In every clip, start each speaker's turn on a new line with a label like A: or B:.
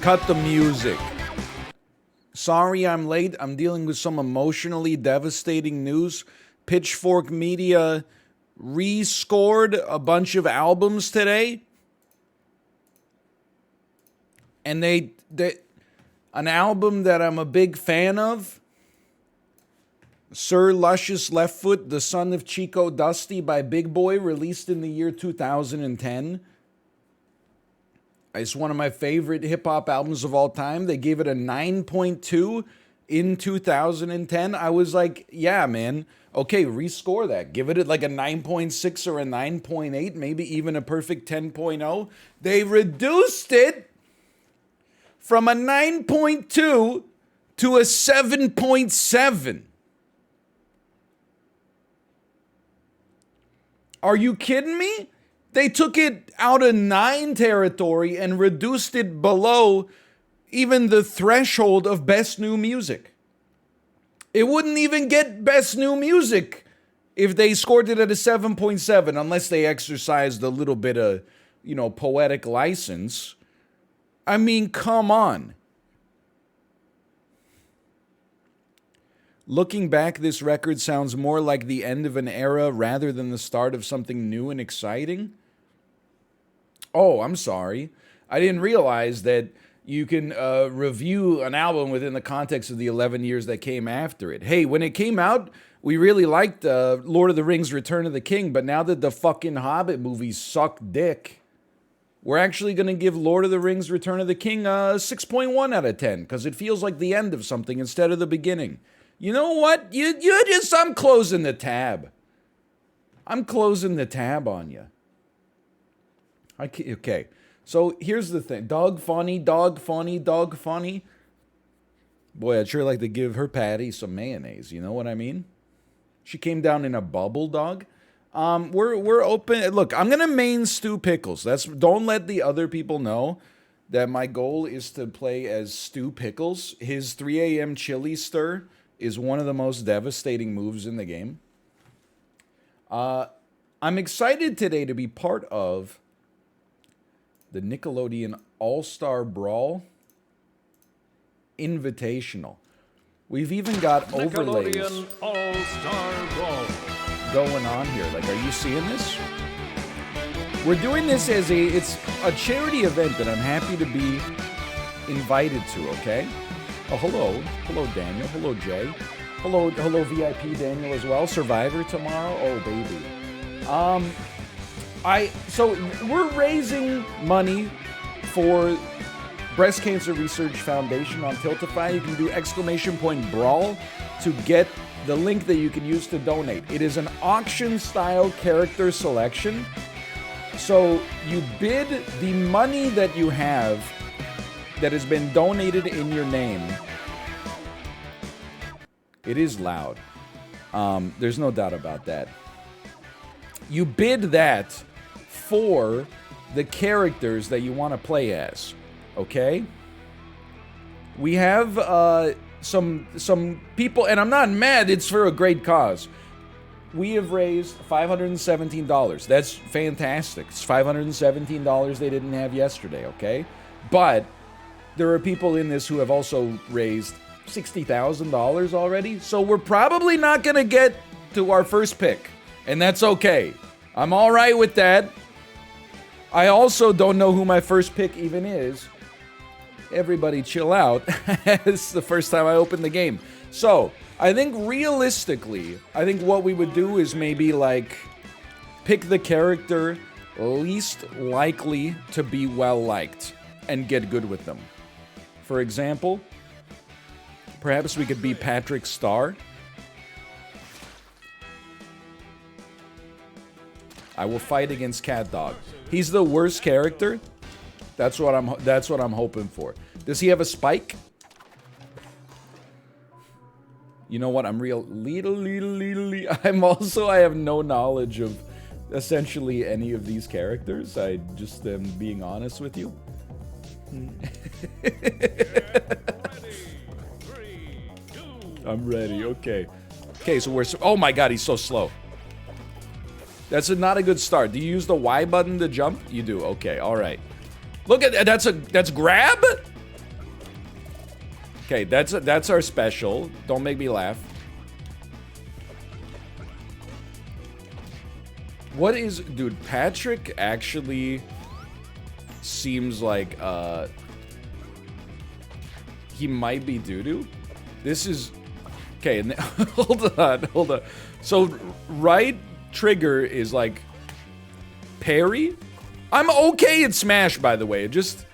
A: cut the music. Sorry I'm late. I'm dealing with some emotionally devastating news. Pitchfork Media rescored a bunch of albums today. And an album that I'm a big fan of, Sir Luscious Leftfoot, The Son of Chico Dusty by Big Boy, released in the year 2010. It's one of my favorite hip-hop albums of all time. They gave it a 9.2 in 2010. I was like, yeah, man, okay, rescore that. Give it like a 9.6 or a 9.8, maybe even a perfect 10.0. They reduced it from a 9.2 to a 7.7. Are you kidding me? They took it out of 9 territory and reduced it below even the threshold of best new music. It wouldn't even get best new music if they scored it at a 7.7, unless they exercised a little bit of, poetic license. I mean, come on. Looking back, this record sounds more like the end of an era rather than the start of something new and exciting. Oh, I'm sorry. I didn't realize that you can review an album within the context of the 11 years that came after it. Hey, when it came out, we really liked Lord of the Rings Return of the King, but now that the fucking Hobbit movies suck dick, we're actually going to give Lord of the Rings Return of the King a 6.1 out of 10, because it feels like the end of something instead of the beginning. You know what? I'm closing the tab. I'm closing the tab on you. Okay, so here's the thing. Dog funny, dog funny, dog funny. Boy, I'd sure like to give her Patty some mayonnaise. You know what I mean? She came down in a bubble, dog. We're open. Look, I'm gonna main Stu Pickles. Don't let the other people know that my goal is to play as Stu Pickles. His 3 a.m. chili stir is one of the most devastating moves in the game. I'm excited today to be part of the Nickelodeon All-Star Brawl Invitational. We've even got overlays
B: All-Star Brawl
A: going on here. Like, are you seeing this? We're doing this as it's a charity event that I'm happy to be invited to, okay? Oh, hello. Hello, Daniel. Hello, Jay. Hello, VIP Daniel as well. Survivor tomorrow. Oh, baby. So we're raising money for Breast Cancer Research Foundation on Tiltify. You can do !Brawl to get the link that you can use to donate. It is an auction-style character selection. So you bid the money that you have that has been donated in your name. It is loud. There's no doubt about that. You bid that for the characters that you want to play as, okay? We have some people, and I'm not mad, it's for a great cause. We have raised $517. That's fantastic. It's $517 they didn't have yesterday, okay? But there are people in this who have also raised $60,000 already, so we're probably not going to get to our first pick, and that's okay. I'm all right with that. I also don't know who my first pick even is. Everybody chill out. This is the first time I opened the game. So, I think realistically, what we would do is maybe like pick the character least likely to be well liked and get good with them. For example, perhaps we could be Patrick Star. I will fight against Cat Dog. He's the worst character. That's what I'm hoping for. Does he have a spike? You know what? I'm real I have no knowledge of essentially any of these characters. I just am being honest with you. I'm ready. Okay. Okay, so oh my god, he's so slow. That's not a good start. Do you use the Y button to jump? You do. Okay, all right. Look at that. That's grab? Okay, that's our special. Don't make me laugh. What is... Dude, Patrick actually seems like, he might be doo-doo. This is... Okay, hold on. So, right trigger is like... parry? I'm okay at Smash, by the way. It just...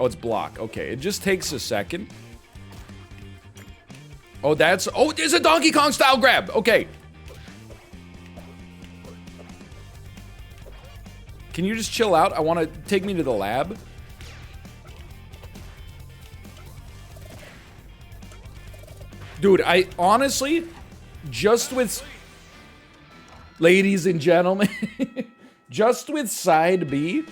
A: Oh, it's block. Okay, it just takes a second. Oh, that's... Oh, there's a Donkey Kong style grab. Okay. Can you just chill out? I want to take me to the lab. Dude, I honestly, just with... Ladies and gentlemen, just with side B,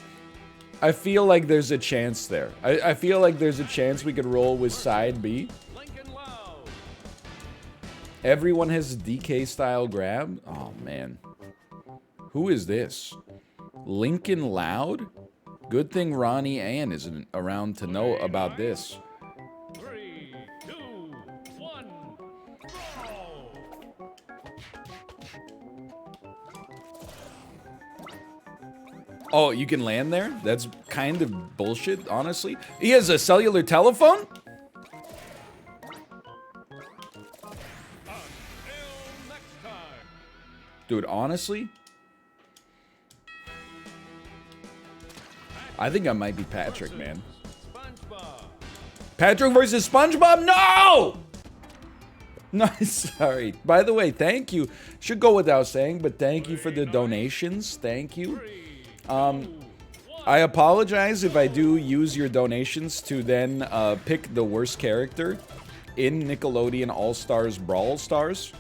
A: I feel like there's a chance there. I feel like there's a chance we could roll with side B. Everyone has a DK style grab? Oh, man. Who is this? Lincoln Loud? Good thing Ronnie Ann isn't around to know about this.
B: 3, 2, 1, go!
A: Oh, you can land there? That's kind of bullshit, honestly. He has a cellular telephone? Dude, honestly, I think I might be Patrick, man. Patrick versus SpongeBob? No! No, sorry. By the way, thank you. Should go without saying, but thank you for the donations. Thank you. I apologize if I do use your donations to then pick the worst character in Nickelodeon All-Stars Brawl Stars.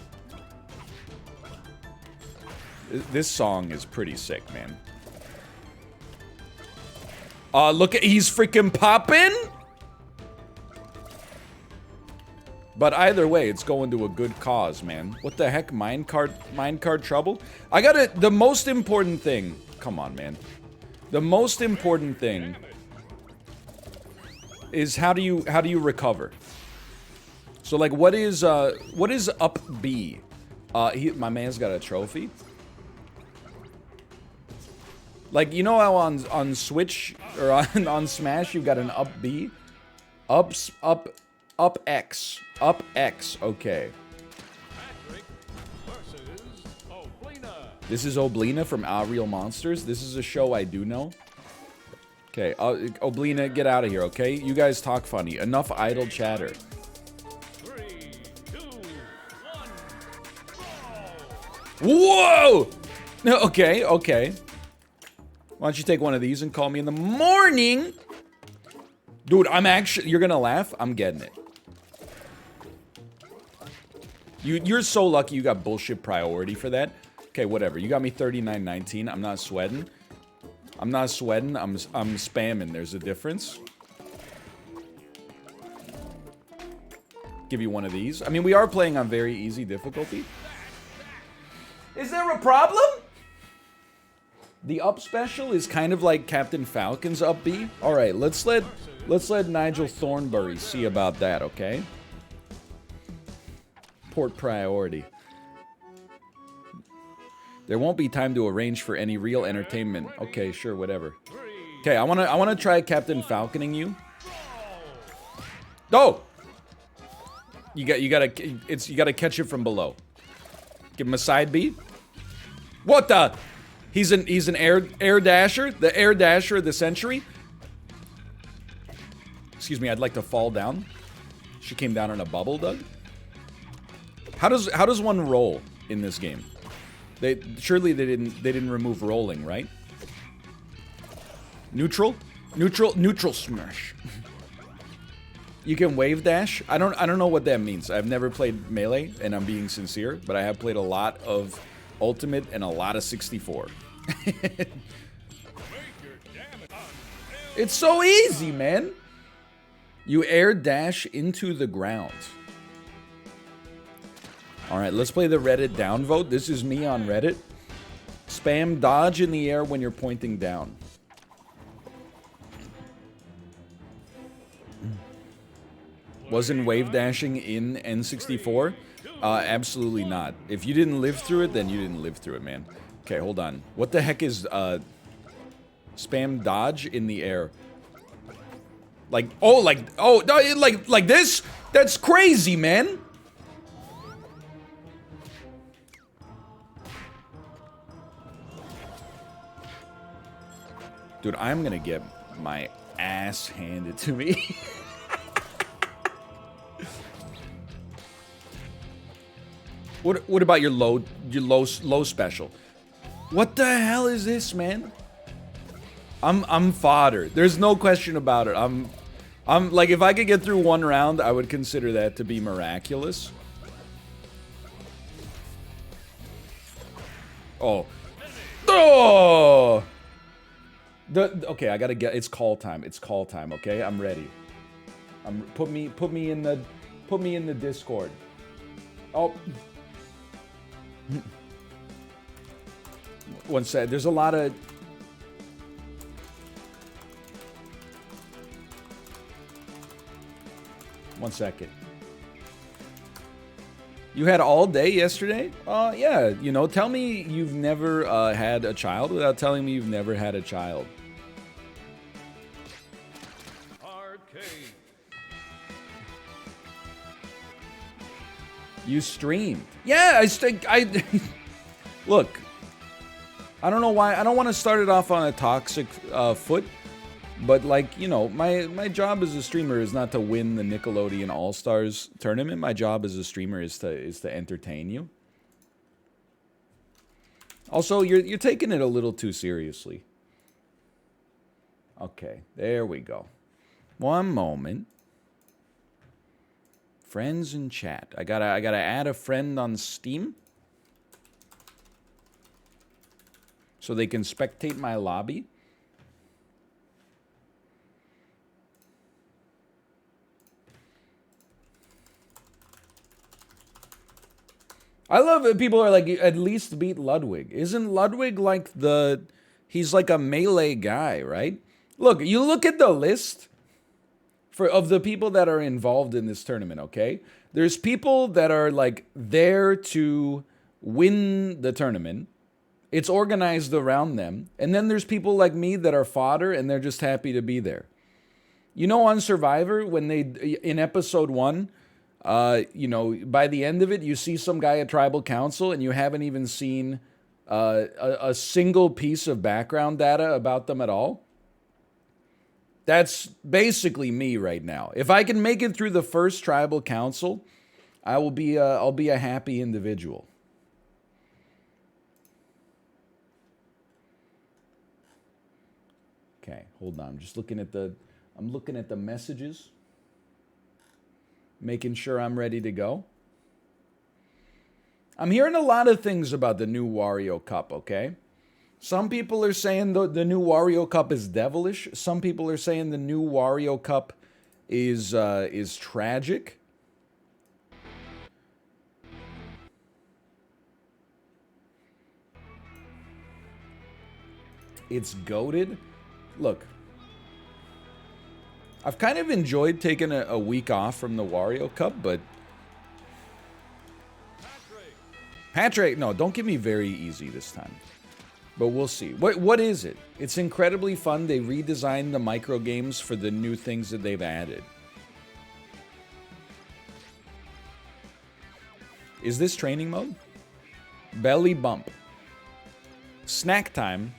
A: This song is pretty sick, man. Look at, he's freaking popping! But either way, it's going to a good cause, man. What the heck, minecart trouble? I gotta, the most important thing, come on, man. The most important thing is how do you recover? So like, what is up B? My man's got a trophy. Like, you know how on Switch or on Smash you've got an up B, up X, up X. Okay. This is Oblina from Our Real Monsters. This is a show I do know. Okay, Oblina, get out of here. Okay, you guys talk funny. Enough idle chatter.
B: 3, 2, 1,
A: Whoa! Okay, okay. Why don't you take one of these and call me in the morning? Dude, I'm actually... You're gonna laugh? I'm getting it. You're so lucky you got bullshit priority for that. Okay, whatever. You got me 39.19. I'm not sweating. I'm not sweating. I'm spamming. There's a difference. Give you one of these. I mean, we are playing on very easy difficulty. Is there a problem? The up special is kind of like Captain Falcon's up B. All right, let's let Nigel Thornberry see about that, okay? Port priority. There won't be time to arrange for any real entertainment. Okay, sure, whatever. Okay, I wanna try Captain Falconing you. Oh! You gotta catch it from below. Give him a side B. What the? He's an air dasher, the air dasher of the century. Excuse me, I'd like to fall down. She came down in a bubble, Doug. How does one roll in this game? Surely they didn't remove rolling, right? Neutral smash. You can wave dash. I don't know what that means. I've never played Melee, and I'm being sincere, but I have played a lot of Ultimate and a lot of 64. It's so easy, man. You air dash into the ground. All right, let's play the Reddit downvote. This is me on Reddit. Spam dodge in the air when you're pointing down. Wasn't wave dashing in N64? Absolutely not. If you didn't live through it, then you didn't live through it, man. Okay, hold on. What the heck is spam dodge in the air? Like, oh, like this? That's crazy, man. Dude, I'm gonna get my ass handed to me. What about your low special? What the hell is this, man? I'm fodder. There's no question about it. I'm like, if I could get through one round, I would consider that to be miraculous. Oh. Oh! Okay, I gotta get. It's call time. It's call time. Okay, I'm ready. Put me in the Discord. Oh. One sec. There's a lot of. One second. You had all day yesterday? Yeah. You know, tell me you've never had a child without telling me you've never had a child.
B: Arcade.
A: You streamed. Yeah, I look. I don't know why. I don't want to start it off on a toxic foot, but like, you know, my job as a streamer is not to win the Nickelodeon All-Stars tournament. My job as a streamer is to entertain you. Also, you're taking it a little too seriously. Okay, there we go. One moment. Friends in chat. I gotta add a friend on Steam so they can spectate my lobby. I love it. People are like, at least beat Ludwig. Isn't Ludwig like he's like a melee guy, right? Look, you look at the list of the people that are involved in this tournament, okay? There's people that are like there to win the tournament. It's organized around them. And then there's people like me that are fodder and they're just happy to be there. You know, on Survivor, when in episode 1, you know, by the end of it, you see some guy at Tribal Council and you haven't even seen a single piece of background data about them at all. That's basically me right now. If I can make it through the first Tribal Council, I'll be a happy individual. Okay, hold on. I'm just looking at the messages. Making sure I'm ready to go. I'm hearing a lot of things about the new Wario Cup, okay? Some people are saying the new Wario Cup is devilish. Some people are saying the new Wario Cup is tragic. It's goated. Look, I've kind of enjoyed taking a week off from the Wario Cup, but Patrick, no, don't give me very easy this time. But we'll see. What is it? It's incredibly fun. They redesigned the micro games for the new things that they've added. Is this training mode? Belly bump. Snack time.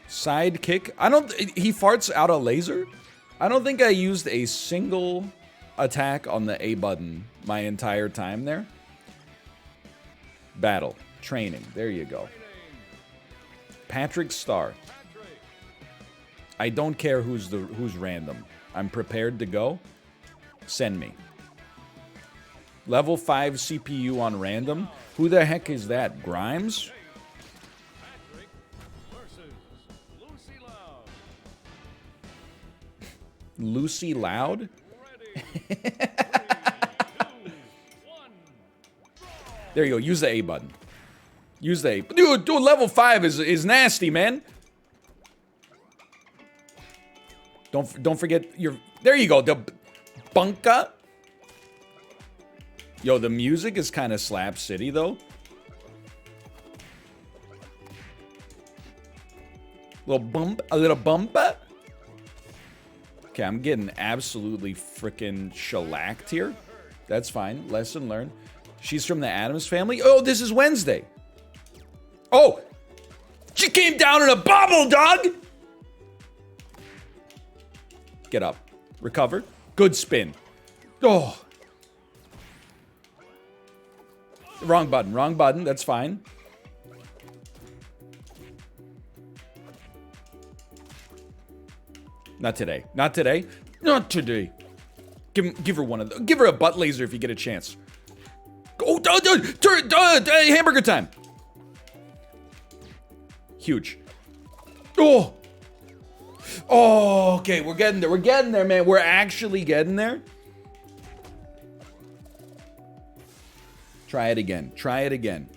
A: Side kick. He farts out a laser? I don't think I used a single attack on the A button my entire time there. Battle. Training. There you go. Patrick Star. I don't care who's random. I'm prepared to go. Send me. Level 5 CPU on random. Who the heck is that? Grimes? Lucy Loud? There you go. Use the A button. Use the A. Dude, level 5 is nasty, man. Don't forget your... There you go. The bunka. Yo, the music is kind of Slap City, though. A little bumpa. Okay, I'm getting absolutely freaking shellacked here. That's fine. Lesson learned. She's from the Addams family. Oh, this is Wednesday. Oh! She came down in a bubble, dog! Get up. Recover. Good spin. Oh. Wrong button. Wrong button. That's fine. Not today. Not today. Not today. Give her one of those. Give her a butt laser if you get a chance. Oh, hamburger time. Huge. Oh. Oh, okay. We're getting there. We're getting there, man. We're actually getting there. Try it again. Try it again.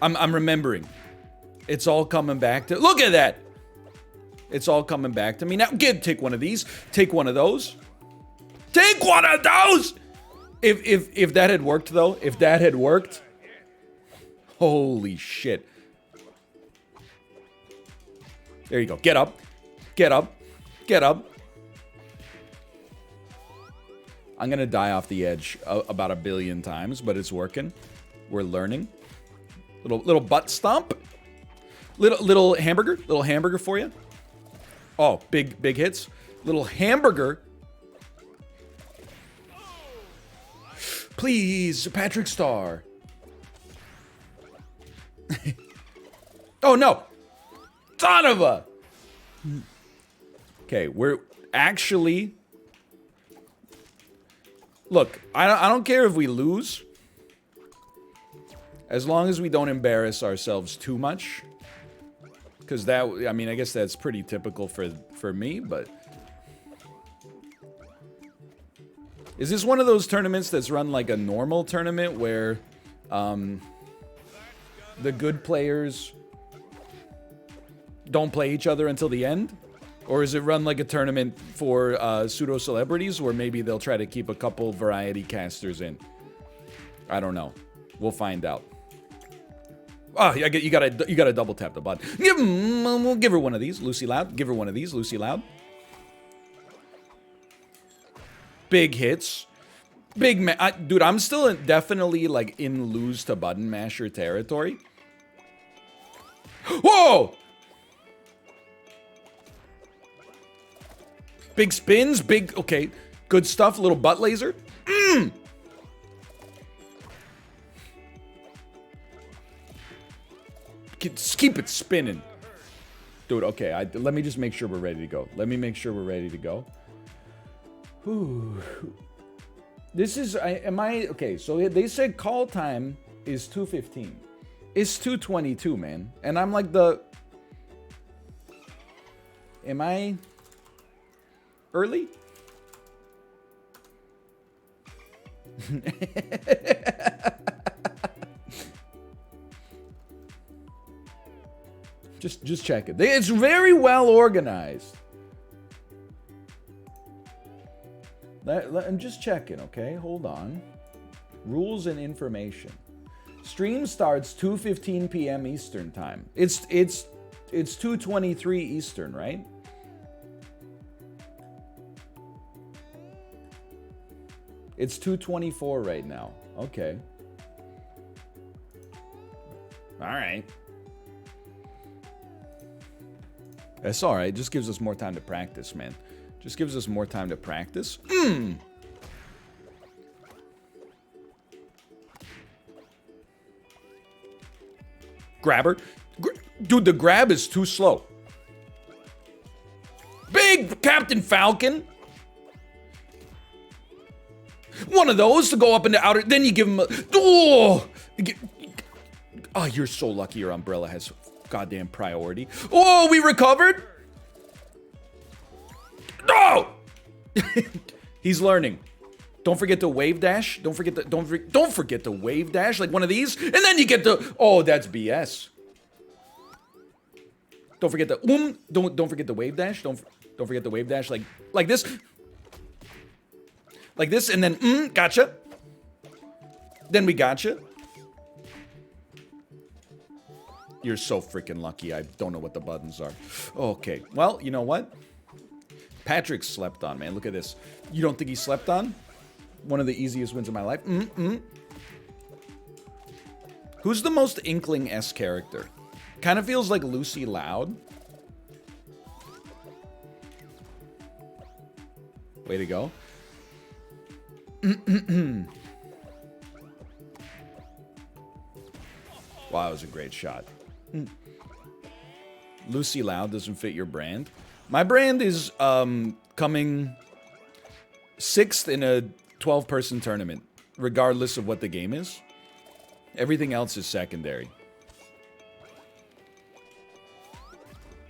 A: I'm remembering. It's all coming back to... Look at that. It's all coming back to me. Now, take one of these. Take one of those. Take one of those! If that had worked, though. If that had worked. Holy shit. There you go. Get up. Get up. Get up. I'm gonna die off the edge about 1 billion times, but it's working. We're learning. Little butt stomp. Little hamburger. Little hamburger for you. Oh, big hits. Little hamburger. Please, Patrick Star. Oh, no. Son of a... Okay, we're actually... Look, I don't care if we lose. As long as we don't embarrass ourselves too much. Because that, I mean, I guess that's pretty typical for me, but... Is this one of those tournaments that's run like a normal tournament where the good players don't play each other until the end? Or is it run like a tournament for pseudo-celebrities where maybe they'll try to keep a couple variety casters in? I don't know. We'll find out. Oh, you gotta double tap the button. We'll give her one of these, Lucy Loud. Give her one of these, Lucy Loud. Big hits. Dude, I'm still definitely like in lose to button masher territory. Whoa! Big spins, okay. Good stuff, little butt laser. Just keep it spinning. Dude, okay, let me just make sure we're ready to go. Let me make sure we're ready to go. Whew. This is, okay, so they said call time is 2:15. It's 2:22, man. And I'm like am I early? Just check it. It's very well organized. I'm just checking, okay? Hold on. Rules and information. Stream starts 2:15 p.m. Eastern time. It's 2:23 Eastern, right? It's 2:24 right now. Okay. All right. That's all right. Just gives us more time to practice, man. Just gives us more time to practice. Grabber. Dude, the grab is too slow. Big Captain Falcon. One of those to go up into outer. Then you give him a... Oh! Oh, you're so lucky your umbrella has goddamn priority. Oh, we recovered? No! He's learning. Don't forget to wave dash. Don't forget to wave dash like one of these. And then you get the... Oh, that's BS. Don't forget the don't forget the wave dash. Don't forget the wave dash like this. Like this, and then gotcha. Then we gotcha. You're so freaking lucky. I don't know what the buttons are. Okay. Well, you know what? Patrick slept on, man. Look at this. You don't think he slept on? One of the easiest wins of my life. Who's the most Inkling-esque character? Kind of feels like Lucy Loud. Way to go. Wow, that was a great shot. Lucy Loud doesn't fit your brand. My brand is coming 6th in a 12-person tournament, regardless of what the game is. Everything else is secondary.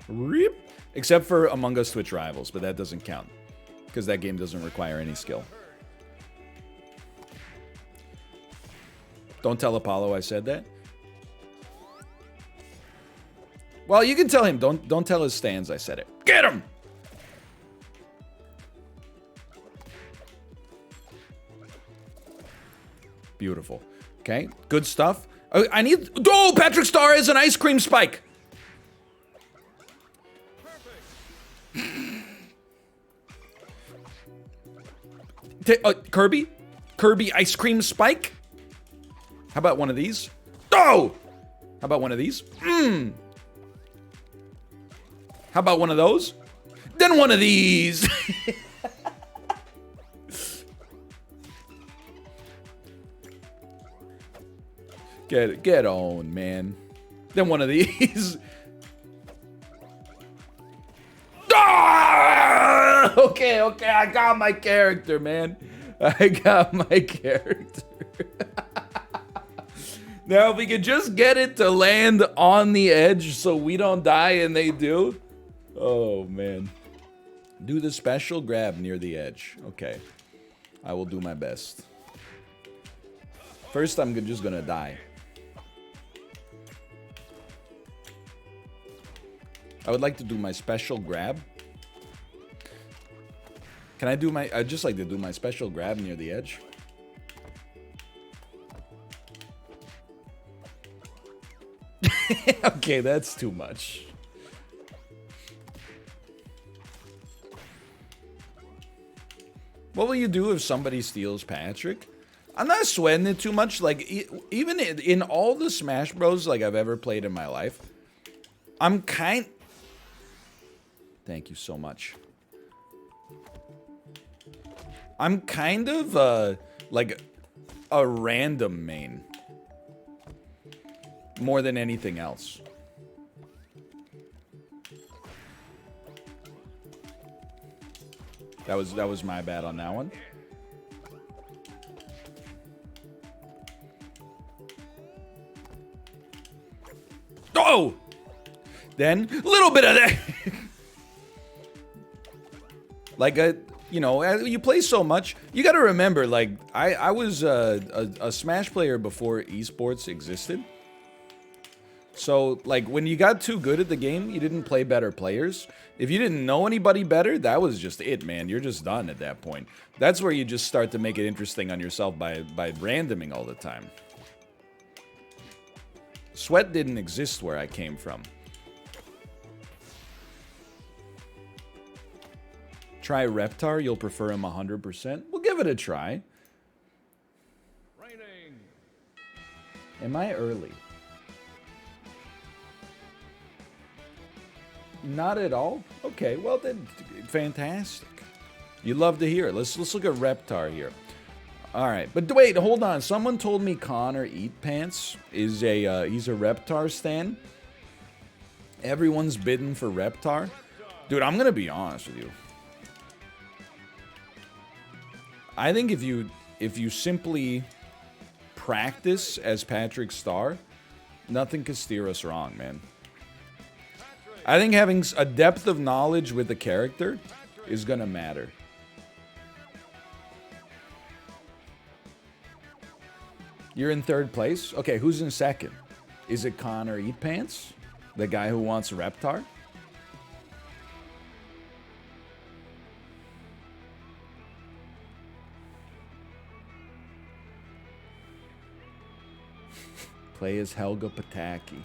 A: Rip. Except for Among Us Twitch Rivals, but that doesn't count. Because that game doesn't require any skill. Don't tell Apollo I said that. Well, you can tell him. Don't tell his stands I said it. Get him! Beautiful. Okay, good stuff. I need... Oh, Patrick Star is an ice cream spike! Kirby? Kirby ice cream spike? How about one of these? Oh! How about one of these? How about one of those? Then one of these! Get on, man. Then one of these. Ah! Okay, I got my character, man. I got my character. Now, if we could just get it to land on the edge so we don't die and they do. Oh, man. Do the special grab near the edge. Okay. I will do my best. First, I'm just gonna die. I would like to do my special grab. Can I do my... I'd just like to do my special grab near the edge. Okay, that's too much. What will you do if somebody steals Patrick? I'm not sweating it too much. Like, even in all the Smash Bros. Like I've ever played in my life, I'm kind... Thank you so much. I'm kind of, like, a random main. More than anything else. That was my bad on that one. Oh! Then, a little bit of that. Like, you know, you play so much. You got to remember, like, I was a Smash player before esports existed. So, like, when you got too good at the game, you didn't play better players. If you didn't know anybody better, that was just it, man. You're just done at that point. That's where you just start to make it interesting on yourself by randoming all the time. Sweat didn't exist where I came from. Try Reptar, you'll prefer him 100%. We'll give it a try.
B: Raining.
A: Am I early? Not at all? Okay, well then, fantastic. You love to hear it. Let's look at Reptar here. All right, but wait, hold on. Someone told me Connor Eat Pants is he's a Reptar stan. Everyone's bidding for Reptar. Dude, I'm gonna be honest with you. I think if you simply practice as Patrick Star, nothing can steer us wrong, man. I think having a depth of knowledge with the character is gonna matter. You're in third place? Okay, who's in second? Is it Connor Eat Pants? The guy who wants Reptar? Play as Helga Pataki.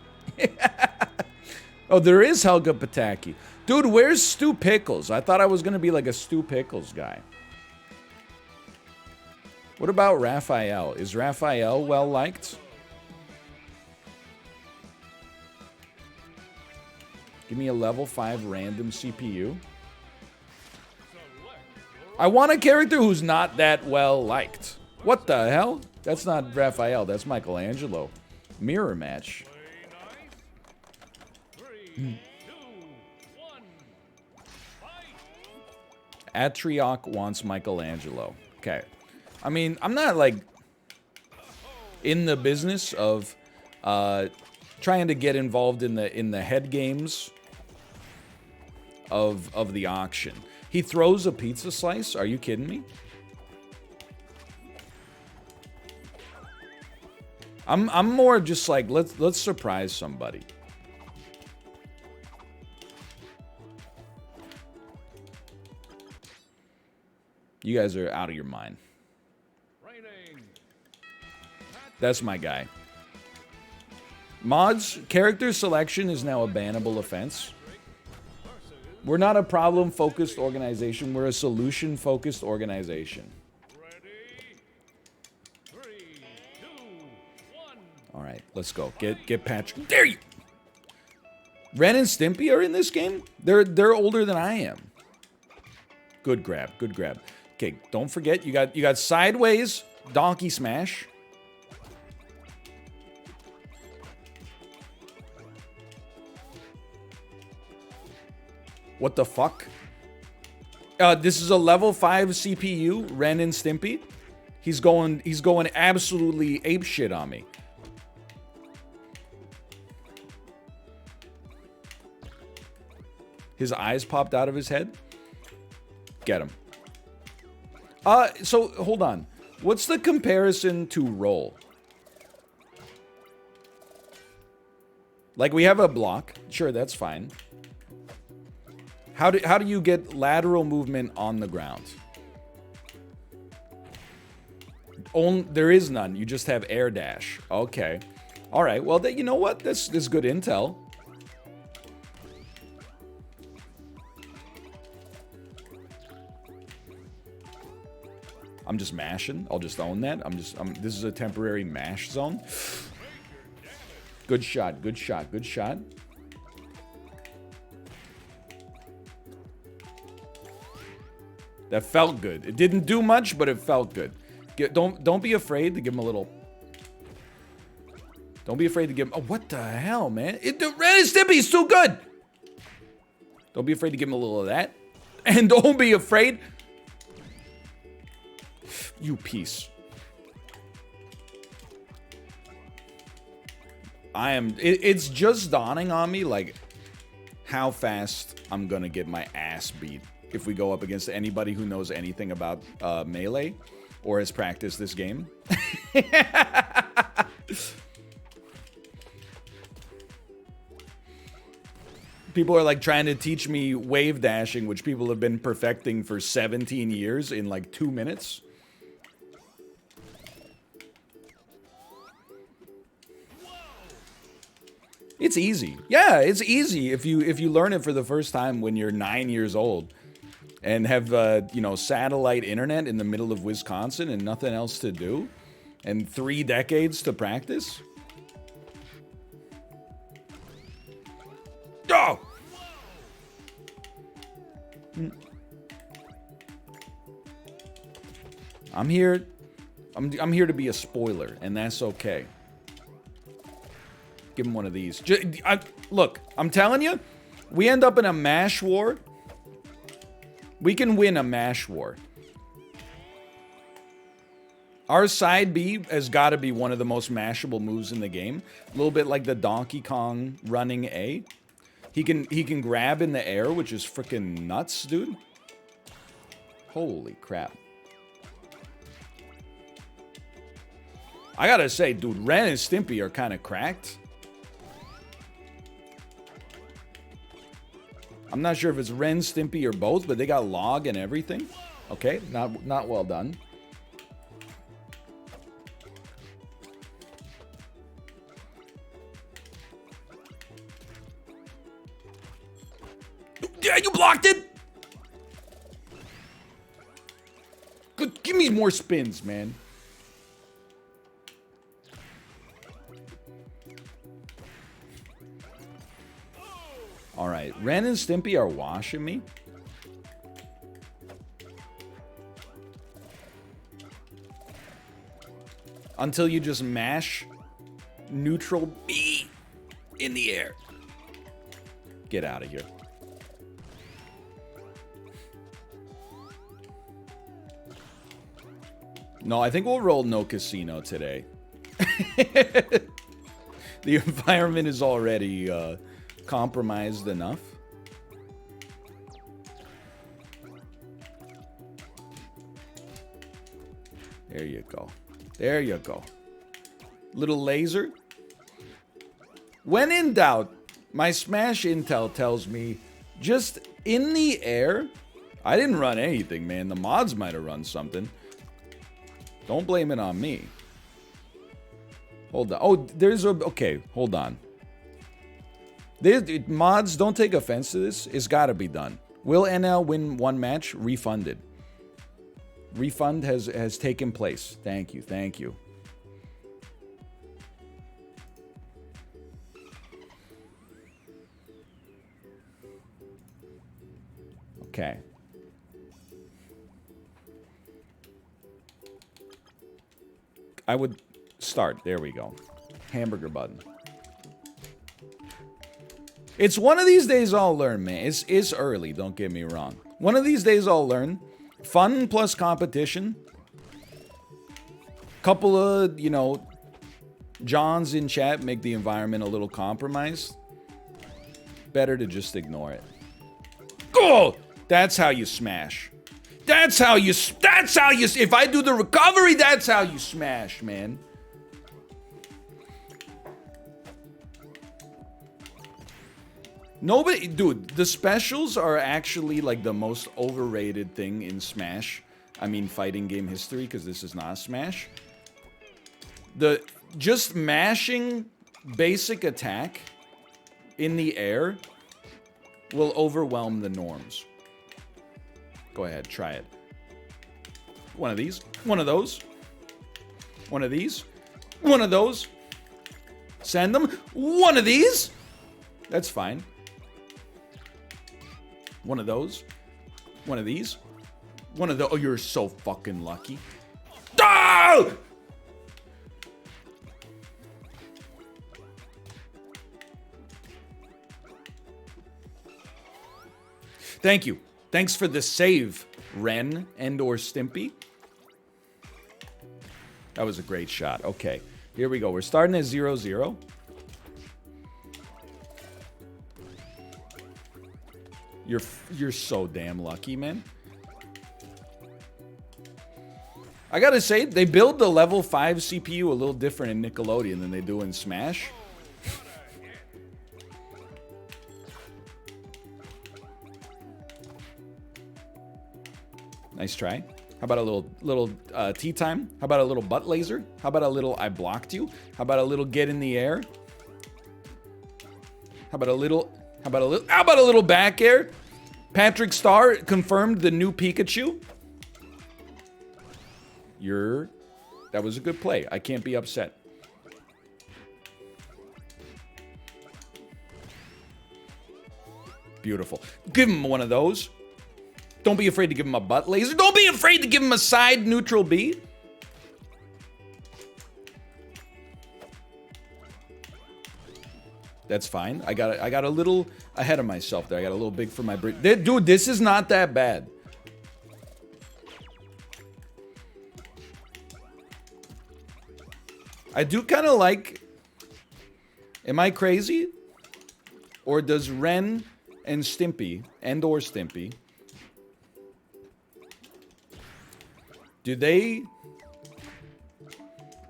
A: Oh, there is Helga Pataki. Dude, where's Stu Pickles? I thought I was going to be like a Stu Pickles guy. What about Raphael? Is Raphael well liked? Give me a level 5 random CPU. I want a character who's not that well liked. What the hell? That's not Raphael, that's Michelangelo. Mirror match. Atrioc wants Michelangelo. Okay. I mean, I'm not like in the business of trying to get involved in the head games of the auction. He throws a pizza slice? Are you kidding me? I'm more just like let's surprise somebody. You guys are out of your mind. That's my guy. Mods, character selection is now a bannable offense. We're not a problem-focused organization. We're a solution-focused organization. All right, let's go. Get Patrick. There you. Ren and Stimpy are in this game. They're older than I am. Good grab. Good grab. Okay, don't forget you got sideways donkey smash. What the fuck? This is a level 5 CPU, Ren and Stimpy. He's going absolutely apeshit on me. His eyes popped out of his head. Get him. So hold on. What's the comparison to roll? Like we have a block. Sure, that's fine. How do you get lateral movement on the ground? There is none. You just have air dash. Okay. All right. Well, you know what? This is good intel. I'm just mashing. I'll just own that. This is a temporary mash zone. Good shot. Good shot. Good shot. That felt good. It didn't do much, but it felt good. Don't be afraid to give him a little. Don't be afraid to give him. Oh, what the hell, man? The Ren and Stimpy's too good. Don't be afraid to give him a little of that, and don't be afraid. You piece. It's just dawning on me like how fast I'm gonna get my ass beat if we go up against anybody who knows anything about Melee or has practiced this game. People are like trying to teach me wave dashing, which people have been perfecting for 17 years in like 2 minutes. It's easy. Yeah, it's easy if you learn it for the first time when you're 9 years old and have satellite internet in the middle of Wisconsin and nothing else to do and 3 decades to practice. Oh! I'm here to be a spoiler, and that's okay. Give him one of these. Look, I'm telling you, we end up in a mash war. We can win a mash war. Our side B has got to be one of the most mashable moves in the game. A little bit like the Donkey Kong running A. He can grab in the air, which is freaking nuts, dude. Holy crap. I gotta say, dude, Ren and Stimpy are kind of cracked. I'm not sure if it's Ren, Stimpy, or both, but they got log and everything. Okay, not well done. Yeah, you blocked it! Good, give me more spins, man. Alright, Ren and Stimpy are washing me. Until you just mash neutral B in the air. Get out of here. No, I think we'll roll no casino today. The environment is already compromised enough. There you go. There you go. Little laser. When in doubt, my Smash intel tells me just in the air. I didn't run anything, man. The mods might have run something. Don't blame it on me. Hold on. Oh, there's a... Okay, hold on. Mods, don't take offense to this. It's got to be done. Will NL win one match? Refunded. Refund has taken place. Thank you. Thank you. Okay. I would start. There we go. Hamburger button. It's one of these days I'll learn, man. It's early, don't get me wrong. One of these days I'll learn. Fun plus competition. Couple of, you know, Johns in chat make the environment a little compromised. Better to just ignore it. Go! That's how you smash. That's how you, if I do the recovery, that's how you smash, man. Nobody, dude, the specials are actually like the most overrated thing in Smash. I mean, fighting game history, because this is not Smash. Just mashing basic attack in the air will overwhelm the norms. Go ahead, try it. One of these, one of those, one of these, one of those. Send them. One of these. That's fine. One of those. One of these. One of the. Oh, you're so fucking lucky. Ah! Thank you. Thanks for the save, Ren and or Stimpy. That was a great shot. Okay, here we go. We're starting at 0-0. You're so damn lucky, man. I gotta say, they build the level 5 CPU a little different in Nickelodeon than they do in Smash. Nice try. How about a little tea time? How about a little butt laser? How about a little I blocked you? How about a little get in the air? How about a little back air? Patrick Star confirmed the new Pikachu. That was a good play. I can't be upset. Beautiful. Give him one of those. Don't be afraid to give him a butt laser. Don't be afraid to give him a side neutral B. That's fine. I got a little ahead of myself there. I got a little big for my bridge. Dude, this is not that bad. I do kind of like... Am I crazy? Or does Ren and Stimpy, and or Stimpy... Do they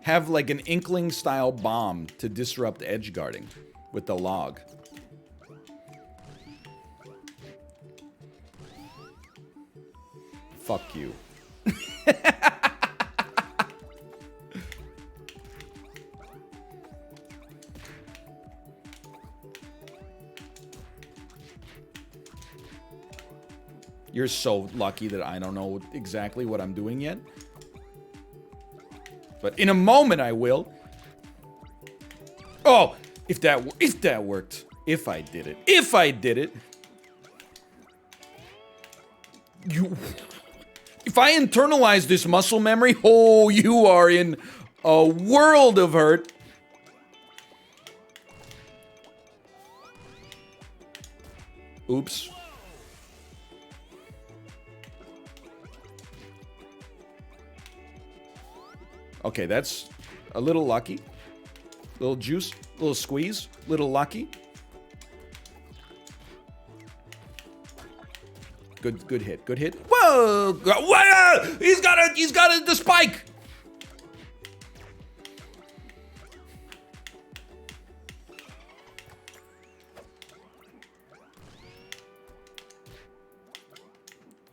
A: have like an Inkling style bomb to disrupt edge guarding with the log? Fuck you. You're so lucky that I don't know exactly what I'm doing yet. But in a moment I will. Oh, if that worked. If I did it. If I did it. If I internalize this muscle memory, oh, you are in a world of hurt. Oops. Okay, that's a little lucky. Little juice, little squeeze, little lucky. Good hit, good hit. Whoa! Whoa! He's got the spike.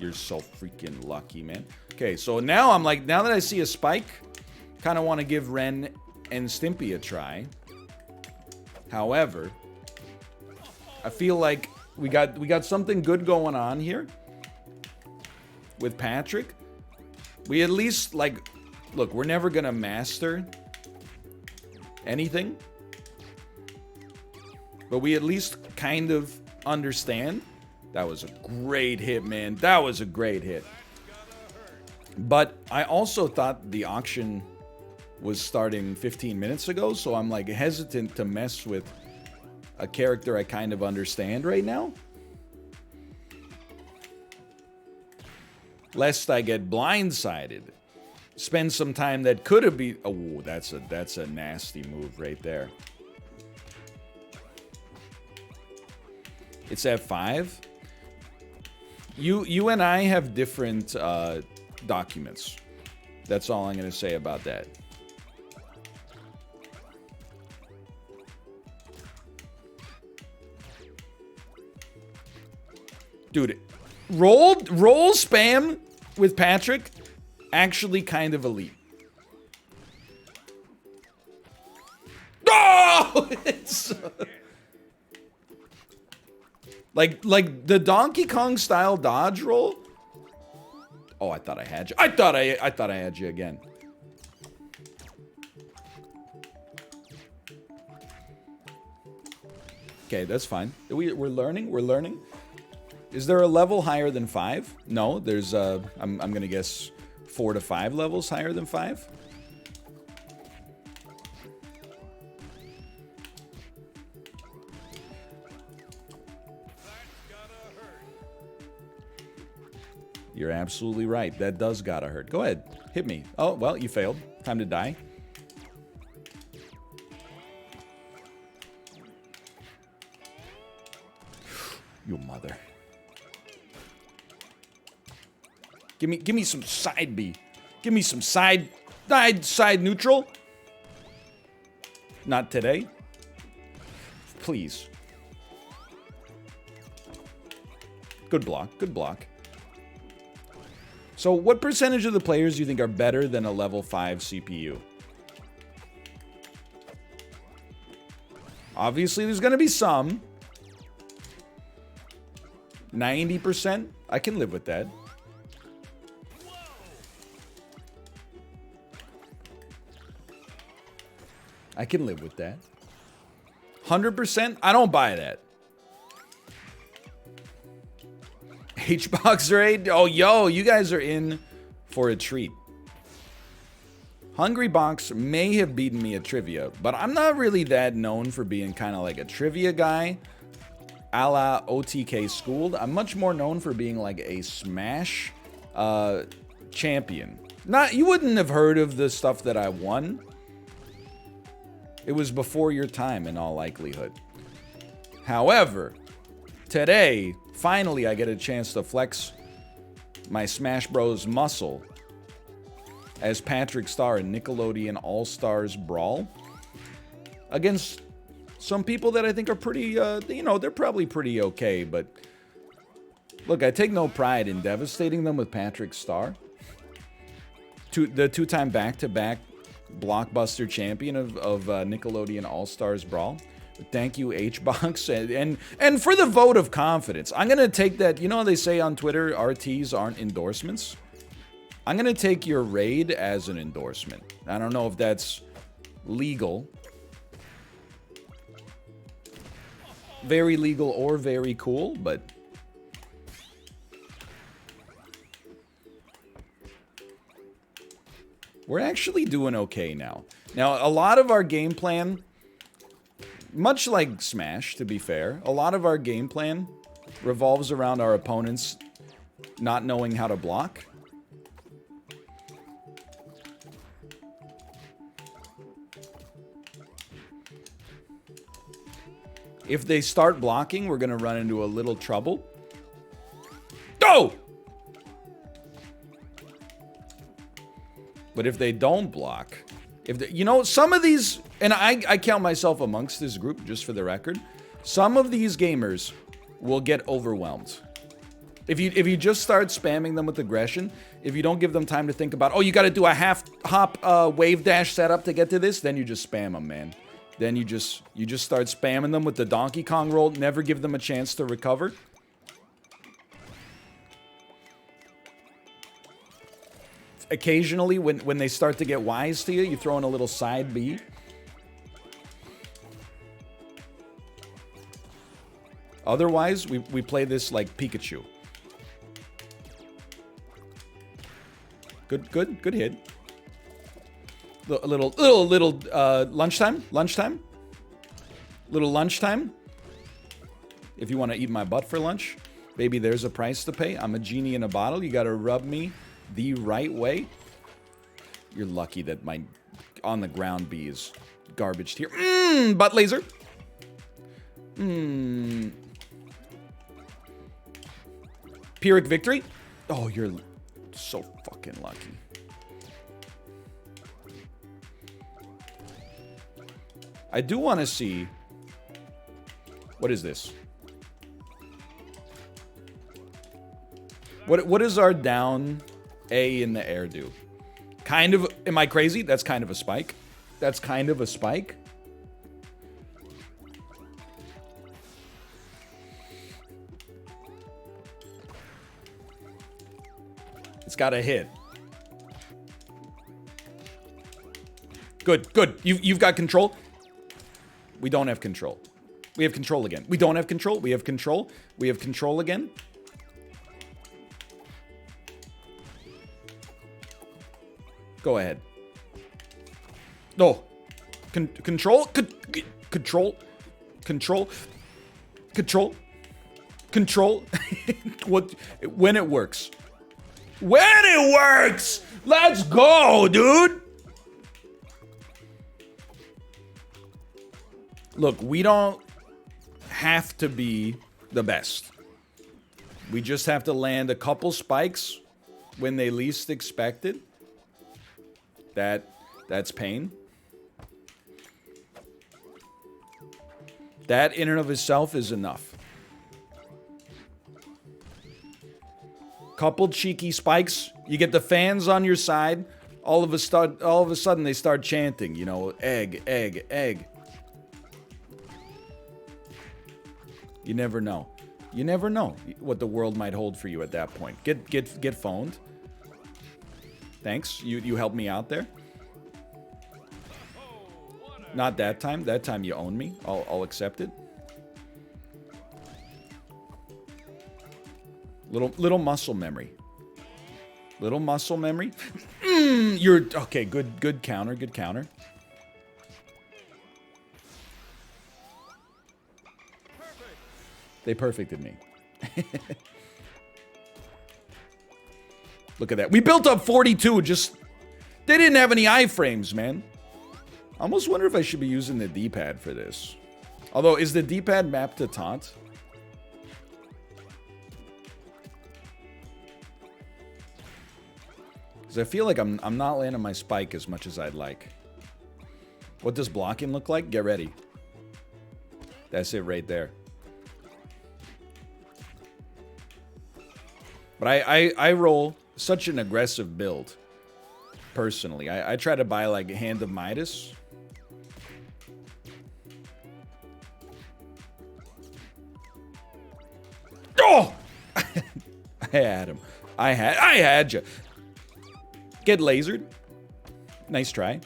A: You're so freaking lucky, man. Okay, so now I'm like, now that I see a spike, kind of want to give Ren and Stimpy a try. However, I feel like we got something good going on here with Patrick. We at least, like, look, we're never gonna master anything, but we at least kind of understand. That was a great hit, man. That was a great hit. But I also thought the auction was starting 15 minutes ago, so I'm like hesitant to mess with a character I kind of understand right now, lest I get blindsided. Spend some time that could have been. Oh, that's a nasty move right there. It's F5. You and I have different documents. That's all I'm gonna say about that. Dude, roll spam with Patrick, actually kind of elite. Oh! It's like the Donkey Kong style dodge roll. Oh, I thought I had you. I thought I had you again. Okay, that's fine. We're learning. We're learning. Is there a level higher than 5? No, there's I'm gonna guess 4 to 5 levels higher than 5. You're absolutely right. That does gotta hurt. Go ahead, hit me. Oh well, you failed. Time to die. Your mother. Give me some side B. Give me some side neutral. Not today. Please. Good block. Good block. So what percentage of the players do you think are better than a level 5 CPU? Obviously, there's going to be some. 90%? I can live with that. I can live with that. 100%? I don't buy that. H-Box raid? Oh, yo, you guys are in for a treat. Hungry Box may have beaten me at trivia, but I'm not really that known for being kind of like a trivia guy, a la OTK Schooled. I'm much more known for being like a Smash champion. You wouldn't have heard of the stuff that I won. It was before your time in all likelihood. However, today, finally I get a chance to flex my Smash Bros. Muscle as Patrick Star in Nickelodeon All-Stars Brawl against some people that I think are pretty, you know, they're probably pretty okay, but look, I take no pride in devastating them with Patrick Star. The two-time back-to-back blockbuster champion of Nickelodeon All-Stars Brawl. Thank you, HBox, and for the vote of confidence. I'm gonna take that. You know how they say on Twitter, RTs aren't endorsements. I'm gonna take your raid as an endorsement. I don't know if that's legal, very legal or very cool, but we're actually doing okay now. Now, a lot of our game plan, much like Smash, to be fair, a lot of our game plan revolves around our opponents not knowing how to block. If they start blocking, we're going to run into a little trouble. Go! But if they don't block, if they, you know, some of these, and I count myself amongst this group, just for the record, some of these gamers will get overwhelmed. If you just start spamming them with aggression, if you don't give them time to think about, oh, you got to do a half hop wave dash setup to get to this, then you just spam them, man. Then you just start spamming them with the Donkey Kong roll, never give them a chance to recover. Occasionally, when they start to get wise to you, you throw in a little side B. Otherwise, we play this like Pikachu. Good hit. A little lunchtime. Little lunchtime. If you want to eat my butt for lunch, baby, there's a price to pay. I'm a genie in a bottle. You got to rub me the right way. You're lucky that my on the ground B is garbage tier. Butt laser. Pyrrhic victory. Oh, you're so fucking lucky. I do want to see. What is this? What does our down A in the air do? Kind of, am I crazy? That's kind of a spike. That's kind of a spike. It's got a hit. Good. You've got control. We don't have control. We have control again. We don't have control. We have control. We have control again. Go ahead. No. Control. What? When it works. When it works! Let's go, dude! Look, we don't have to be the best. We just have to land a couple spikes when they least expect it. That's pain. That in and of itself is enough. Couple cheeky spikes. You get the fans on your side. All of a sudden they start chanting, you know, egg, egg, egg. You never know. You never know what the world might hold for you at that point. Get phoned. Thanks. You helped me out there. Not that time. That time you own me. I'll accept it. Little muscle memory. Little muscle memory. You're okay. Good counter. Good counter. They perfected me. Look at that. We built up 42. Just they didn't have any iframes, man. I almost wonder if I should be using the D-pad for this. Although, is the D-pad mapped to taunt? Because I feel like I'm not landing my spike as much as I'd like. What does blocking look like? Get ready. That's it right there. But I roll such an aggressive build, personally. I try to buy, like, Hand of Midas. Oh! I had him. I had you. Get lasered. Nice try.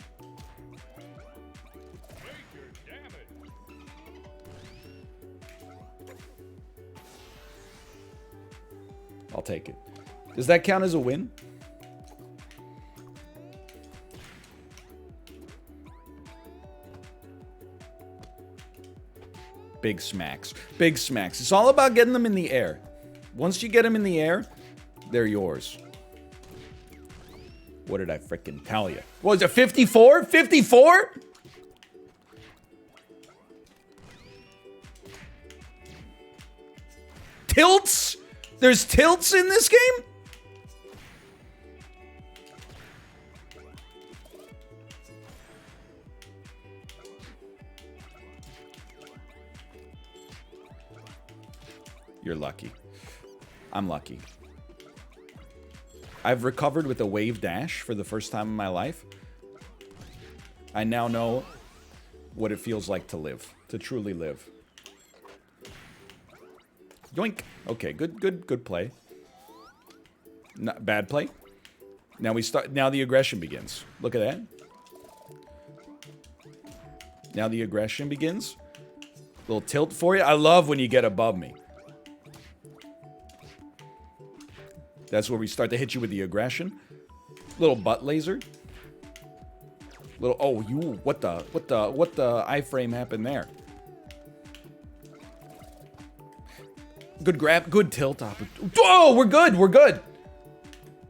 A: I'll take it. Does that count as a win? Big smacks. Big smacks. It's all about getting them in the air. Once you get them in the air, they're yours. What did I frickin' tell you? What was it, 54? 54? Tilts? There's tilts in this game? You're lucky. I'm lucky. I've recovered with a wave dash for the first time in my life. I now know what it feels like to live, to truly live. Yoink. Okay, good play. Not bad play. Now we start. Now the aggression begins. Look at that. Now the aggression begins. Little tilt for you. I love when you get above me. That's where we start to hit you with the aggression. Little butt laser. Little, oh, you, what the iframe happened there? Good grab, good tilt. Oh, we're good.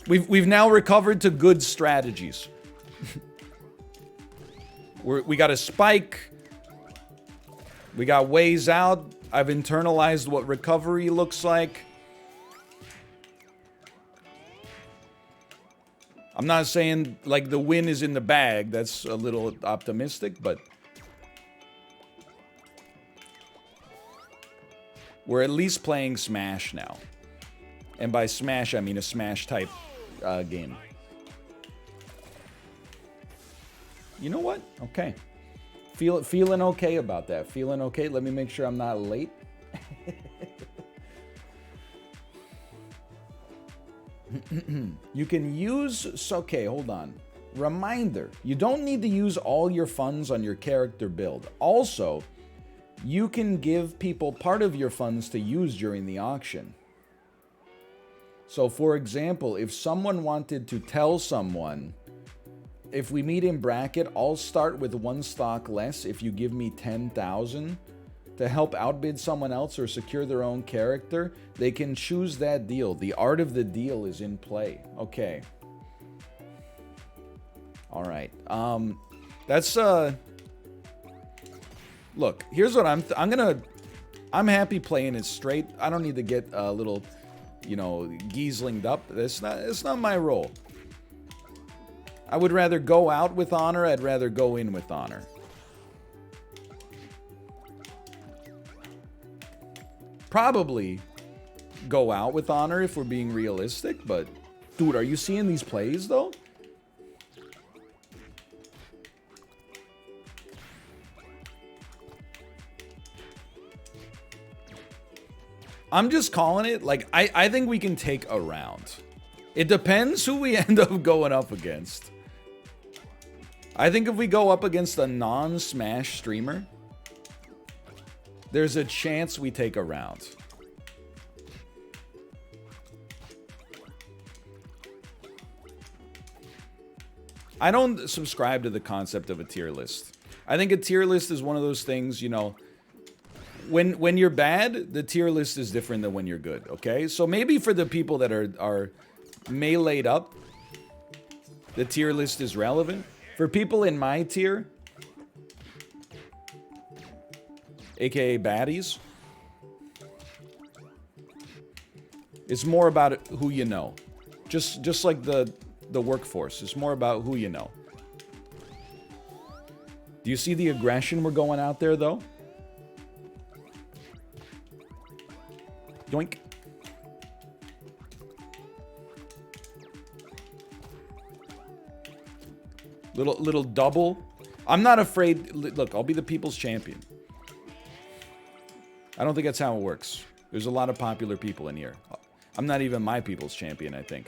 A: We've now recovered to good strategies. We got a spike. We got ways out. I've internalized what recovery looks like. I'm not saying, like, the win is in the bag. That's a little optimistic, but we're at least playing Smash now. And by Smash, I mean a Smash-type game. You know what? Okay. Feeling okay about that. Feeling okay. Let me make sure I'm not late. You can use... Okay, hold on. Reminder. You don't need to use all your funds on your character build. Also, you can give people part of your funds to use during the auction. So, for example, if someone wanted to tell someone, if we meet in bracket, I'll start with 1 stock less if you give me 10,000 to help outbid someone else or secure their own character, they can choose that deal. The art of the deal is in play. Okay. All right. That's look, here's what I'm happy playing it straight. I don't need to get a little, you know, geeslinged up. It's not my role. I would rather go out with honor. I'd rather go in with honor. Probably go out with honor if we're being realistic, but dude, are you seeing these plays though? I'm just calling it. Like, I think we can take a round. It depends who we end up going up against. I think if we go up against a non-Smash streamer, there's a chance we take a round. I don't subscribe to the concept of a tier list. I think a tier list is one of those things, you know, when you're bad, the tier list is different than when you're good, okay? So maybe for the people that are meleeed up, the tier list is relevant. For people in my tier, aka baddies, it's more about who you know. Just like the workforce, it's more about who you know. Do you see the aggression we're going out there though? Yoink. Little double. I'm not afraid. Look, I'll be the people's champion. I don't think that's how it works. There's a lot of popular people in here. I'm not even my people's champion, I think.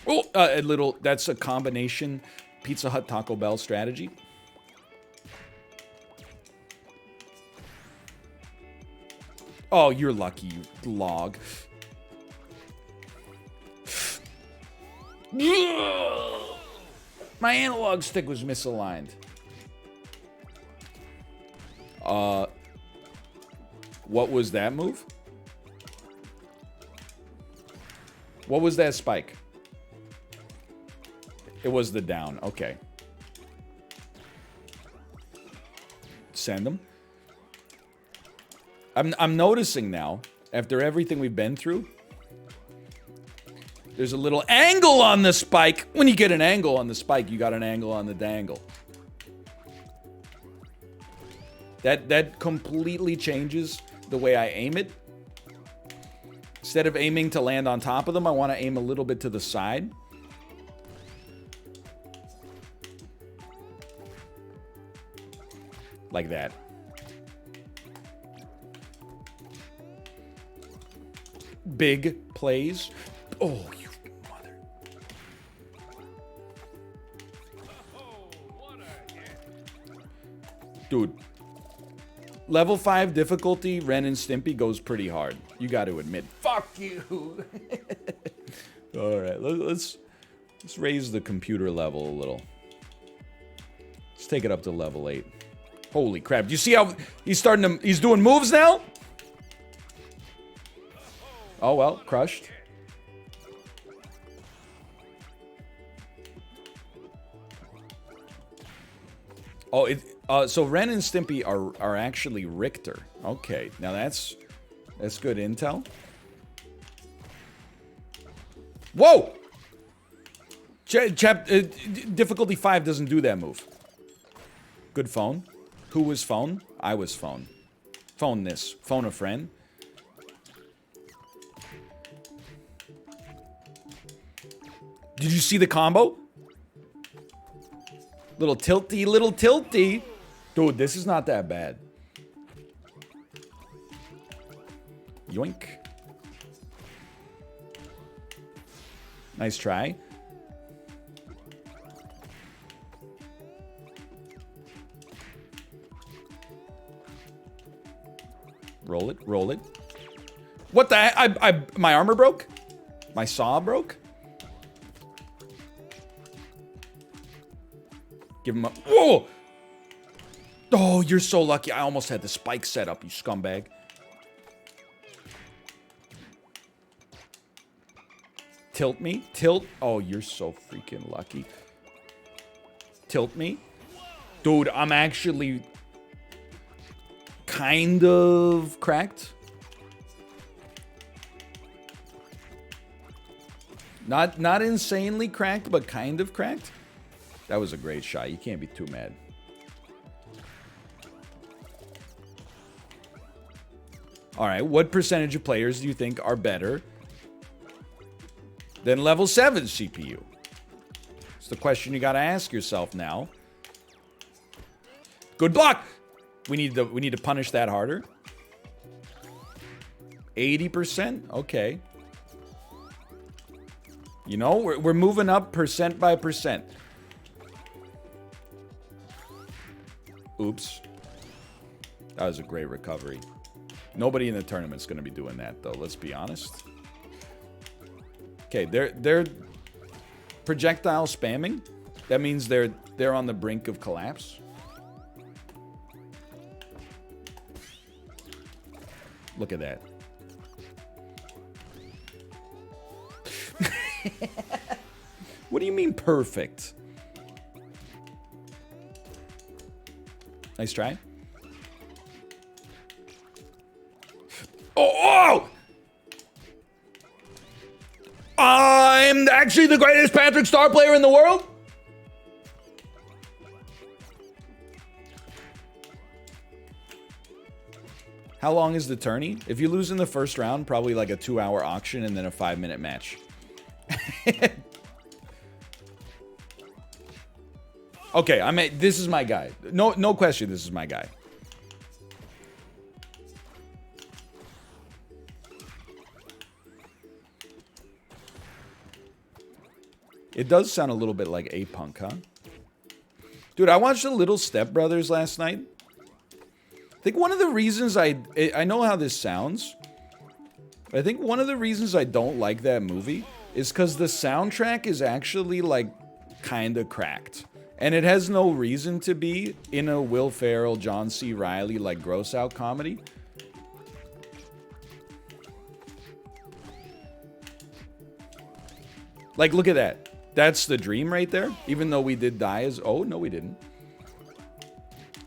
A: Oh, that's a combination Pizza Hut Taco Bell strategy. Oh, you're lucky, you log. My analog stick was misaligned. What was that move? What was that spike? It was the down. Okay. Send him. I'm noticing now, after everything we've been through, there's a little angle on the spike. When you get an angle on the spike, you got an angle on the dangle. That completely changes the way I aim it. Instead of aiming to land on top of them, I want to aim a little bit to the side. Like that. Big plays. Oh, you mother. Dude. Level 5 difficulty, Ren and Stimpy goes pretty hard. You got to admit. Fuck you. Alright, let's raise the computer level a little. Let's take it up to level 8. Holy crap. Do you see how he's he's doing moves now? Oh well, crushed. Oh, so Ren and Stimpy are actually Richter. Okay, now that's good intel. Whoa! Difficulty 5 doesn't do that move. Good phone. Who was phone? I was phone. Phone this. Phone a friend. Did you see the combo? Little tilty, little tilty. Dude, this is not that bad. Yoink. Nice try. Roll it, roll it. What the heck? My armor broke? My saw broke? Give him a... Whoa! Oh, you're so lucky. I almost had the spike set up, you scumbag. Tilt me? Tilt? Oh, you're so freaking lucky. Tilt me? Dude, I'm actually... kind of cracked. Not insanely cracked, but kind of cracked. That was a great shot. You can't be too mad. All right, what percentage of players do you think are better than level 7 CPU? It's the question you got to ask yourself now. Good block. We need to punish that harder. 80%? Okay. You know, we're moving up percent by percent. Oops. That was a great recovery. Nobody in the tournament's going to be doing that, though. Let's be honest. Okay, they're projectile spamming. That means they're on the brink of collapse. Look at that. What do you mean perfect? Nice try. Oh! I'm actually the greatest Patrick Star player in the world? How long is the tourney? If you lose in the first round, probably like a 2-hour auction and then a 5-minute match. Okay, this is my guy. No question, this is my guy. It does sound a little bit like A-Punk, huh? Dude, I watched The Little Step Brothers last night. I think one of the reasons I know how this sounds. But I think one of the reasons I don't like that movie is because the soundtrack is actually, like, kind of cracked. And it has no reason to be in a Will Ferrell, John C. Reilly, like, gross-out comedy. Like, look at that. That's the dream right there. Even though we did die as... Oh, no, we didn't.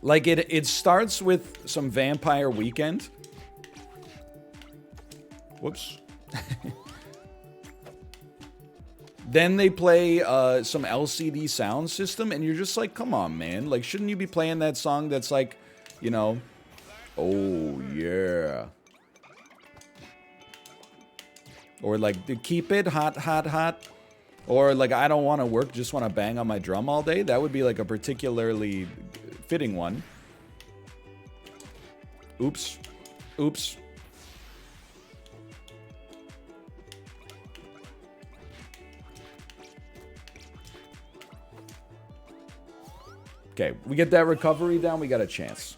A: Like, it starts with some Vampire Weekend. Whoops. Then they play some LCD sound system, and you're just like, come on, man. Like, shouldn't you be playing that song that's like, you know... Oh, yeah. Or like, keep it hot, hot, hot. Or like, I don't want to work, just want to bang on my drum all day. That would be like a particularly fitting one. Oops. Oops. Okay, we get that recovery down, we got a chance.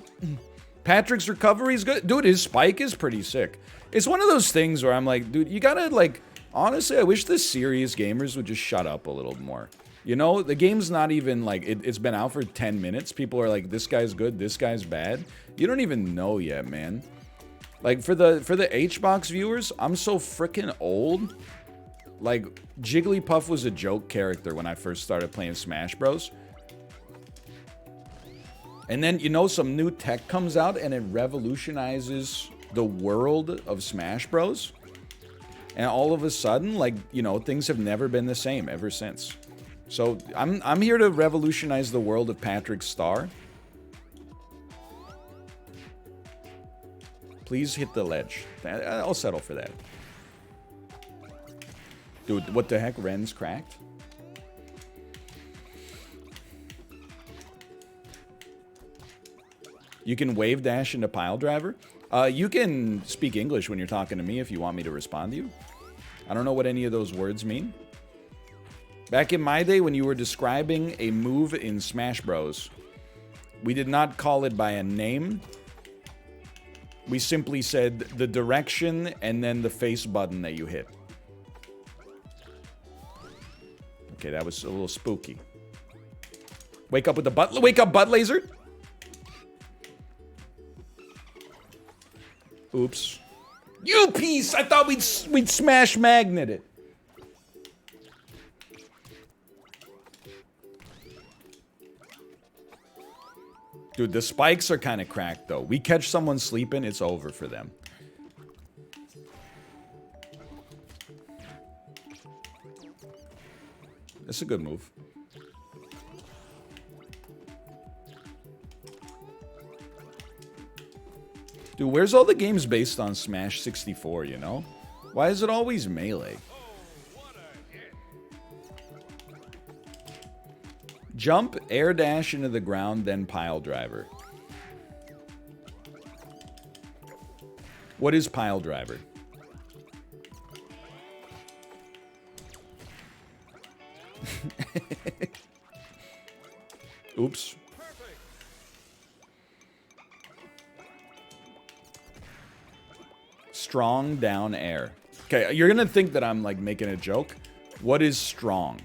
A: Patrick's recovery is good. Dude, his spike is pretty sick. It's one of those things where I'm like, dude, you gotta, like... Honestly, I wish the serious gamers would just shut up a little more. You know, the game's not even, like... It's been out for 10 minutes. People are like, this guy's good, this guy's bad. You don't even know yet, man. Like, for the HBox viewers, I'm so freaking old. Like, Jigglypuff was a joke character when I first started playing Smash Bros. And then, you know, some new tech comes out and it revolutionizes the world of Smash Bros. And all of a sudden, like, you know, things have never been the same ever since. So, I'm here to revolutionize the world of Patrick's Star. Please hit the ledge. I'll settle for that. Dude, what the heck? Ren's cracked? You can wave dash into pile driver. You can speak English when you're talking to me if you want me to respond to you. I don't know what any of those words mean. Back in my day when you were describing a move in Smash Bros, we did not call it by a name. We simply said the direction and then the face button that you hit. Okay, that was a little spooky. Wake up with the butt. Wake up, butt laser. Oops. You piece! I thought we'd smash magnet it. Dude, the spikes are kind of cracked, though. We catch someone sleeping, it's over for them. It's a good move. Dude, where's all the games based on Smash 64, you know? Why is it always Melee? Jump, air dash into the ground, then pile driver. What is pile driver? Oops. Strong down air. Okay, you're gonna think that I'm like making a joke. What is strong?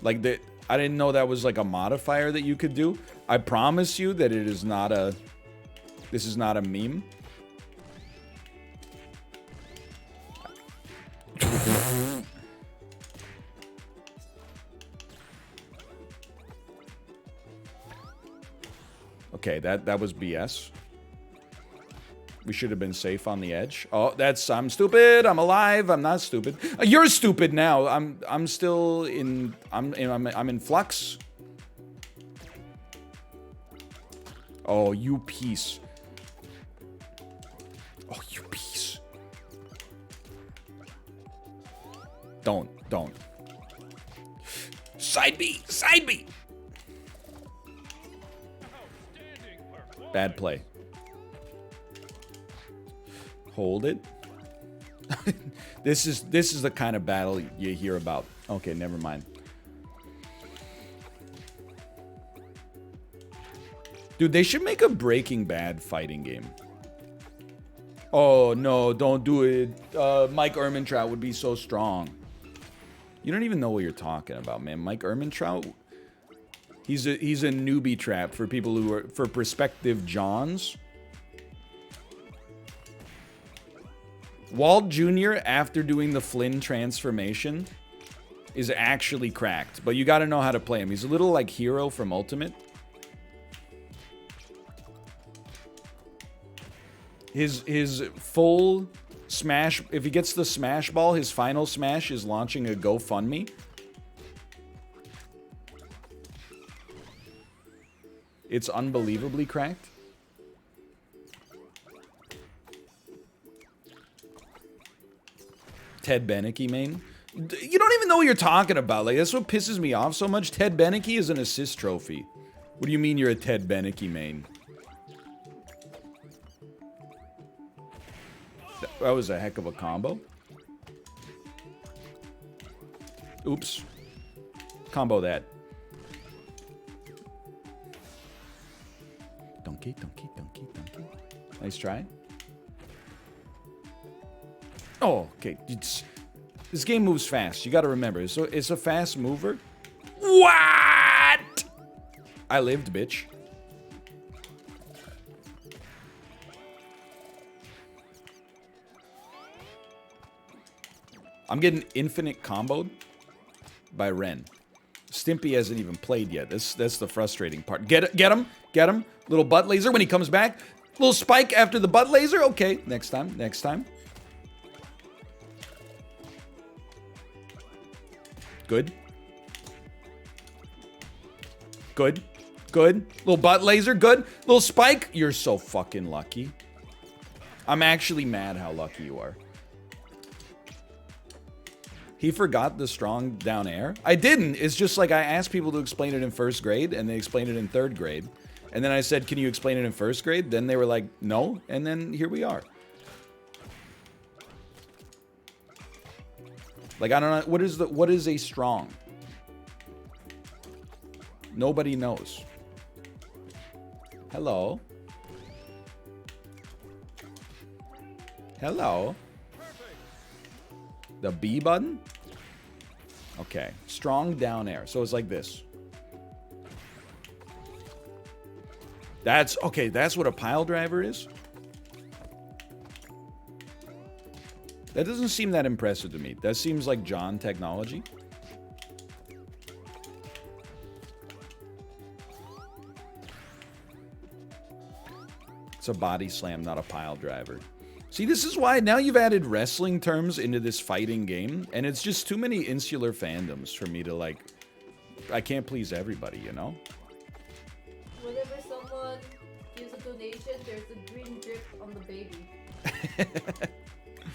A: Like that, I didn't know that was like a modifier that you could do. I promise you that it is not a... This is not a meme. Okay, that was BS. We should have been safe on the edge. Oh, that's... I'm stupid. I'm alive. I'm not stupid. You're stupid now. I'm still in... I'm in flux. Oh, you piece. Oh, you piece. Don't. Side B. Side B. Bad play. Hold it. This is the kind of battle you hear about. Okay, never mind. Dude, they should make a Breaking Bad fighting game. Oh, no, don't do it. Mike Ehrmantraut would be so strong. You don't even know what you're talking about, man. Mike Ehrmantraut, he's a newbie trap for people who are, for prospective Johns. Walt Jr., after doing the Flynn transformation, is actually cracked. But you got to know how to play him. He's a little like Hero from Ultimate. His full smash, if he gets the smash ball, his final smash is launching a GoFundMe. It's unbelievably cracked. Ted Beneke main. You don't even know what you're talking about. Like, that's what pisses me off so much. Ted Beneke is an assist trophy. What do you mean you're a Ted Beneke main? That was a heck of a combo. Oops. Combo that. Donkey, donkey, donkey, donkey. Nice try. Oh, okay. This game moves fast. You got to remember. So it's a fast mover. What? I lived, bitch. I'm getting infinite comboed by Ren. Stimpy hasn't even played yet. That's the frustrating part. Get him. Get him. Little butt laser when he comes back. Little spike after the butt laser. Okay, next time. Next time. Good. Good. Good. Little butt laser. Good. Little spike. You're so fucking lucky. I'm actually mad how lucky you are. He forgot the strong down air. I didn't. It's just like I asked people to explain it in first grade, and they explained it in third grade. And then I said, can you explain it in first grade? Then they were like, no. And then here we are. Like, I don't know. What is a strong? Nobody knows. Hello. Hello. The B button? Okay. Strong down air. So it's like this. That's okay. That's what a pile driver is. That doesn't seem that impressive to me. That seems like John technology. It's a body slam, not a pile driver. See, this is why now you've added wrestling terms into this fighting game, and it's just too many insular fandoms for me to, like, I can't please everybody, you know?
C: Whenever someone gives a donation, there's a green drip on the baby.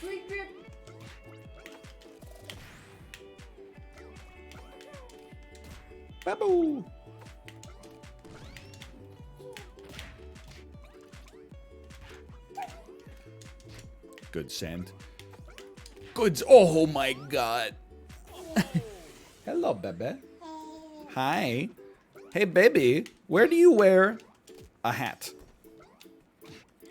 C: Green drip!
A: Babu! Good send. Good. Oh my god. Hello, baby. Hi. Hey, baby. Where do you wear a hat?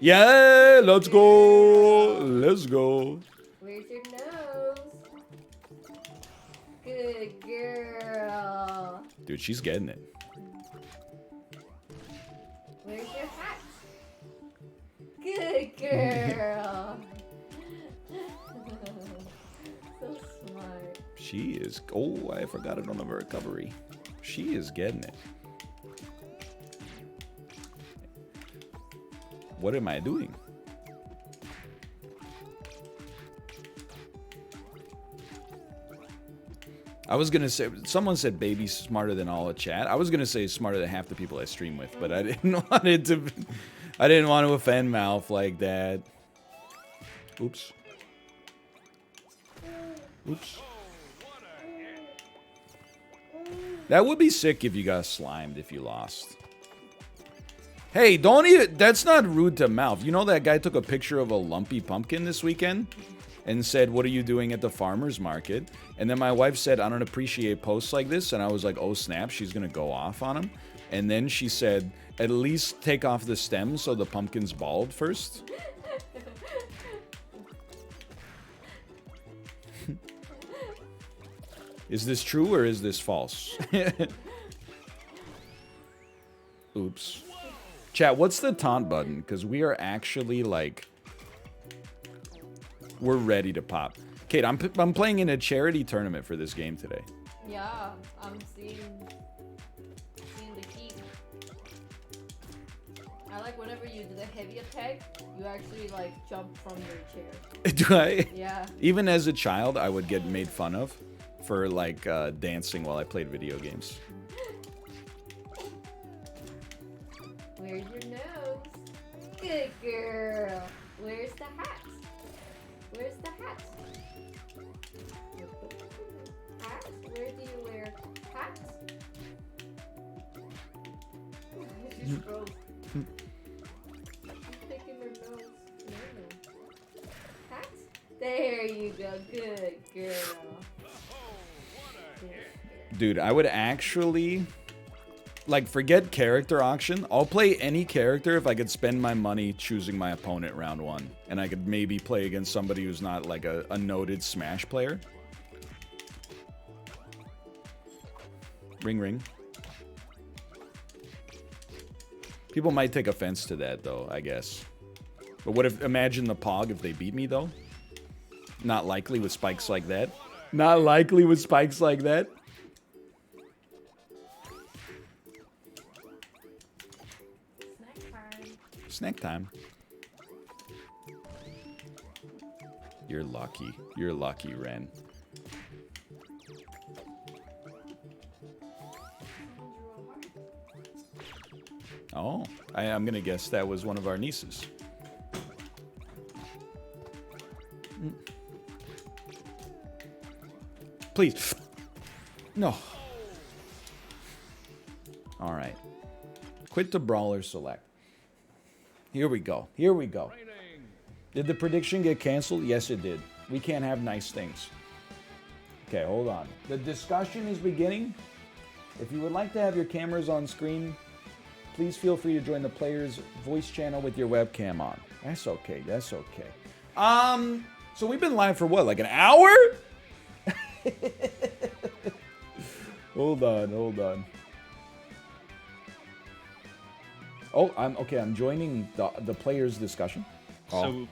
A: Yeah, let's go. Let's go.
C: Where's your nose? Good girl.
A: Dude, she's getting it.
C: Where's your hat? Good girl. So smart.
A: She is. Oh, I forgot it on the recovery. She is getting it. What am I doing? I was gonna say, someone said baby's smarter than all of chat. I was gonna say smarter than half the people I stream with, but I didn't want it to. I didn't want to offend Mouth like that. Oops. Oops. That would be sick if you got slimed if you lost. Hey, don't even. That's not rude to Mouth. You know that guy took a picture of a lumpy pumpkin this weekend? and said, "What are you doing at the farmer's market?" And then my wife said, "I don't appreciate posts like this." And I was like, "Oh snap, she's gonna go off on him." And then she said, "At least take off the stem so the pumpkin's bald first." Is this true or is this false? Oops. Chat, what's the taunt button? Because we are actually like, we're ready to pop. Kate, I'm playing in a charity tournament for this game today.
C: Yeah, I'm seeing the heat. I like whenever you do the heavy attack, you actually like jump from your chair.
A: Do I?
C: Yeah.
A: Even as a child, I would get made fun of for like dancing while I played video games.
C: Where's your nose? Good girl. Where's the hat? Where's the hat? Hat? Where do you wear hats? She's gross. She's picking her nose. No. Hat? There you go. Good girl.
A: Dude, I would actually, like, forget character auction. I'll play any character if I could spend my money choosing my opponent round one. And I could maybe play against somebody who's not, like, a noted Smash player. Ring, ring. People might take offense to that, though, I guess. But what if, imagine the Pog if they beat me, though? Not likely with spikes like that. Not likely with spikes like that. Snack time. You're lucky. You're lucky, Ren. Oh, I'm gonna guess that was one of our nieces. Please. No. All right. Quit to brawler select. Here we go. Here we go. Did the prediction get canceled? Yes, it did. We can't have nice things. Okay, hold on. The discussion is beginning. If you would like to have your cameras on screen, please feel free to join the player's voice channel with your webcam on. That's okay. That's okay. So we've been live for what, like an hour? Hold on, hold on. Oh, I'm joining the players' discussion. Oh.
D: So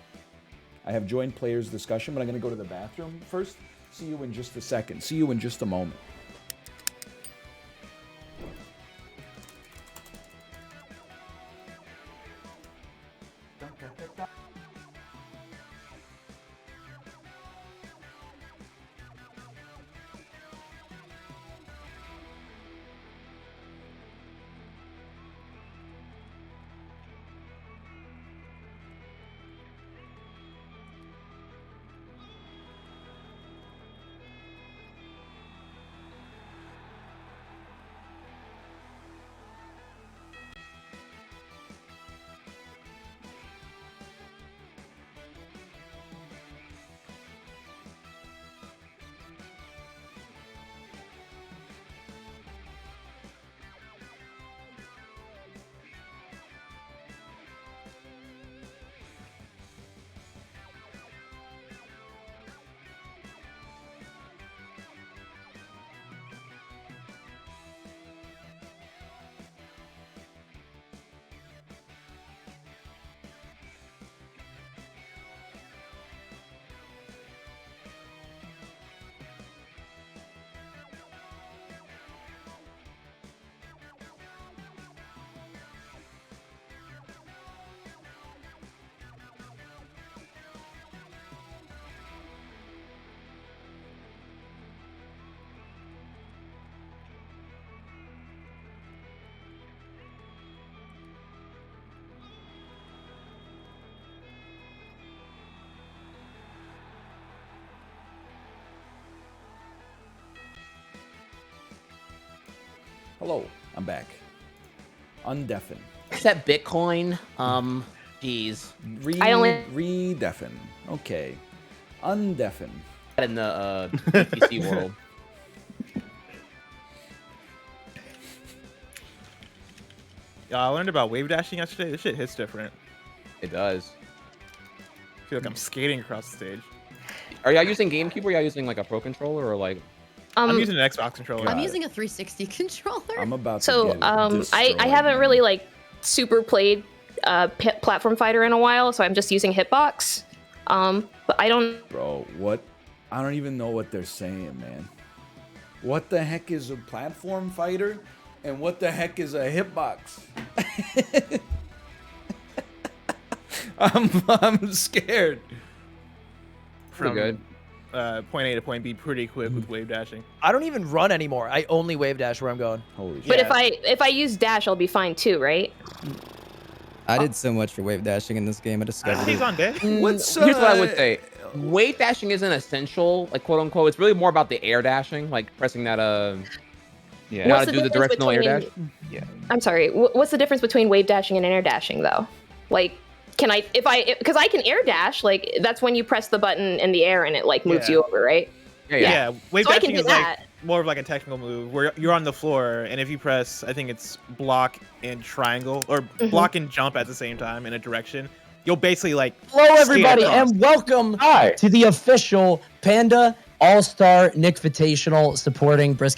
A: I have joined players' discussion, but I'm going to go to the bathroom first. See you in just a second. See you in just a moment. Hello, I'm back. Undeafen.
E: Except Bitcoin. Geez.
A: Re-deafen. Okay. Undeafen.
D: In the PC world.
E: I learned about wave dashing yesterday. This shit hits different.
D: It does.
E: I feel like I'm skating across the stage.
D: Are y'all using GameCube or y'all using like a Pro controller or like?
E: I'm using an Xbox controller.
F: I'm using a 360 controller.
A: I'm about to
G: So
A: get
G: I haven't really like super played platform fighter in a while, so I'm just using Hitbox. But I don't.
A: Bro, what? I don't even know what they're saying, man. What the heck is a platform fighter? And what the heck is a hitbox? I'm scared.
D: Pretty good.
E: Point A to point B pretty quick with wave dashing.
H: I don't even run anymore. I only wave dash where I'm going.
A: Holy shit.
G: But if I use dash, I'll be fine too, right?
I: I did so much for wave dashing in this game. I discovered
E: He's
I: it.
E: on deck.
A: What's
D: Here's what I would say. Wave dashing isn't essential, like quote unquote. It's really more about the air dashing, like pressing that you know how to do the directional air dash.
G: Yeah. I'm sorry. What's the difference between wave dashing and air dashing though? Like, can I because I can air dash, like that's when you press the button in the air and it like moves you over, right?
E: Yeah. Wave
G: So I can
E: dashing
G: do
E: is
G: that.
E: like more of like a technical move where you're on the floor and if you press, I think it's block and triangle or block and jump at the same time in a direction, you'll basically like.
H: Hello, everybody,
E: skate across.
H: and welcome to the official Panda All-Star Nickelodeon supporting breast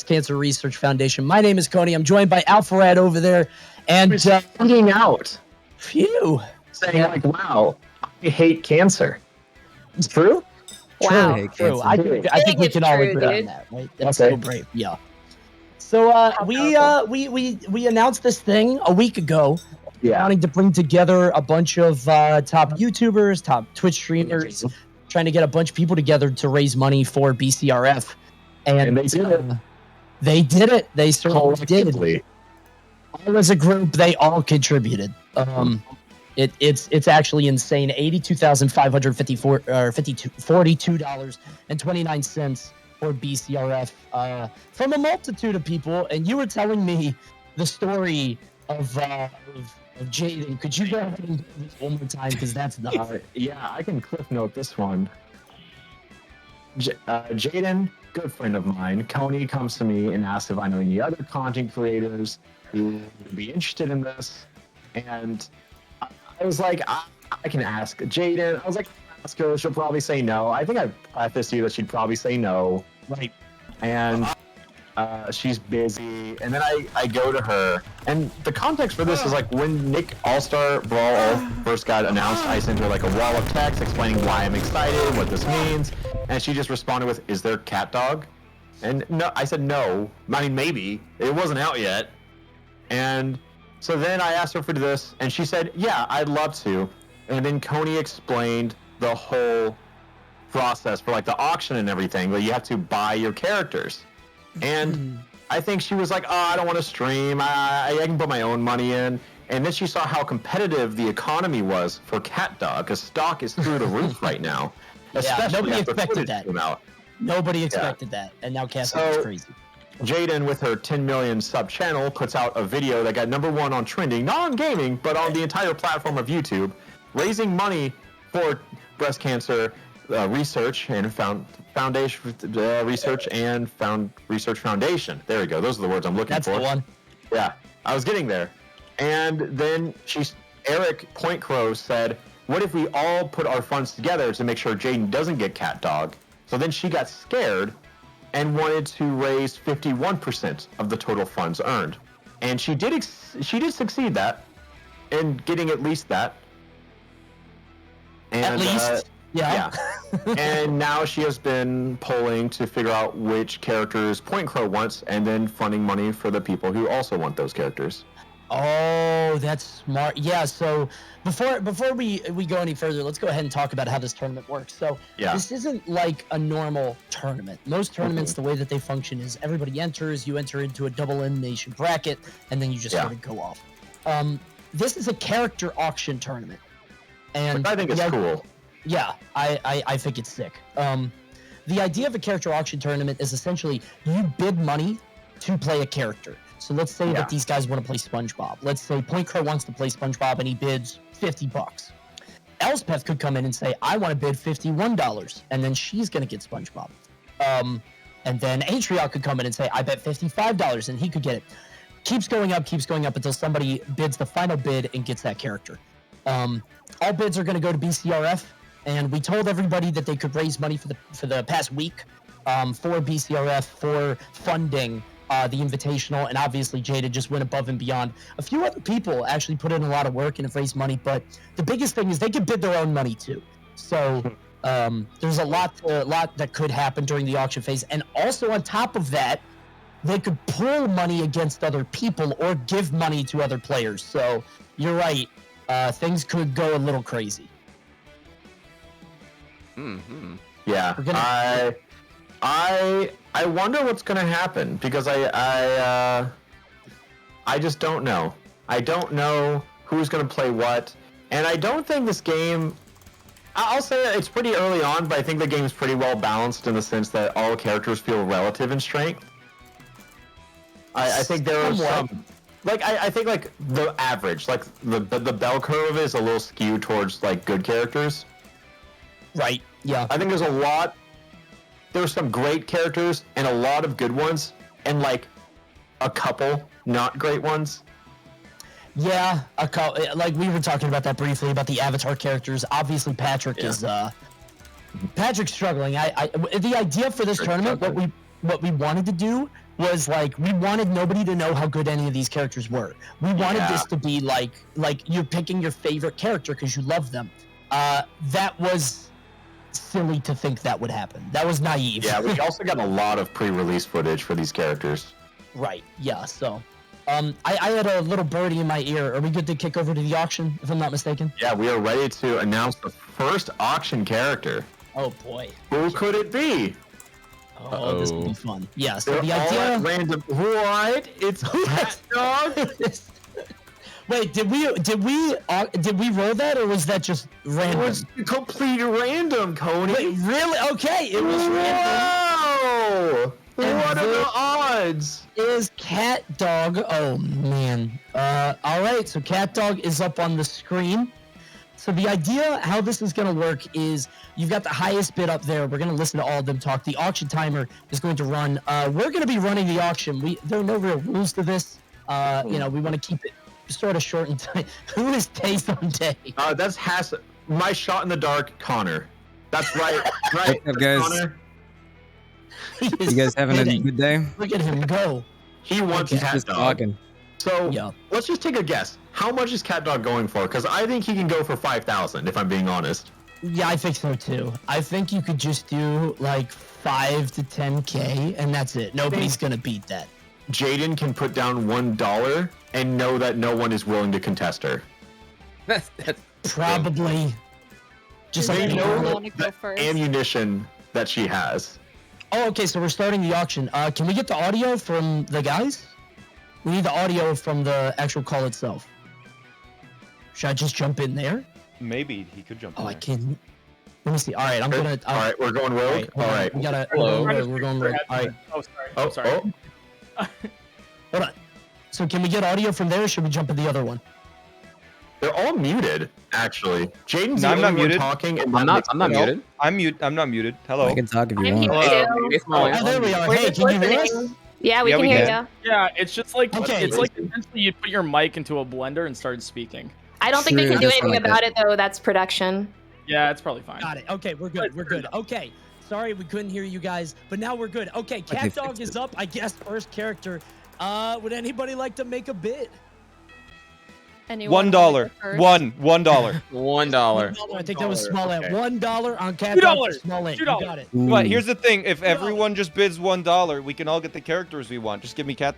H: cancer research foundation. My name is Coney. I'm joined by Alpharad over there, and
J: hanging out,
H: phew,
J: saying like, "Wow, I hate cancer." It's true.
G: Wow.
H: True. I think we
G: it's
H: can all
G: true,
H: agree on
G: dude.
H: that, right? That's
J: Okay.
H: so brave. Yeah. So we announced this thing a week ago.
J: Yeah.
H: Wanting to bring together a bunch of top YouTubers, top Twitch streamers, trying to get a bunch of people together to raise money for BCRF.
J: And they did it.
H: They did it. They certainly did.
J: Collectively.
H: All as a group, they all contributed. It's actually insane. $82,542.29 for BCRF from a multitude of people. And you were telling me the story of Jaden. Could you go ahead and do this one more time? Because that's nuts.
J: Yeah, I can cliff note this one. Jaden, good friend of mine, Coney comes to me and asks if I know any other content creators who would be interested in this. And I was like, I can ask Jaden. I was like, ask her. She'll probably say no. I think I prefaced to you that she'd probably say no.
H: Right.
J: And she's busy. And then I go to her. And the context for this is like when Nick All-Star Brawl first got announced, I sent her like a wall of text explaining why I'm excited, what this means. And she just responded with, "Is there cat dog?" And no, I said no. I mean, maybe. It wasn't out yet. And so then I asked her for this, and she said, "Yeah, I'd love to." And then Coney explained the whole process for like the auction and everything, that you have to buy your characters. And I think she was like, "Oh, I don't want to stream. I can put my own money in." And then she saw how competitive the economy was for cat dog, because stock is through the roof right now. Especially
H: nobody
J: after
H: expected
J: footage
H: that.
J: came out.
H: Nobody expected that, and now Castle is
J: So-
H: crazy.
J: Jaden, with her 10 million sub channel, puts out a video that got #1 on trending, not on gaming, but on the entire platform of YouTube, raising money for breast cancer research and foundation research and research foundation. There we go. Those are the words I'm looking
H: That's
J: for.
H: the one.
J: Yeah, I was getting there. And then Eric Point Crow said, "What if we all put our funds together to make sure Jaden doesn't get cat dog?" So then she got scared and wanted to raise 51% of the total funds earned. And she did succeed that in getting at least that. And,
H: At least? Yeah.
J: And now she has been polling to figure out which characters Point Crow wants and then funding money for the people who also want those characters.
H: Oh, that's smart. Yeah, so before we go any further, let's go ahead and talk about how this tournament works. So this isn't like a normal tournament. Most tournaments, the way that they function is everybody enters, you enter into a double elimination bracket, and then you just sort of go off. This is a character auction tournament. And
J: Which I think is cool.
H: Yeah, I think it's sick. The idea of a character auction tournament is essentially you bid money to play a character. So let's say that these guys want to play SpongeBob. Let's say Point Crow wants to play SpongeBob and he bids $50. Elspeth could come in and say, I want to bid $51, and then she's going to get SpongeBob. And then Atriot could come in and say, I bet $55, and he could get it. Keeps going up until somebody bids the final bid and gets that character. All bids are going to go to BCRF, and we told everybody that they could raise money for the past week for BCRF for funding the Invitational, and obviously Jada just went above and beyond. A few other people actually put in a lot of work and have raised money, but the biggest thing is they can bid their own money too. So there's a lot that could happen during the auction phase, and also on top of that, they could pull money against other people or give money to other players. So you're right, things could go a little crazy.
J: Yeah, I wonder what's gonna happen because I just don't know. I don't know who's gonna play what, and I don't think this game. I'll say it's pretty early on, but I think the game is pretty well balanced in the sense that all characters feel relative in strength. I think there are some, like I think like the average, like the bell curve is a little skewed towards like good characters.
H: Right. Yeah.
J: I think there's some great characters and a lot of good ones, and like a couple not great ones.
H: Yeah, like we were talking about that briefly about the Avatar characters. Obviously, Patrick is Patrick's struggling. The idea for this tournament, what we wanted to do was like we wanted nobody to know how good any of these characters were. We wanted this to be like you're picking your favorite character because you love them. That was silly to think that would happen. That was naive.
J: Yeah, we also got a lot of pre-release footage for these characters.
H: Right. Yeah. So, I had a little birdie in my ear. Are we good to kick over to the auction, if I'm not mistaken?
J: Yeah, we are ready to announce the first auction character.
H: Oh boy.
J: Who could it be?
H: Oh, this will be fun. Yeah. So
J: They're
H: the
J: all
H: idea.
J: at random. What? It's Cat Dog.
H: Wait, did we roll that, or was that just random?
J: It was complete random, Cody.
H: Wait, really? Okay, it was random.
J: Whoa! What are the odds?
H: Is Cat Dog? Oh man. All right. So Cat Dog is up on the screen. So the idea how this is going to work is you've got the highest bid up there. We're going to listen to all of them talk. The auction timer is going to run. We're going to be running the auction. There are no real rules to this. We want to keep it sort of short and tight. Who is Taste on Day?
J: That's my shot in the dark, Connor. That's right. Right,
I: What's up, guys?
J: Connor.
I: You guys having a good day?
H: Look at him go.
J: He wants
I: He's
J: Cat
I: just
J: Dog.
I: talking.
J: So let's just take a guess. How much is Cat Dog going for? Because I think he can go for 5,000. If I'm being honest.
H: Yeah, I think so too. I think you could just do like 5 to 10K, and that's it. Nobody's gonna beat that.
J: Jaden can put down $1 and know that no one is willing to contest her.
D: That's
H: Probably. Just like
J: They
H: any
J: know
H: girl.
J: the ammunition that she has.
H: Oh, okay. So we're starting the auction. Can we get the audio from the guys? We need the audio from the actual call itself. Should I just jump in there?
B: Maybe he could jump in
H: Oh,
B: there.
H: I can. Let me see. All right, I'm gonna.
J: All right, we're going rogue. All right.
H: We gotta.
D: Hello.
H: We're going rogue. All right.
B: Oh, sorry.
J: Oh,
B: sorry.
H: Hold on. So can we get audio from there, or should we jump to the other one?
J: They're all muted, actually. Jaden's
B: No,
J: the
B: I'm not
J: only one
B: muted.
J: talking. And
D: I'm not muted.
B: I'm not muted. Hello.
I: I can talk if you
G: I'm
I: want.
G: here
D: Hello.
G: too.
H: Oh, there we are. Hey, can you hear us?
G: Yeah, we
B: Yeah,
G: can
B: we
G: hear
B: can.
G: you.
K: Yeah, it's just like
H: Okay.
K: it's like essentially you put your mic into a blender and start speaking.
G: I don't think they
I: True,
G: can do
I: that's
G: anything
I: like
G: about it though. That's production.
K: Yeah, it's probably fine.
H: Got it. Okay, we're good. We're good. Okay. Sorry we couldn't hear you guys, but now we're good. Okay,
I: they
H: Cat Dog
I: fixed
H: is
I: it.
H: up. I guess first character. Would anybody like to make a bid?
F: Anyone
B: $1.
F: wanna go first?
B: $1.
D: $1.
H: I think that was small at
B: Okay.
H: $1 on Cat Dog.
K: $2.
H: Small at. You
K: $2.
H: got it.
B: But here's the thing: if everyone just bids $1, we can all get the characters we want. Just give me Cat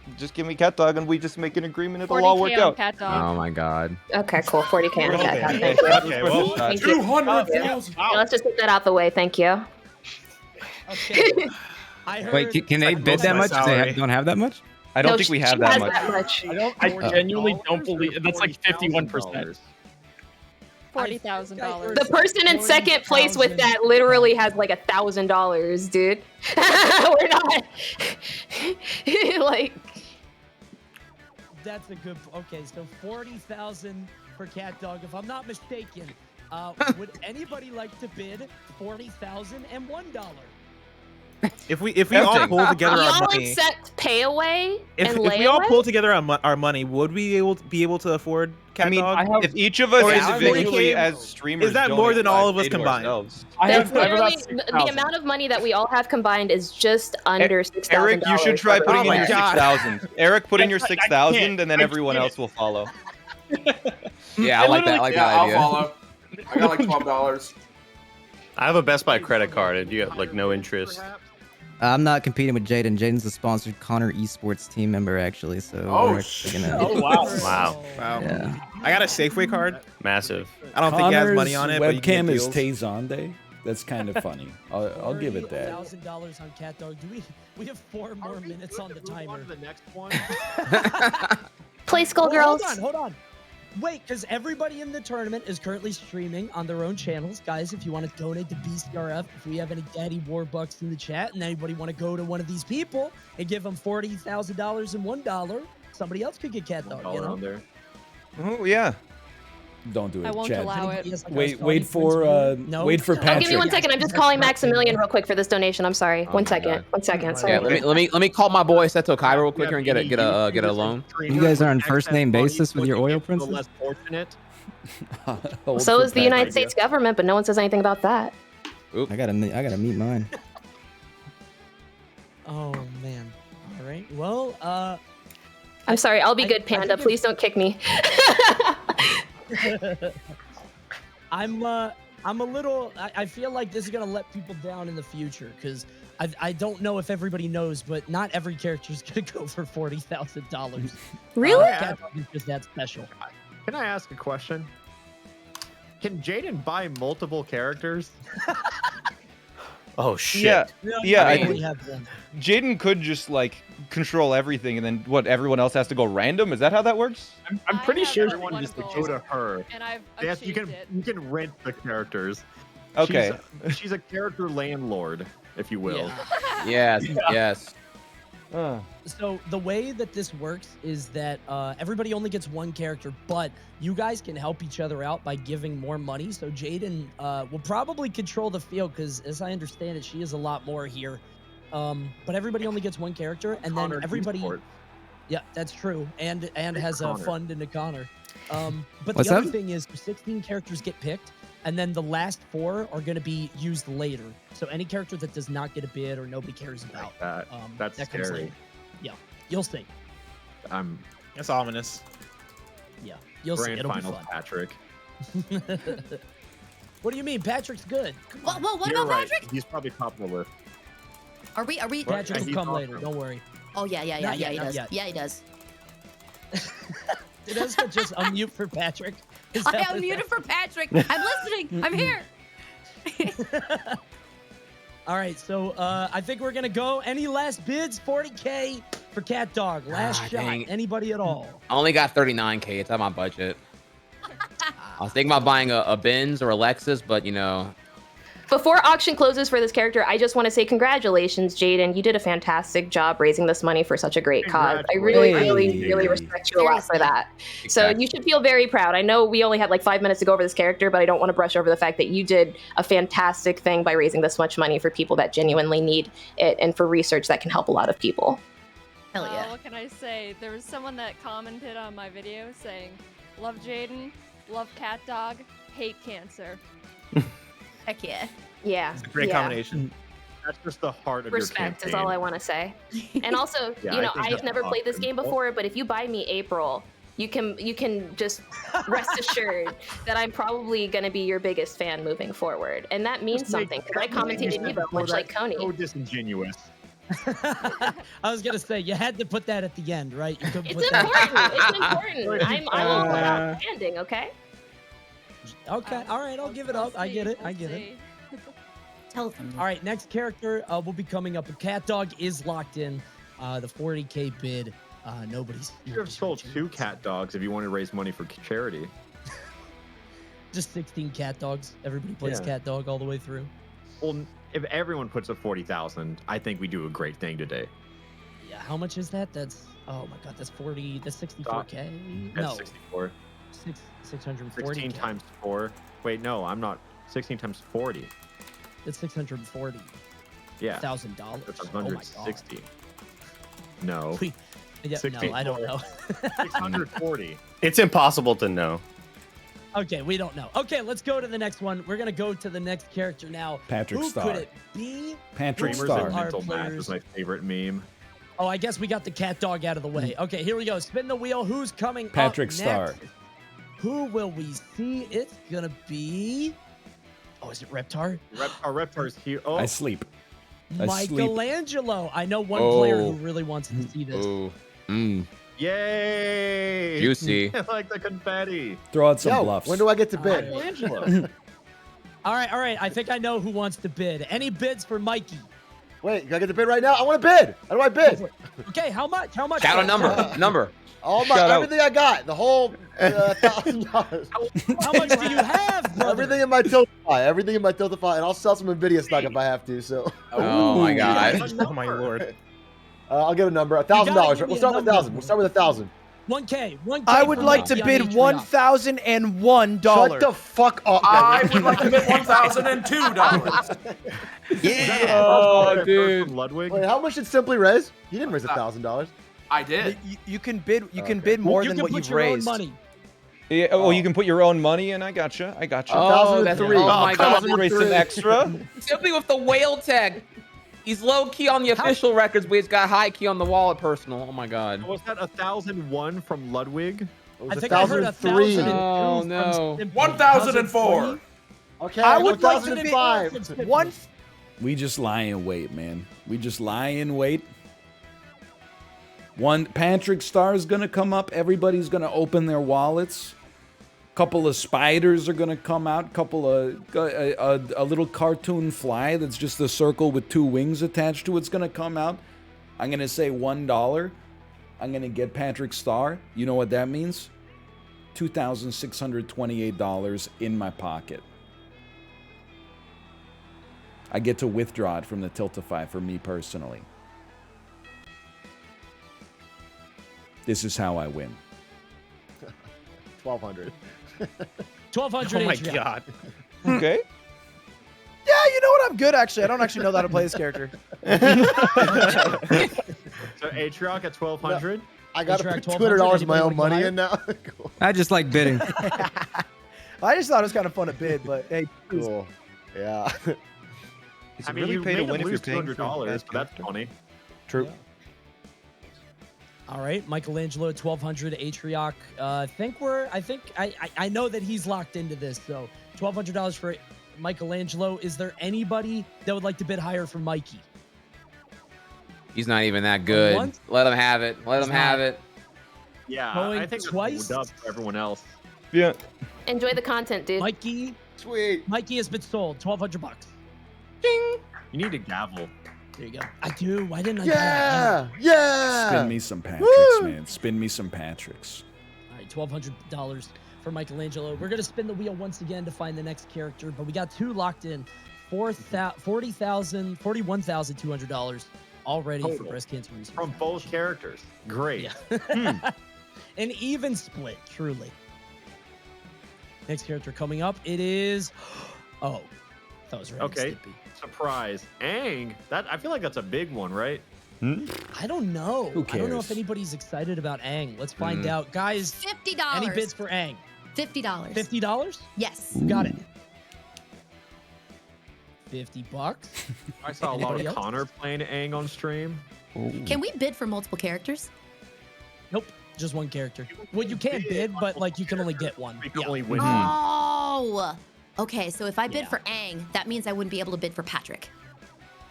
B: Dog, and we just make an agreement. It'll all
F: 40K
B: work
F: on
B: out.
F: Cat Dog.
D: Oh my god.
G: Okay, cool. 40K on Cat Dog.
B: Okay,
G: Thank you.
B: okay, well,
G: Thank you.
K: 200,000.
G: Yeah, let's just get that out the way. Thank you.
H: Okay. I heard.
I: Wait, can they bid that much?
E: my
I: They
E: salary.
I: don't have that much?
B: I don't
G: No,
B: think we
G: she
B: have that
G: has
B: much.
G: that much.
K: I genuinely don't believe that's like 51%.
F: $40,000.
G: The person in second place with that literally has like $1,000, dude. We're not like.
H: That's a good. Okay, so 40,000 for Cat Dog. If I'm not mistaken, Would anybody like to bid $40,001?
E: If we all pull together our
G: Y'all
E: money,
G: accept pay away
E: if
G: and
E: we all
G: layaway?
E: pull together our money, would we be able to afford Cat Dog?
B: if each of us
E: Or is
B: individually
E: 40K
B: as streamers
E: is that more than all of us
B: donate to
E: combined?
B: ourselves.
G: That's literally the amount of money that we all have combined is just under $6,000.
B: Eric, you should try putting in
E: my
B: your
E: God.
B: 6,000. Eric, put in your
K: I
B: 6,000,
K: can't.
B: and then
K: I
B: everyone
K: can't.
B: else will follow.
D: Yeah, I like that. I like that idea.
L: I'll follow. I got like $12.
M: I have a Best Buy credit card, and you have like no interest.
I: I'm not competing with Jaden. Jaden's a sponsored Connor Esports team member, actually. So
L: Oh,
I: we're actually gonna...
K: Oh wow.
M: Wow,
E: Wow.
I: Yeah.
E: I got a Safeway card.
M: massive.
E: I don't think he has
A: Connor's
E: money on it, but you can
A: webcam
E: get
A: is
E: deals.
A: Tazonde. That's kind of funny. I'll give it that.
H: $40,000 on Cat Dog. We have 4 more minutes on the timer.
J: The next one.
G: Play Skullgirls.
H: Hold on. Wait, because everybody in the tournament is currently streaming on their own channels. Guys, if you want to donate to BCRF, if we have any Daddy Warbucks in the chat, and anybody want to go to one of these people and give them $40,000 and $1, somebody else could get Cat Dog, you know?
J: There.
B: Oh yeah.
A: Don't do it,
F: I won't
A: Chad.
F: allow it.
A: Wait for Patrick.
G: Oh, give me 1 second. I'm just calling Maximilian real quick for this donation. I'm sorry.
D: Oh
G: One
D: my
G: second.
D: God.
G: 1 second. Sorry.
D: Yeah, let me call my boy Seto Kai real quick here and get a loan.
I: You guys are on first name basis with your oil princess?
J: Less fortunate.
G: So is the United States government, but no one says anything about that.
I: I gotta meet mine.
H: Oh, man. All right. Well,
G: I'm sorry. I'll be good, Panda. Please don't kick me.
H: I'm a little. I feel like this is gonna let people down in the future because I don't know if everybody knows, but not every character is gonna go for $40,000.
G: Really?
H: Cat Dog is just that special.
J: Can I ask a question? Can Jaden buy multiple characters?
M: Oh shit.
B: Yeah.
H: I
B: I
H: only
B: think
H: have one.
B: Jaden could just like control everything, and then what? Everyone else has to go random. Is that how that works?
J: I'm pretty sure
F: everyone
J: everyone just
F: goals.
J: go to her.
F: And I've
J: Yes, you
F: achieved
J: can
F: it.
J: you can rent the characters.
B: Okay.
J: She's a character landlord, if you will.
H: Yeah.
D: Yes.
H: So the way that this works is that everybody only gets one character, but you guys can help each other out by giving more money. So Jaden will probably control the field because, as I understand it, she is a lot more here. But everybody only gets one character, and then everybody. Yeah, that's true, and has a fund in the Connor. But
I: What's
H: the other
I: that?
H: thing is, 16 characters get picked, and then the last 4 are going to be used later. So any character that does not get a bid or nobody cares about,
J: That's
H: that comes
J: scary.
H: later. Yeah, you'll see.
E: That's ominous.
H: Yeah, you'll see.
J: Grand
H: It'll
J: final,
H: be fun.
J: Patrick.
H: What do you mean? Patrick's good.
F: What
J: You're
F: about
J: right.
F: Patrick?
J: He's probably top of the list.
F: Are we?
H: Patrick will
J: He's
H: come
J: awesome.
H: later. Don't worry.
F: Oh yeah,
H: Not
F: yeah,
H: yet,
F: he
H: not
F: does.
H: yet.
F: Yeah, he does.
H: Did Ezra just unmute for Patrick? Is
F: I
H: that
F: am
H: what
F: muted
H: that-
F: for Patrick. I'm listening. I'm here.
H: All right, so I think we're gonna go. Any last bids? 40K for Cat Dog. Last shot.
D: dang.
H: Anybody at all?
D: I only got 39K. It's on my budget. I was thinking about buying a Benz or a Lexus, but you know.
G: Before auction closes for this character, I just want to say congratulations, Jaden. You did a fantastic job raising this money for such a great cause. I really, really, really respect you a lot for that. So you should feel very proud. I know we only had like 5 minutes to go over this character, but I don't want to brush over the fact that you did a fantastic thing by raising this much money for people that genuinely need it and for research that can help a lot of people.
F: Hell yeah. What can I say? There was someone that commented on my video saying, "Love Jaden, love Cat Dog, hate cancer."
C: Heck yeah.
G: Yeah.
E: It's a great
G: yeah.
E: combination.
J: That's just the heart of
G: Respect
J: your
G: is
J: campaign.
G: all I want to say. And also,
J: Yeah,
G: you know,
J: I think
G: I've
J: that's
G: never played this
J: awesome.
G: game before, but if you buy me April, you can just rest assured that I'm probably going to be your biggest fan moving forward. And that means
J: Just make-
G: something because I commentated Evo much like Coney.
J: So disingenuous.
H: I was gonna say you had to put that at the end, right? You couldn't
G: It's
H: put that-
G: important. It's important. I'm all about branding, okay?
H: Okay, all right, I'll give it up. I get it. I get it.
C: Tell them.
H: All right, next character will be coming up. Cat Dog is locked in. The 40K bid. Nobody's.
J: You could have sold 2 cat dogs if you want to raise money for charity.
H: Just 16 cat dogs. Everybody plays
J: Yeah.
H: Cat Dog all the way through.
J: Well, if everyone puts up 40,000, I think we do a great thing today.
H: Yeah, how much is that? That's oh my god, that's 40. That's 64K.
J: That's
H: No,
J: 64.
H: 640.
J: 16 times 4. Wait, no, I'm not. 16 times 40.
H: That's 640.
J: Yeah.
H: $1,000.
J: That's
H: Oh my god.
J: 160. No.
H: Yeah, no, I don't know.
J: 640.
M: It's impossible to know.
H: Okay, we don't know. Okay, let's go to the next one. We're gonna go to the next character now.
A: Patrick
H: Who
A: Star.
H: could it be?
A: Patrick
J: Dreamers
A: Star.
J: and mental math
H: players.
J: is my favorite meme.
H: Oh, I guess we got the cat dog out of the way. Okay, here we go. Spin the wheel. Who's coming
A: Patrick
H: up
A: Star.
H: next? Who will we see? It's gonna be. Oh, is it Reptar?
J: Reptar's here. Oh,
A: I sleep. I sleep.
H: Michelangelo. I know one player who really wants to see this.
D: Oh.
J: Yay!
D: Juicy.
J: I like the confetti.
A: Throw out some bluffs.
N: When do I get to bid?
J: Michelangelo.
H: All right. I think I know who wants to bid. Any bids for Mikey?
N: Wait, can I get the bid right now? I want to bid. How do I bid?
H: Okay, how much? How much?
D: Shout a number.
N: All
D: Shout out.
N: everything I got, the whole $1,000.
H: How much do you have, brother?
N: Everything in my Tiltify, and I'll sell some Nvidia stock if I have to. So.
D: Oh my god.
E: Oh my lord.
N: I'll give a number. $1,000. We'll start with 1,000. We'll start with 1,000.
H: 1K.
O: I would like to bid $1,001.
N: Shut the fuck up.
L: I would like to bid $1,002.
J: Yeah.
A: Oh, dude.
J: From Ludwig.
N: Wait, how much did Simply raise? You didn't raise $1,000.
L: I did.
O: You can bid. You can bid more
H: You
O: than
H: can
O: what
H: put
O: you've
H: your own
O: raised.
H: money.
B: Yeah, oh, you can put your own money in. I gotcha.
D: Oh, that's
N: 1,003.
D: oh my god.
B: Raise some extra.
D: Simply with the whale tag. He's low key on the official records, but he's got high key on the wallet personal. Oh my god.
J: Was that 1,001 from Ludwig?
N: It
H: I
N: was
H: think I heard
N: 1,003.
H: 1,002
D: Oh,
H: from
D: no.
H: Simply.
L: 1,004.
N: Okay,
O: I would like to bid
N: 1,005.
O: one.
A: We just lie in wait, man. We just lie in wait. Patrick Star is gonna come up. Everybody's gonna open their wallets. Couple of spiders are gonna come out. Couple of a little cartoon fly that's just a circle with 2 wings attached to it's gonna come out. I'm gonna say $1. I'm gonna get Patrick Star. You know what that means? $2,628 in my pocket. I get to withdraw it from the Tiltify for me personally. This is how I win.
N: 1,200.
H: 1,200.
E: Oh my
H: Adrian.
E: god.
B: Okay.
O: Yeah, you know what? I'm good actually. I don't actually know how to play this character.
J: So Atrioc at 1,200.
N: I got to
H: Track
N: put
H: $1,200.
N: $200 of my own
H: Anybody
N: money
H: wanna
N: in now. Cool.
I: I just like bidding.
O: I just thought it was kind of fun to bid, but hey,
N: Cool. Yeah.
B: Is
J: I
B: it
J: mean,
B: really
J: you
B: pay to
J: made
B: win
J: him
B: if you're
J: lose
B: paying for
J: $200, but that's funny.
N: True.
H: All right, Michelangelo, 1,200. Atrioc. I know that he's locked into this. So $1,200 for Michelangelo. Is there anybody that would like to bid higher for Mikey?
D: He's not even that good.
H: Once?
D: Let him have it. Let him have it.
J: Yeah,
H: Going
J: I think
H: twice?
J: that's a dub for everyone else.
B: Yeah.
G: Enjoy the content, dude.
H: Mikey.
N: Sweet.
H: Mikey has been sold. $1,200.
J: You need a gavel.
H: There you go. I do. Why didn't I?
N: Yeah. Yeah.
A: Spin me some Patricks, man. Spin me some Patricks.
H: All right, $1,200 for Michelangelo. We're gonna spin the wheel once again to find the next character, but we got 2 locked in. $41,200 already for breast cancer research.
J: From both characters. Great.
H: Yeah. An even split, truly. Next character coming up, it is. Oh, that was right.
J: Okay. Surprise. Aang. I feel like that's a big one, right?
H: I don't know.
A: Who
H: I don't know if
A: cares?
H: anybody's excited about Aang. Let's find out, guys.
C: $50.
H: Any bids for Aang?
C: $50.
H: $50?
C: Yes.
H: Got it. $50.
J: I saw a lot
H: Anybody
J: of
H: else?
J: Connor playing Aang on stream.
C: Can we bid for multiple characters?
H: Nope, just one character. Well, you can bid, but like you can only get one.
J: We can
H: Yeah.
J: only win.
C: Oh. Okay, so if I bid for Aang, that means I wouldn't be able to bid for Patrick.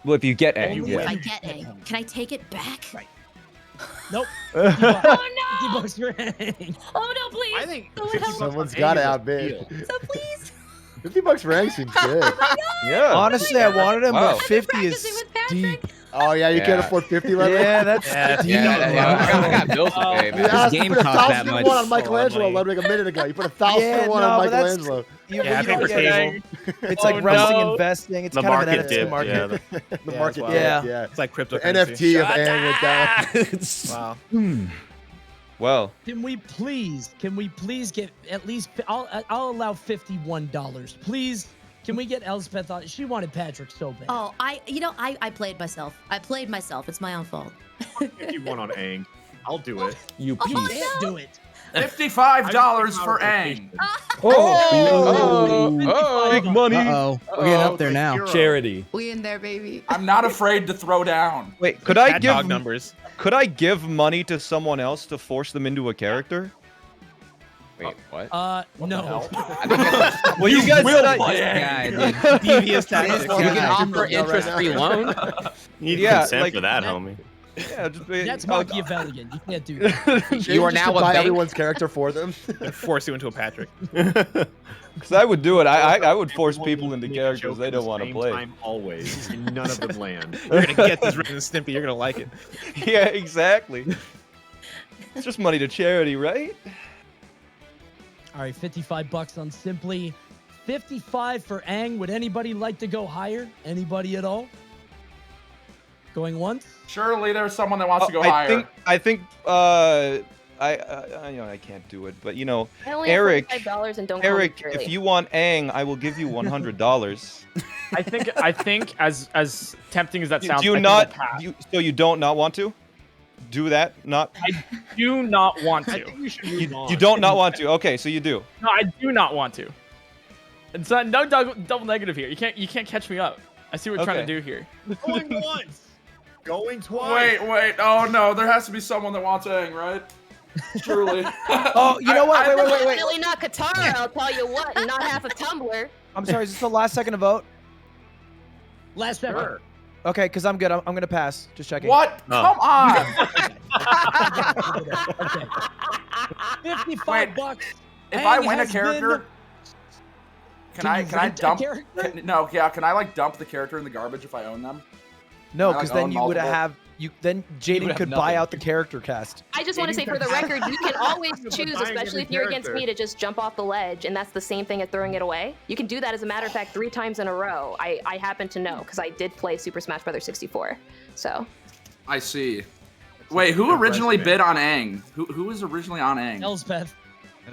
B: Well, if you get Aang,
C: Only if
B: yeah.
C: I get Aang. Can I take it back?
H: Right. Nope.
C: Oh no!
H: $50 for Aang.
C: Oh no, please!
J: I think
C: Someone
J: 50
C: help.
J: bucks
N: Someone's
J: on
N: got to
J: Aang is a
N: outbid.
J: deal.
C: So please.
N: $50 for Aang seems good.
B: Yeah.
O: Honestly, I wanted him,
N: Wow.
O: but 50
C: Practicing
O: is
C: with Patrick.
O: deep.
N: Oh yeah, you can't
D: Yeah.
N: afford 50 left.
O: Yeah, that's deep.
D: I got bills to pay,
N: You
D: man.
N: asked
I: game
N: to put
I: cost that
N: 1,001
I: much.
N: on Michelangelo, Ludwig, a minute ago. You put 1,001
O: Yeah,
N: on
O: no, but that's-
N: Michelangelo.
O: You,
E: Yeah,
O: you don't
E: paper
O: get
E: table.
O: It's like resting, investing. It's
M: The
O: kind of an
M: market
O: NFT
M: dip,
O: market.
M: yeah.
N: The
O: Yeah,
N: market,
O: that's
N: yeah,
O: wild.
N: yeah.
E: It's like
N: The
E: cryptocurrency.
N: NFT of Aang went down.
E: Wow.
B: Well,
H: Can we please get at least? I'll allow $51. Please, can we get Elspeth on? She wanted Patrick so bad.
P: Oh, I played myself. I played myself. It's my own fault.
J: If you want on Aang, I'll do it.
A: You piece.
H: You can't do it.
L: $55 for Aang.
B: big money.
I: Uh-oh. We're getting up there now.
A: Charity.
P: We in there, baby.
L: I'm not afraid to throw down.
B: Wait, could I
E: Cat
B: give
E: dog numbers?
B: Could I give money to someone else to force them into a character?
D: Wait, what?
H: No.
B: Well, you guys
L: will
B: said
L: play
D: Guy,
L: Aang.
D: dude.
E: Devious tactics.
D: You can offer interest-free loan.
M: You need
B: Yeah,
M: consent
B: like-
M: for that, homie.
B: Yeah, just
H: That's Machiavellian. You can't do that.
D: You are now a
N: buy
D: bank.
N: everyone's character for them.
E: And force you into a Patrick.
B: Because I would do it. I would force people into characters they don't want to play.
J: Time always, and none of them land.
E: You're gonna get this Ren and Stimpy. You're gonna like it.
B: Yeah, exactly. It's just money to charity, right?
H: All right, $55 on Simply. 55 for Aang. Would anybody like to go higher? Anybody at all? Going once?
L: Surely there's someone that wants to go
B: I
L: higher.
B: think I can't do it, but
G: I only
B: Eric,
G: have $45 and don't call me
B: Eric,
G: Shirley.
B: if you want Aang, I will give you $100.
K: I think as tempting as that sounds,
B: Do you
K: I think
B: not?
K: we'll pass.
B: So you don't not want to do that? Not.
K: I do not want to.
B: You don't not want to. Okay, so you do.
K: No, I do not want to. It's not no double negative here. You can't catch me up. I see what we're trying to do here.
J: Going once. Going twice.
L: Wait. Oh no, there has to be someone that wants Aang, right? Surely.
O: Oh, you know what? Wait.
G: Definitely not Katara, I'll tell you what, and not half a tumbler.
O: I'm sorry. Is this the last second to vote?
H: Last second.
J: Sure.
O: Okay, because I'm good. I'm gonna pass. Just checking.
L: What?
M: Oh.
L: Come on.
H: Okay. $55.
L: If I
H: Aang
L: win a
H: has
L: character,
H: been-
L: can I
H: you rent a
L: dump?
H: character?
L: Can I like dump the character in the garbage if I own them?
O: No,
L: I, like,
O: because then
L: own
O: you would
L: multiple.
O: have Then Jaden could buy out the character cast.
G: I just want to say for the record, you can always choose,
O: buying
G: especially
O: every
G: if you're against
O: character.
G: me, to just jump off the ledge, and that's the same thing as throwing it away. You can do that, as a matter of fact, 3 times in a row. I happen to know, because I did play Super Smash Bros. 64. So.
L: I see. Wait, who originally bid on Aang? Who was originally on Aang?
H: Elspeth.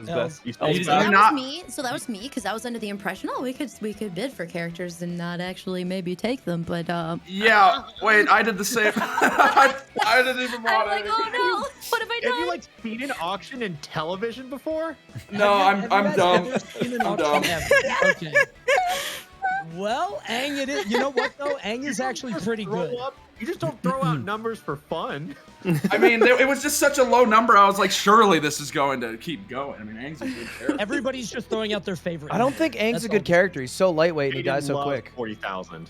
P: So that was me, because I was under the impression, oh, we could bid for characters and not actually maybe take them, but
L: Yeah, wait, I did the same. I didn't even want
P: like, oh no, what have I done?
J: Have you like seen an auction in television before?
L: No, I'm dumb. I'm dumb.
H: Okay. Well, Aang it is. You know what though? Aang is actually pretty good.
J: You just don't throw out numbers for fun.
L: I mean, it was just such a low number. I was like, surely this is going to keep going. I mean, Aang's a good character.
H: Everybody's just throwing out their favorite.
O: I don't think Aang's
H: That's
O: a good
H: all.
O: character. He's so lightweight and he
J: Aiden
O: dies so
J: loved
O: quick.
J: 40,000.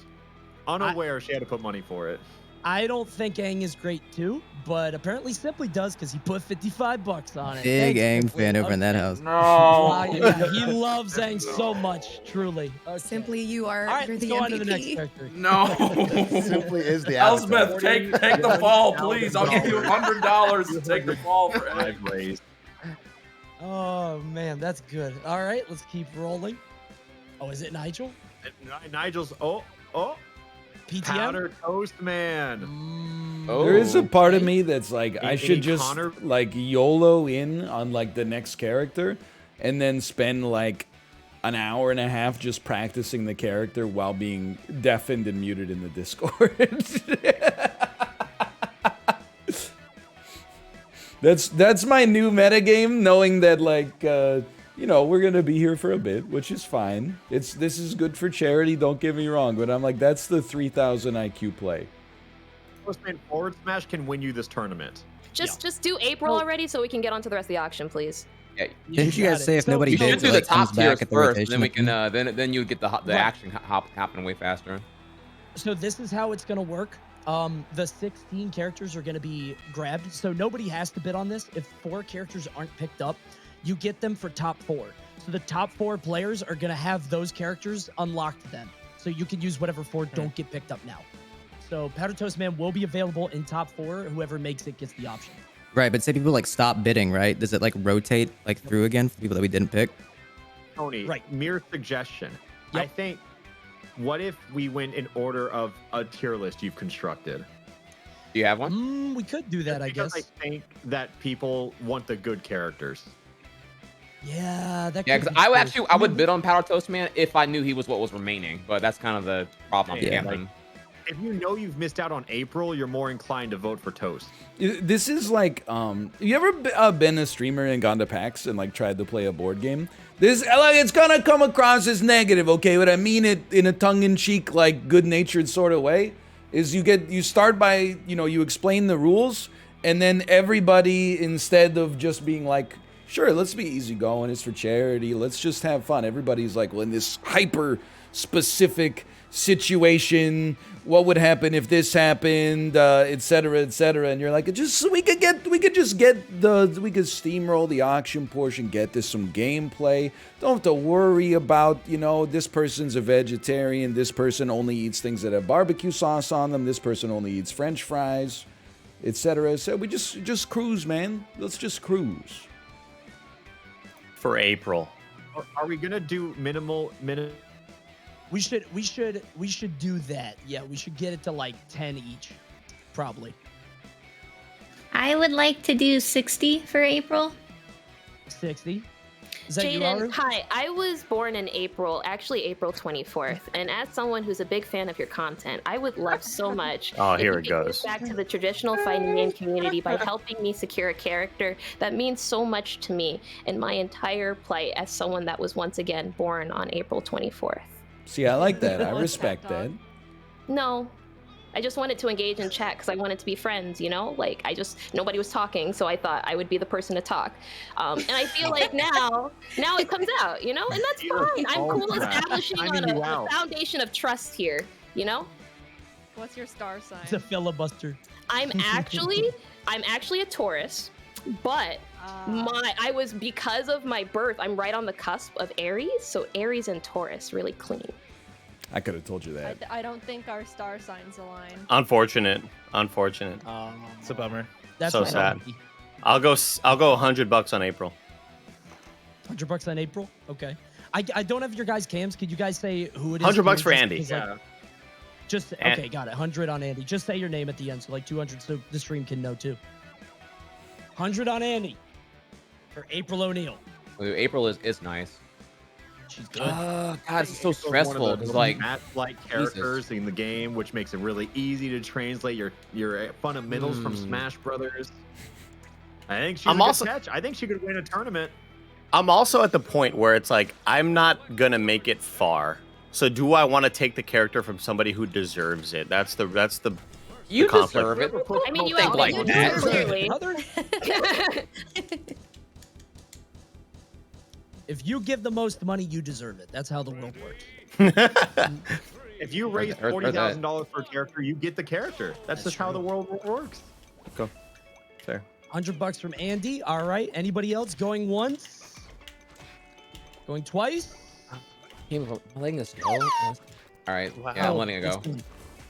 J: Unaware she had to put money for it.
H: I don't think Aang is great too, but apparently Simply does because he put $55 on it.
I: Big
H: Thanks,
I: Aang
H: Simply.
I: fan over in that house.
H: Yeah, he loves Aang so much, truly. Okay.
P: Simply, you are.
H: All right,
P: you're
H: let's
P: the
H: go
P: MVP.
H: on to the next character.
L: No.
N: Simply is the
L: Elspeth, take the fall, please. I'll give you $100 to take the fall for Aang.
J: I've raised.
H: Oh man, that's good. All right, let's keep rolling. Oh, is it Nigel?
J: Nigel's. Oh.
H: PTM?
J: Powder Toast Man.
A: There is a part of me that's like, I
J: Any
A: should just
J: Connor?
A: like YOLO in on like the next character and then spend like an hour and a half just practicing the character while being deafened and muted in the Discord. That's my new metagame, knowing that like you know, we're gonna be here for a bit, which is fine. This is good for charity, don't get me wrong, but I'm like, that's the 3,000 IQ play.
J: Toastman Forward Smash can win you this tournament.
G: Just do April already so we can get on to the rest of the auction, please.
D: Yeah,
I: Didn't you guys say if nobody
D: you should
I: bids,
D: do
I: it
D: the
I: like comes
D: top tiers
I: back at the
D: first,
I: rotation?
D: then we can then you get the
H: Right.
D: action happening way faster.
H: So this is how it's gonna work. The 16 characters are gonna be grabbed, so nobody has to bid on this. If 4 characters aren't picked up, you get them for top 4. So the top 4 players are gonna have those characters unlocked then. So you can use whatever 4 don't get picked up now. So Powder Toast Man will be available in top 4. Whoever makes it gets the option.
I: Right, but say people like stop bidding, right? Does it like rotate like through again for people that we didn't pick?
J: Tony,
H: Right.
J: mere suggestion.
H: Yep.
J: I think, what if we went in order of a tier list you've constructed?
D: Do you have one?
H: We could do that, I
J: Because
H: guess.
J: I think that people want the good characters.
H: Yeah, that.
D: Yeah,
H: could
D: because
H: be true.
D: I would bid on Powder Toast Man if I knew he was what was remaining, but that's kind of the problem.
J: Yeah,
D: I'm camping.
J: If you know you've missed out on April, you're more inclined to vote for Toast.
A: This is like, you ever been a streamer and gone to PAX and like tried to play a board game? This, like, it's gonna come across as negative, okay? But I mean it in a tongue-in-cheek, like, good-natured sort of way. Is you start by, you explain the rules, and then everybody, instead of just being like, sure, let's be easygoing, it's for charity, let's just have fun. Everybody's like, well, in this hyper-specific situation, what would happen if this happened, etc., etc. And you're like, we could steamroll the auction portion, get this some gameplay. Don't have to worry about, this person's a vegetarian, this person only eats things that have barbecue sauce on them, this person only eats French fries, etc. So we just cruise, man. Let's just cruise.
M: For April.
J: Are we gonna do minimal?
H: We should do that. Yeah, we should get it to like 10 each, probably.
Q: I would like to do 60 for April.
H: 60. Is that you,
G: Jaden,
H: Aru?
G: hi. I was born in April, actually April 24th, and as someone who's a big fan of your content, I would love so much.
M: Oh,
G: if
M: here
G: you
M: it
G: could
M: goes.
G: give back to the traditional fighting game community by helping me secure a character that means so much to me in my entire plight as someone that was once again born on April 24th.
A: See, I like that. I respect that.
G: No, I just wanted to engage in chat because I wanted to be friends, Like, nobody was talking, so I thought I would be the person to talk. And I feel like now it comes out, and that's fine. I'm cool establishing on a foundation of trust here,
F: What's your star sign?
H: It's a filibuster.
G: I'm actually a Taurus, but because of my birth, I'm right on the cusp of Aries, so Aries and Taurus really clean.
A: I could have told you that.
F: I don't think our star signs align.
M: Unfortunate.
E: It's a bummer.
H: That's
M: so sad. I'll go $100 on April.
H: $100 on April? Okay. I don't have your guys' cams. Could you guys say who it is?
M: $100 for Andy.
H: Yeah. Okay, got it. 100 on Andy. Just say your name at the end, so like 200, so the stream can know too. 100 on Andy for April O'Neil.
D: April is nice.
H: She's good.
D: God, it's so stressful. It's like
J: match-like characters in the game, which makes it really easy to translate your fundamentals from Smash Brothers. I think she's a good catch. I think she could win a tournament.
M: I'm also at the point where it's like I'm not gonna make it far. So do I want to take the character from somebody who deserves it? That's the
D: You
M: conflict.
D: deserve it.
G: I mean, you
D: think like that.
G: clearly.
H: If you give the most money, you deserve it. That's how the world works.
J: If you raise $40,000 for a character, you get the character. That's just how the world works.
M: Go. Fair.
H: $100 from Andy. All right. Anybody else going once? Going twice?
D: I'm letting this go. All right. Wow. Yeah, I'm letting it go.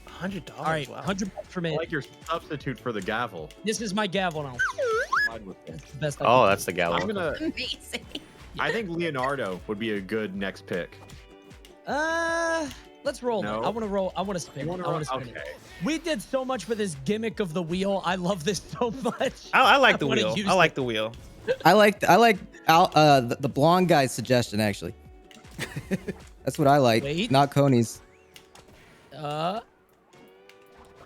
E: $100.
H: All right.
E: Wow.
H: $100 from Andy.
J: I like your substitute for the gavel.
H: This is my gavel now. That's the best.
M: Oh, that's the gavel.
J: I'm gonna.
Q: Amazing.
J: I think Leonardo would be a good next pick.
H: Let's roll.
J: No?
H: I want to roll. I want to spin. I want to spin it. We did so much for this gimmick of the wheel. I love this so much.
E: I like the wheel.
H: use
E: I like the wheel.
I: I like the blonde guy's suggestion actually. That's what I like.
H: Wait.
I: Not Coney's.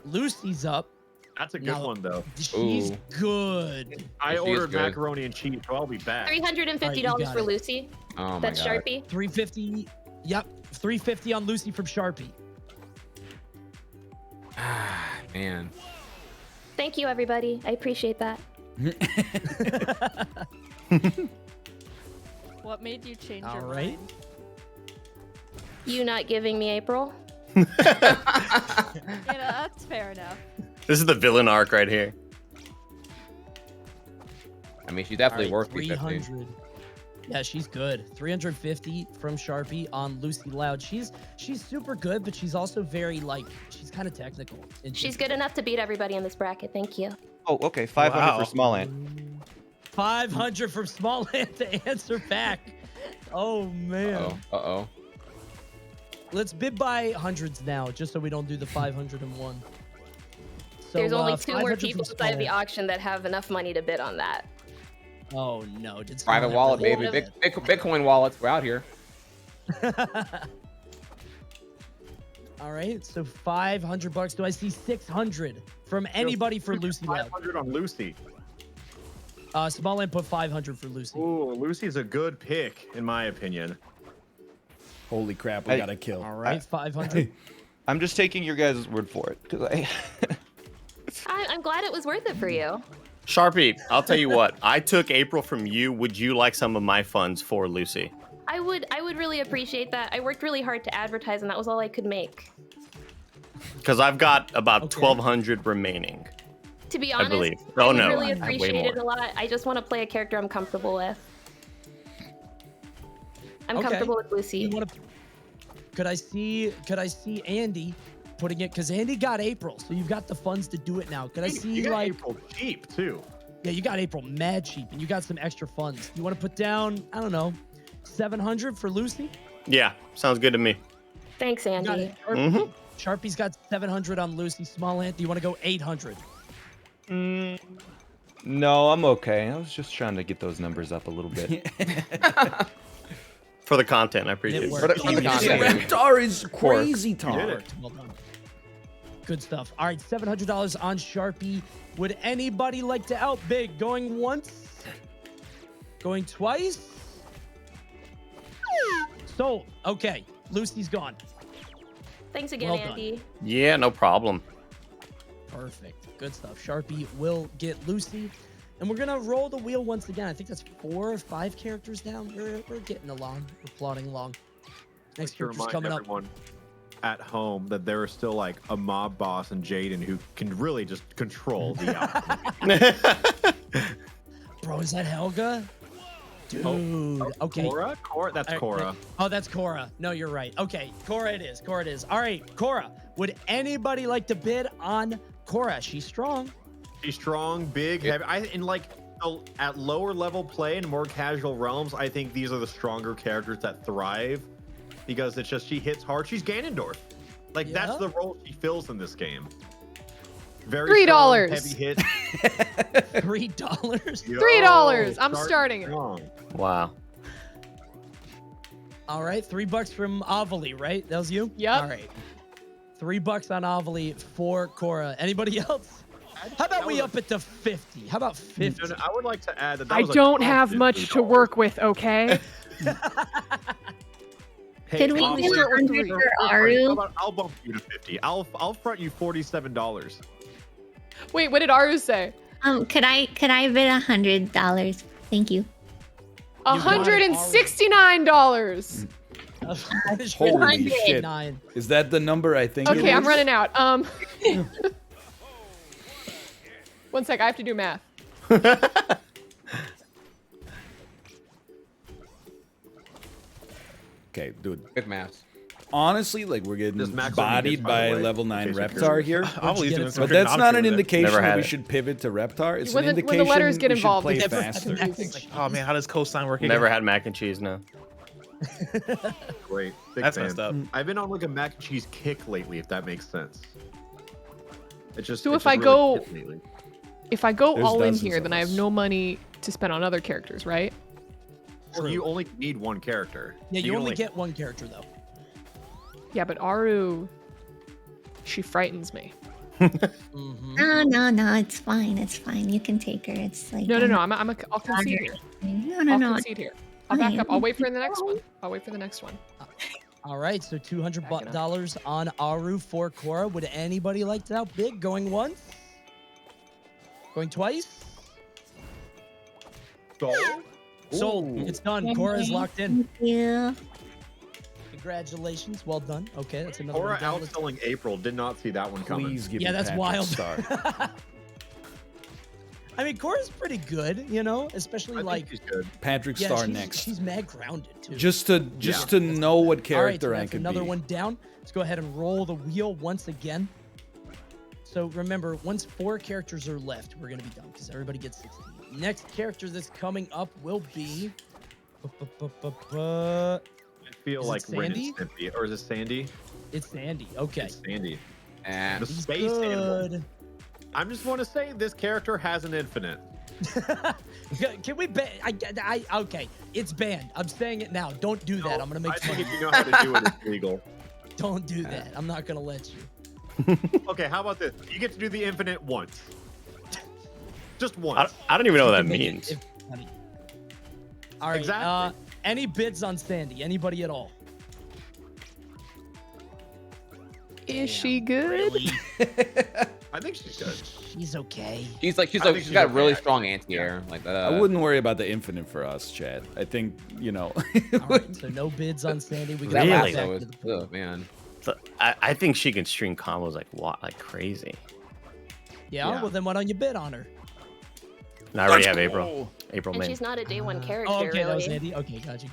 H: Lucy's up.
J: That's a good one though.
H: She's good.
J: I ordered macaroni and cheese, so I'll be back.
G: $350 for Lucy.
D: Oh my
G: That's
D: God.
G: Sharpie.
H: $350. Yep. $350 on Lucy from Sharpie.
D: Man.
G: Thank you, everybody. I appreciate that.
F: What made you change
H: All
F: your
H: right.
F: mind?
G: You not giving me April?
F: That's fair enough.
M: This is the villain arc right here.
D: I mean, she's definitely
H: All
D: worth
H: right,
D: 350.
H: 300. Yeah, she's good. 350 from Sharpie on Lucy Loud. She's super good, but she's also very she's kind of technical.
G: She's good enough to beat everybody in this bracket. Thank you.
B: Oh, okay. 500 for Small Ant.
H: 500 from Small Ant to answer back. Oh man.
D: Uh-oh.
H: Let's bid by hundreds now, just so we don't do the 501.
G: There's only 2 more
H: 500
G: people
H: from
G: inside of the
H: Small.
G: auction that have enough money to bid on that.
H: Oh no! Did
D: Private
H: Small
D: wallet,
H: really
D: baby.
H: bid?
D: Big Bitcoin wallets. We're out here.
H: All right, so $500. Do I see 600 from anybody for Lucy Love?
J: 500 on Lucy.
H: Small input 500 for Lucy.
J: Ooh, Lucy's a good pick, in my opinion.
A: Holy crap, we got a kill.
H: All right, 500.
B: I'm just taking your guys' word for it because
G: I'm glad it was worth it for you.
M: Sharpie, I'll tell you what. I took April from you. Would you like some of my funds for Lucy?
G: I would really appreciate that. I worked really hard to advertise, and that was all I could make.
M: Because I've got about 1,200 remaining.
G: To be
M: I
G: honest,
M: believe.
G: I
M: Oh
G: would
M: no,
G: really
M: I have way
G: appreciate it
M: more.
G: a lot. I just want to play a character I'm comfortable with. I'm comfortable with Lucy.
H: Could I see Andy putting it? Because Andy got April, so you've got the funds to do it now. Could I see
J: You got
H: like
J: April cheap too.
H: Yeah, you got April mad cheap, and you got some extra funds. You want to put down, I don't know, 700 for Lucy?
M: Yeah, sounds good to me.
G: Thanks,
H: You got
G: Andy.
H: it. Sharpie. Sharpie's got 700 on Lucy. Small Ant, do you want to go 800?
B: no, I'm okay. I was just trying to get those numbers up a little bit.
M: For the content, I appreciate it.
H: worked.
M: For the
A: Reptar is crazy, Tom.
H: Well done. Good stuff. All right, $700 on Sharpie. Would anybody like to outbid? Going once? Going twice? Sold. Okay, Lucy's gone.
G: Thanks again,
H: Well done.
G: Andy.
M: Yeah, no problem.
H: Perfect. Good stuff. Sharpie will get Lucy. And we're going to roll the wheel once again. I think that's 4 or 5 characters down. We're getting along. We're plodding along. Next
J: To
H: character's
J: remind
H: coming up.
J: everyone at home that there is still like a mob boss and Jaden who can really just control the outcome.
H: Bro, is that Helga? Dude. Okay.
J: Cora? That's
H: All right,
J: Cora.
H: Oh, that's Cora. No, you're right. Okay, Cora it is. Cora it is. All right, Cora. Would anybody like to bid on Cora? She's strong.
J: She's strong, big, heavy. At lower level play and more casual realms, I think these are the stronger characters that thrive because it's just she hits hard. She's Ganondorf. Like that's the role she fills in this game. Very strong,
F: $3.
J: heavy hit.
H: $3.
F: $3. I'm starting it.
M: Wow.
H: All right, $3 from Avali, right? That was you?
F: Yep.
H: All right. $3 on Avali for Cora. Anybody else? How about we up it to 50? How about 50?
J: No, I would like to add that.
F: I don't have much to work with, okay?
Q: Could we
J: I'll
Q: do
J: start with
Q: 100
J: $3.
Q: for
J: How
Q: Aru?
J: about I'll bump you to 50. I'll front you $47.
F: Wait, what did Aru say?
Q: Could I bid $100? Thank you.
F: $169.
A: Holy shit. Is that the number I think it
F: Okay, I'm
A: is?
F: running out. 1 sec, I have to do math.
A: Okay, dude.
D: Good math.
A: Honestly, like we're getting
J: Max
A: bodied
J: Omega, by the
A: by
J: way,
A: level
J: in
A: 9
J: case you're
A: Reptar here.
J: curious.
A: But that's not an indication
J: Never
A: that
J: had
A: we
J: it.
A: should pivot to Reptar. It's
F: When
A: an
F: the
A: indication
F: letters get
A: we
F: involved,
A: should play
F: it's
A: faster.
E: Oh man, how does cosine work again?
M: Never had mac and cheese, no.
J: Great. Big
E: That's
J: fan.
E: messed up.
J: I've been on like a mac and cheese kick lately, if that makes sense. It's just
F: So
J: it's
F: if I
J: just
F: go-
J: really hit lately.
F: If I go
J: There's
F: all in
J: dozens
F: here,
J: of
F: then I have
J: us.
F: no money to spend on other characters, right?
J: Or you only need one character.
H: Yeah, you
J: can
H: only get one character, though.
F: Yeah, but Aru, she frightens me.
Q: No, it's fine. It's fine. You can take her. It's like
F: No, I'll concede here.
Q: No,
F: I'll
Q: no.
F: concede here. I'll back up. I'll wait for the next one. I'll wait for the next one.
H: All right, so $200 on Aru for Cora. Would anybody like to outbid? Going once? Going twice? Sold. It's done. Cora is locked in.
Q: Thank you.
H: Congratulations. Well done. Okay, that's another
J: Cora
H: one down.
J: outselling April. Did not see that one coming.
A: Please give
H: Yeah,
A: me
H: that's
A: Patrick
H: wild.
A: Star.
H: I mean, Cora's pretty good, you know, especially like
J: she's good.
A: Patrick
H: yeah,
A: Star
H: she's,
A: next.
H: She's mad grounded too.
A: Just to know what character
H: All right, so
A: I
H: that's
A: could
H: another
A: be.
H: one down. Let's go ahead and roll the wheel once again. So remember, once 4 characters are left, we're gonna be done because everybody gets 16. Next character that's coming up will be.
J: I feel
H: Is it
J: like Ren and
H: Sandy?
J: Stimpy. Or is it Sandy?
H: It's Sandy. Okay.
J: It's Sandy.
M: Eh.
J: The
H: He's
J: space animal.
H: good.
J: I just want to say this character has an infinite.
H: Can we ban? Okay, it's banned. I'm saying it now. Don't do that. I'm gonna make fun
J: I
H: of
J: think if you know how to do it, it's legal.
H: Don't do that. I'm not gonna let you.
J: Okay, how about this? You get to do the infinite once. Just once.
M: I don't even know what that means.
H: All right.
J: Exactly.
H: Any bids on Sandy? Anybody at all?
D: Is she good?
H: Really?
J: I think she's good.
H: She's okay.
D: She's got
J: okay,
D: really strong anti-air like that.
A: I wouldn't worry about the infinite for us, Chad. I think, you know.
H: All right, so no bids on Sandy. We got
M: Really?
H: back to the
D: Oh, man.
M: So, I think she can string combos like crazy.
H: Yeah, well then why don't you bid on her?
M: And I already have April. April,
G: And
M: May.
G: she's not a day one character,
H: Oh, okay,
G: really.
H: that was Sandy. Okay, got you.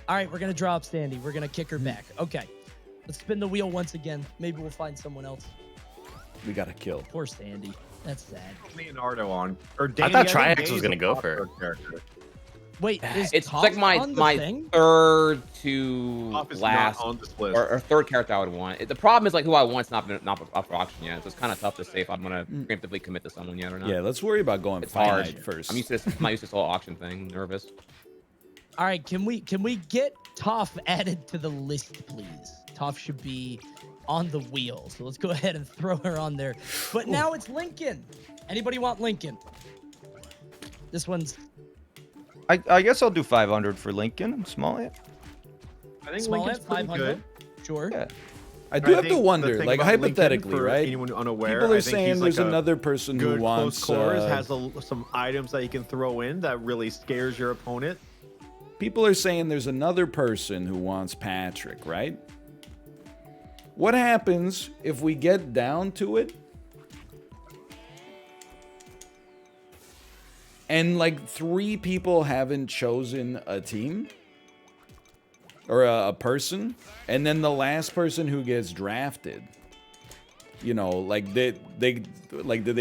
H: All right, we're gonna drop Sandy. We're gonna kick her back. Okay, let's spin the wheel once again. Maybe we'll find someone else.
A: We got to kill.
H: Poor Sandy. That's sad.
J: Leonardo on. Or
M: I
J: Danny,
M: thought
J: think
M: Triax
J: Danny's
M: was gonna
J: a
M: go
J: top
M: for her.
J: character.
H: Wait, is
D: It's
H: Toph
D: like
H: on the
D: my
H: thing?
D: third to
J: Toph is
D: last
J: not on this list.
D: or third character I would want. The problem is like who I want's not up for auction yet, so it's kind of tough to say if I'm gonna preemptively commit to someone yet or not.
A: Yeah, let's worry about going
D: It's
A: finite
D: hard.
A: first.
D: I'm used to this whole auction thing. Nervous.
H: All right, can we get Toph added to the list, please? Toph should be on the wheel, so let's go ahead and throw her on there. But now it's Lincoln. Anybody want Lincoln? This one's
B: I guess I'll do 500 for Lincoln. Small it.
J: I think
H: small
J: Lincoln's
H: at
J: pretty
H: 500.
J: good.
H: Sure.
B: Yeah.
A: I do have
J: think
A: to
J: the
A: wonder,
J: thing
A: like
J: about Lincoln,
A: hypothetically,
J: for
A: right?
J: anyone unaware,
A: People are
J: I think
A: saying
J: he's
A: there's
J: like a
A: another person who
J: good
A: wants.
J: close chorus, has some items that you can throw in that really scares your opponent.
A: People are saying there's another person who wants Patrick, right? What happens if we get down to it and like 3 people haven't chosen a team or a person, and then the last person who gets drafted, you know, like did they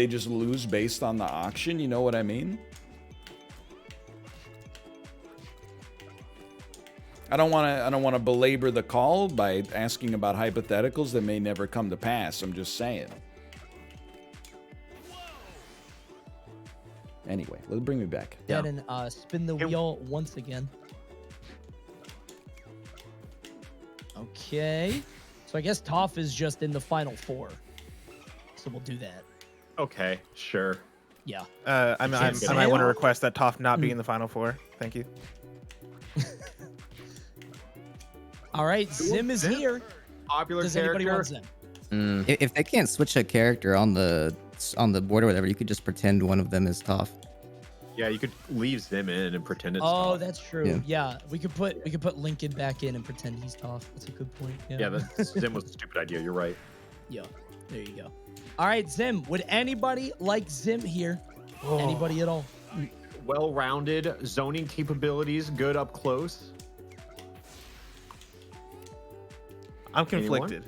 A: just lose based on the auction? You know what I mean? I don't want to belabor the call by asking about hypotheticals that may never come to pass. I'm just saying. Anyway, let's bring me back.
H: Go ahead and spin the wheel once again. Okay. So I guess Toph is just in the final 4. So we'll do that.
J: Okay, sure.
H: Yeah.
E: I might want to request that Toph not be in the final 4. Thank you.
H: All right, Zim is here.
J: Popular
H: Does
J: character.
H: anybody want Zim?
I: If they can't switch a character on the board or whatever, you could just pretend one of them is Toph.
J: Yeah, you could leave Zim in and pretend it's
H: Oh,
J: Toph.
H: that's true. Yeah. we could put Lincoln back in and pretend he's Toph. That's a good point.
J: Yeah, Zim was a stupid idea. You're right.
H: Yeah, there you go. All right, Zim. Would anybody like Zim here? Anybody at all?
J: Well-rounded zoning capabilities, good up close.
E: I'm conflicted.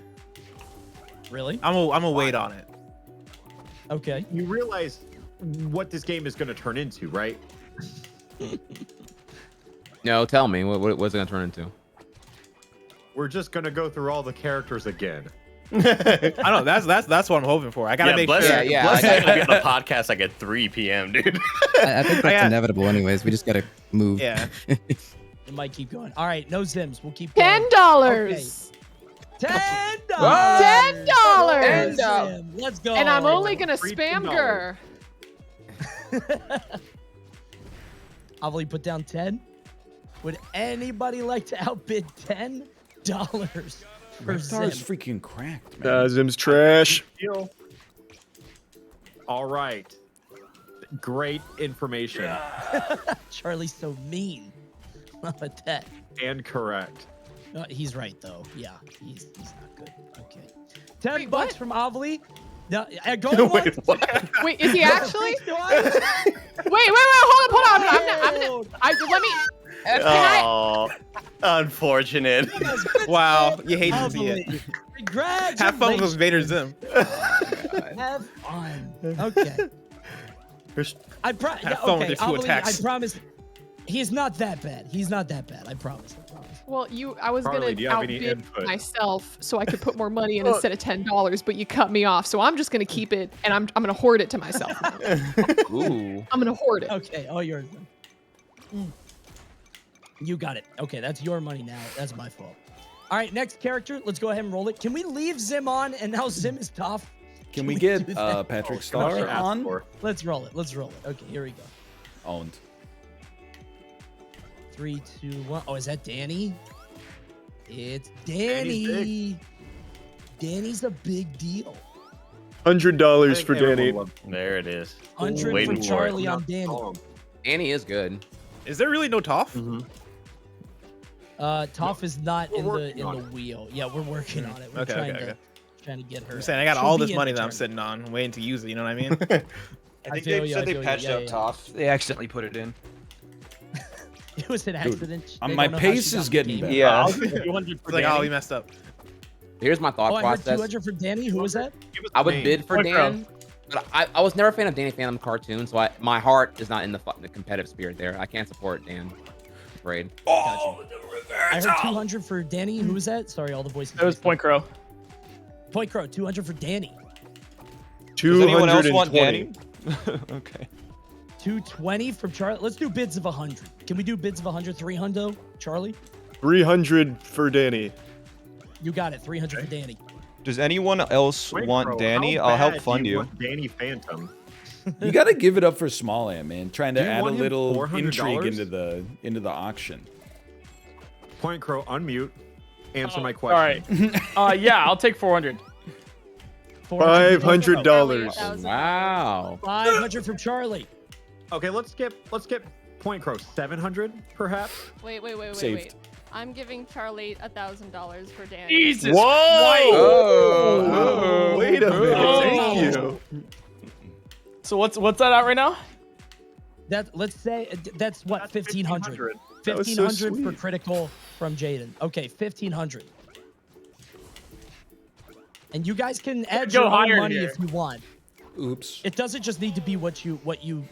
H: Really?
E: I'm a wait on it.
H: Okay.
J: You realize what this game is going to turn into, right?
D: No, tell me what's it gonna turn into?
J: We're just going to go through all the characters again.
E: I know that's what I'm hoping for. I gotta make sure.
M: Bless is gonna be on the podcast like at 3 p.m., dude.
I: I think that's inevitable, anyways. We just gotta move.
E: Yeah.
H: It might keep going. All right, no Zims. We'll keep going.
F: $10.
H: $10.
F: $10.
H: Let's go.
F: And I'm only gonna
J: Free
F: spam
J: $10.
F: Gur.
H: I'll only put down 10. Would anybody like to outbid $10 for
A: Star is
H: Zim?
A: freaking cracked, man.
M: Zim's trash.
J: All right. Great information.
H: Charlie's so mean. How about that?
J: And correct.
H: He's right though. Yeah, he's not good. Okay. $10 from Avli. No, go
M: Wait, what?
F: Wait, is he actually? wait, hold on. Let me. Can I?
M: Oh, unfortunate.
E: Wow, you hate to see it.
H: Congratulations.
E: Have fun with Vader Zim.
H: Have fun. Okay.
E: Have fun with the 2 attacks.
H: I promise. He's not that bad. I promise.
R: Well, I was
J: Carly, do
R: gonna
J: you have any
R: outbid
J: input?
R: myself so I could put more money in instead of $10, but you cut me off. So I'm just gonna keep it, and I'm gonna hoard it to myself.
D: Ooh.
R: I'm gonna hoard it.
H: Okay, all yours. You got it. Okay, that's your money now. That's my fault. All right, next character. Let's go ahead and roll it. Can we leave Zim on? And now Zim is tough.
A: Can we get Patrick Star on?
H: Let's roll it. Let's roll it. Okay, here we go.
A: Owned.
H: 3, 2, 1. Oh, is that Danny? It's Danny. Danny's a big deal.
M: $100 for Danny. There it is.
H: 100 for Charlie on Danny.
D: Danny is good.
E: Is there really no Toph?
H: Toph is not in the wheel. Yeah, we're working on it. We're trying to get her.
E: I'm saying I got all this money that I'm sitting on, waiting to use it. You know what I mean?
B: I think they said they patched up Toph. They accidentally put it in.
H: It was an accident.
A: My pace is getting better.
B: Yeah.
E: It's like, oh, we messed up.
D: Here's my thought
H: I heard
D: process.
H: 200 for Danny. Who was that?
D: I would bid for Dan, but I was never a fan of Danny Phantom cartoon, so my heart is not in the competitive spirit there. I can't support Dan. I'm afraid.
H: Oh, I heard 200 for Danny. Who was that? Sorry, all the voices.
K: It was Point Crow.
H: Point Crow, 200 for Danny.
B: Does anyone else want Danny? Okay.
H: 220 from Charlie. Let's do bids of 100. Can we do bids of 100? 300, Charlie?
M: 300 for Danny.
H: You got it. 300 for Danny.
B: Does anyone else want Danny? I'll help fund you.
J: Danny Phantom.
A: You got to give it up for Small Ant, man. Trying to
J: Do you
A: add a
J: want him
A: little
J: $400?
A: intrigue into the auction.
J: Point Crow, unmute. Answer my question.
K: All right. Yeah, I'll take 400.
M: $500.
D: Wow.
H: 500 from Charlie.
J: Okay, let's get Point Crow 700 perhaps.
F: Wait. I'm giving Charlie $1,000 for Danny.
K: Jesus
M: Whoa!
K: Whoa!
M: Wait a minute. Thank you.
K: So what's that at right now?
H: Let's say that's what, 1,500.
M: That was so
H: 1,500 for
M: sweet.
H: critical from Jaden. Okay, 1,500. And you guys can add
K: Go
H: your own
K: higher
H: money
K: here.
H: if you want.
A: Oops.
H: It doesn't just need to be what you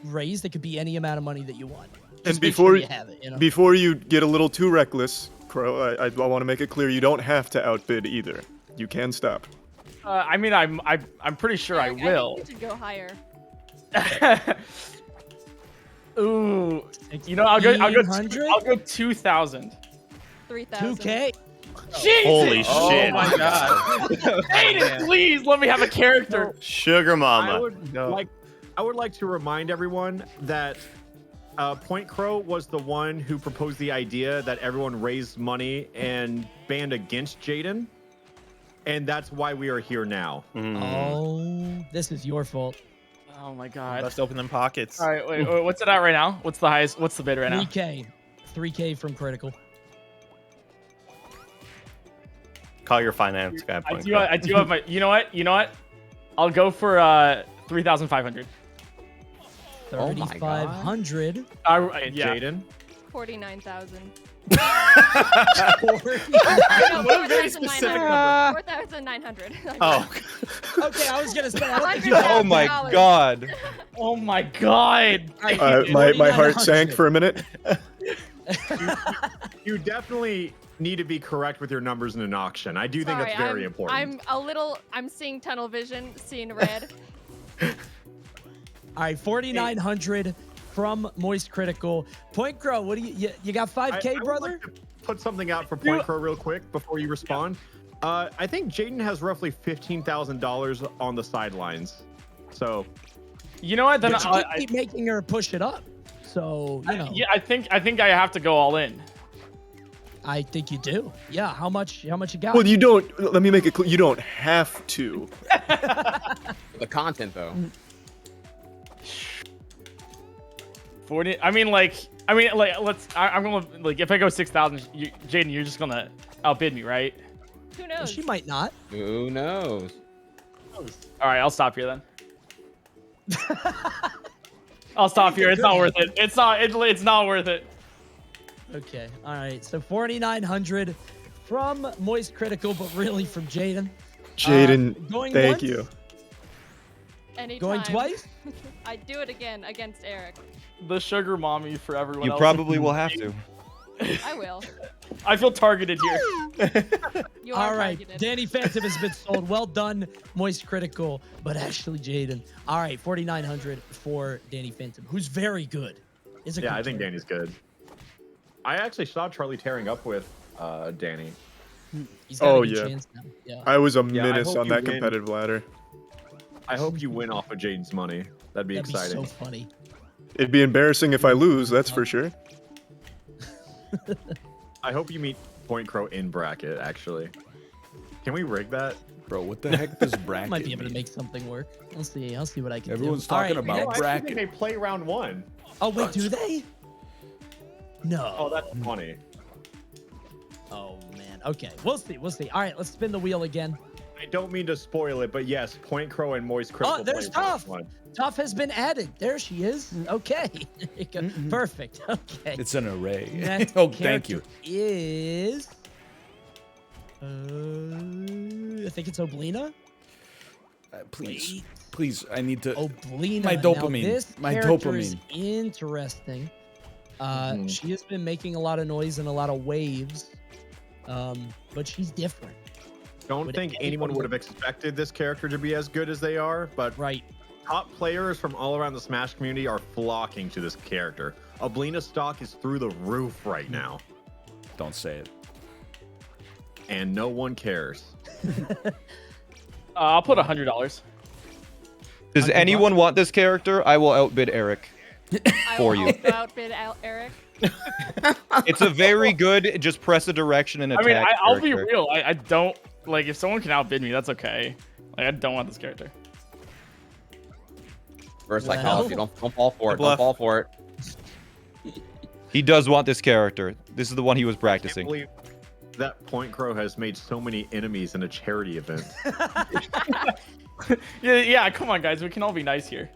H: raised. It could be any amount of money that you want.
M: And
H: Just make
M: before
H: sure you have it, you know?
M: before you get a little too reckless, Crow, I want to make it clear you don't have to outbid either. You can stop.
K: I mean, I'm pretty sure I will.
F: I think we should go higher.
K: Ooh, you know, I'll go 2,000.
F: 3,000.
H: 2K.
K: Jesus!
M: Holy shit!
E: Oh my god!
K: Aiden, please let me have a character.
M: Sugar Mama.
J: I would like to remind everyone that Point Crow was the one who proposed the idea that everyone raised money and banned against Jaden, and that's why we are here now.
H: Oh, this is your fault.
K: Oh my god.
E: Let's open them pockets.
K: All right, wait, what's it at right now? What's the highest? What's the bid right now?
H: 3K. 3K from critical.
M: Call your finance guy.
K: I do have my. You know what? I'll go for 3,500.
H: 3,500.
K: Yeah.
J: Jaden.
F: 49,000.
K: What a very specific number.
F: 4,900.
M: Oh.
H: Okay, I was gonna say.
B: Oh my god.
K: Oh my god.
M: My heart sank for a minute.
J: You definitely need to be correct with your numbers in an auction. I do think that's very important.
F: I'm seeing tunnel vision, seeing red.
H: All right, 4,900 from Moist Critical. Point Crow, what do you got 5K, brother?
J: I would like to put something out for Point Crow real quick before you respond. I think Jaden has roughly $15,000 on the sidelines. So,
K: you know what? Then
H: I'll keep making her push it up. So, you know.
K: Yeah, I think I have to go all in.
H: I think you do. Yeah, how much you got?
M: Well, you don't. Let me make it clear. You don't have to.
D: The content though.
K: 40. I mean, let's. I'm gonna if I go 6,000, Jaden, you're just gonna outbid me, right?
F: Who knows?
H: She might not.
D: Who knows?
K: All right, I'll stop here then. I'll stop here. It's not worth it. It's not worth it.
H: Okay. All right. So 4,900 from Moist Critical, but really from Jaden.
M: Jaden, thank
H: once?
M: you.
F: Anytime.
H: Going twice?
F: I'd do it again against Eric.
K: The sugar mommy for everyone
B: You
K: else.
B: probably will have to.
F: I will.
K: I feel targeted here.
F: You are
H: All right,
F: targeted.
H: Danny Phantom has been sold. Well done, Moist Critical, but actually Jaden. All right, 4,900 for Danny Phantom, who's very good. Is a
J: Yeah,
H: good
J: I think
H: player.
J: Danny's good. I actually saw Charlie tearing up with Danny.
H: He's got a
S: Oh
H: good
S: yeah.
H: chance now. Yeah.
S: I was a
J: Yeah, I
S: menace
J: hope
S: on
J: you
S: that
J: win.
S: competitive ladder.
J: I hope you win off of Jaden's money. That'd be
H: That'd
J: exciting.
H: be so funny.
S: It'd be embarrassing if I lose, that's for sure.
J: I hope you meet Point Crow in bracket, actually. Can we rig that?
A: Bro, what the heck does
H: I
A: bracket
H: might be able to
A: mean?
H: make something work. I'll see what I can
A: Everyone's
H: do. All
A: talking
H: right,
A: about
H: next-
A: bracket.
J: I think they play round 1.
H: Oh wait, do they? No.
J: Oh, that's funny.
H: Oh man. Okay, we'll see. We'll see. All right, let's spin the wheel again.
J: I don't mean to spoil it, but yes, Point Crow and Moist Critical.
H: Oh, there's
J: play round
H: Tough.
J: 1.
H: Tough has been added. There she is. Okay. There you go. Perfect. Okay.
A: It's an array.
H: Next
A: Oh, thank you.
H: character Is I think it's Oblina.
A: Please, please, I need to.
H: Oblina.
A: My
H: Now,
A: dopamine.
H: this
A: My
H: character is
A: dopamine.
H: interesting. She has been making a lot of noise and a lot of waves, but she's different.
J: Don't
H: Would
J: think
H: anyone
J: anyone would have expected this character to be as good as they are, but top players from all around the Smash community are flocking to this character. Oblina stock is through the roof right now.
A: Don't say it.
J: And no one cares.
K: I'll put $100.
B: Does anyone want this character? I will outbid Eric for you.
F: I will outbid Eric.
B: It's a very good, just press a direction and
K: I
B: attack
K: mean, I'll be
B: character.
K: real. I don't like if someone can outbid me, that's okay. Like I don't want this character.
D: First psychology. Don't fall for it. Don't fall for it.
B: He does want this character. This is the one he was
J: I
B: practicing.
J: can't believe that Point Crow has made so many enemies in a charity event.
K: Yeah, come on, guys. We can all be nice here.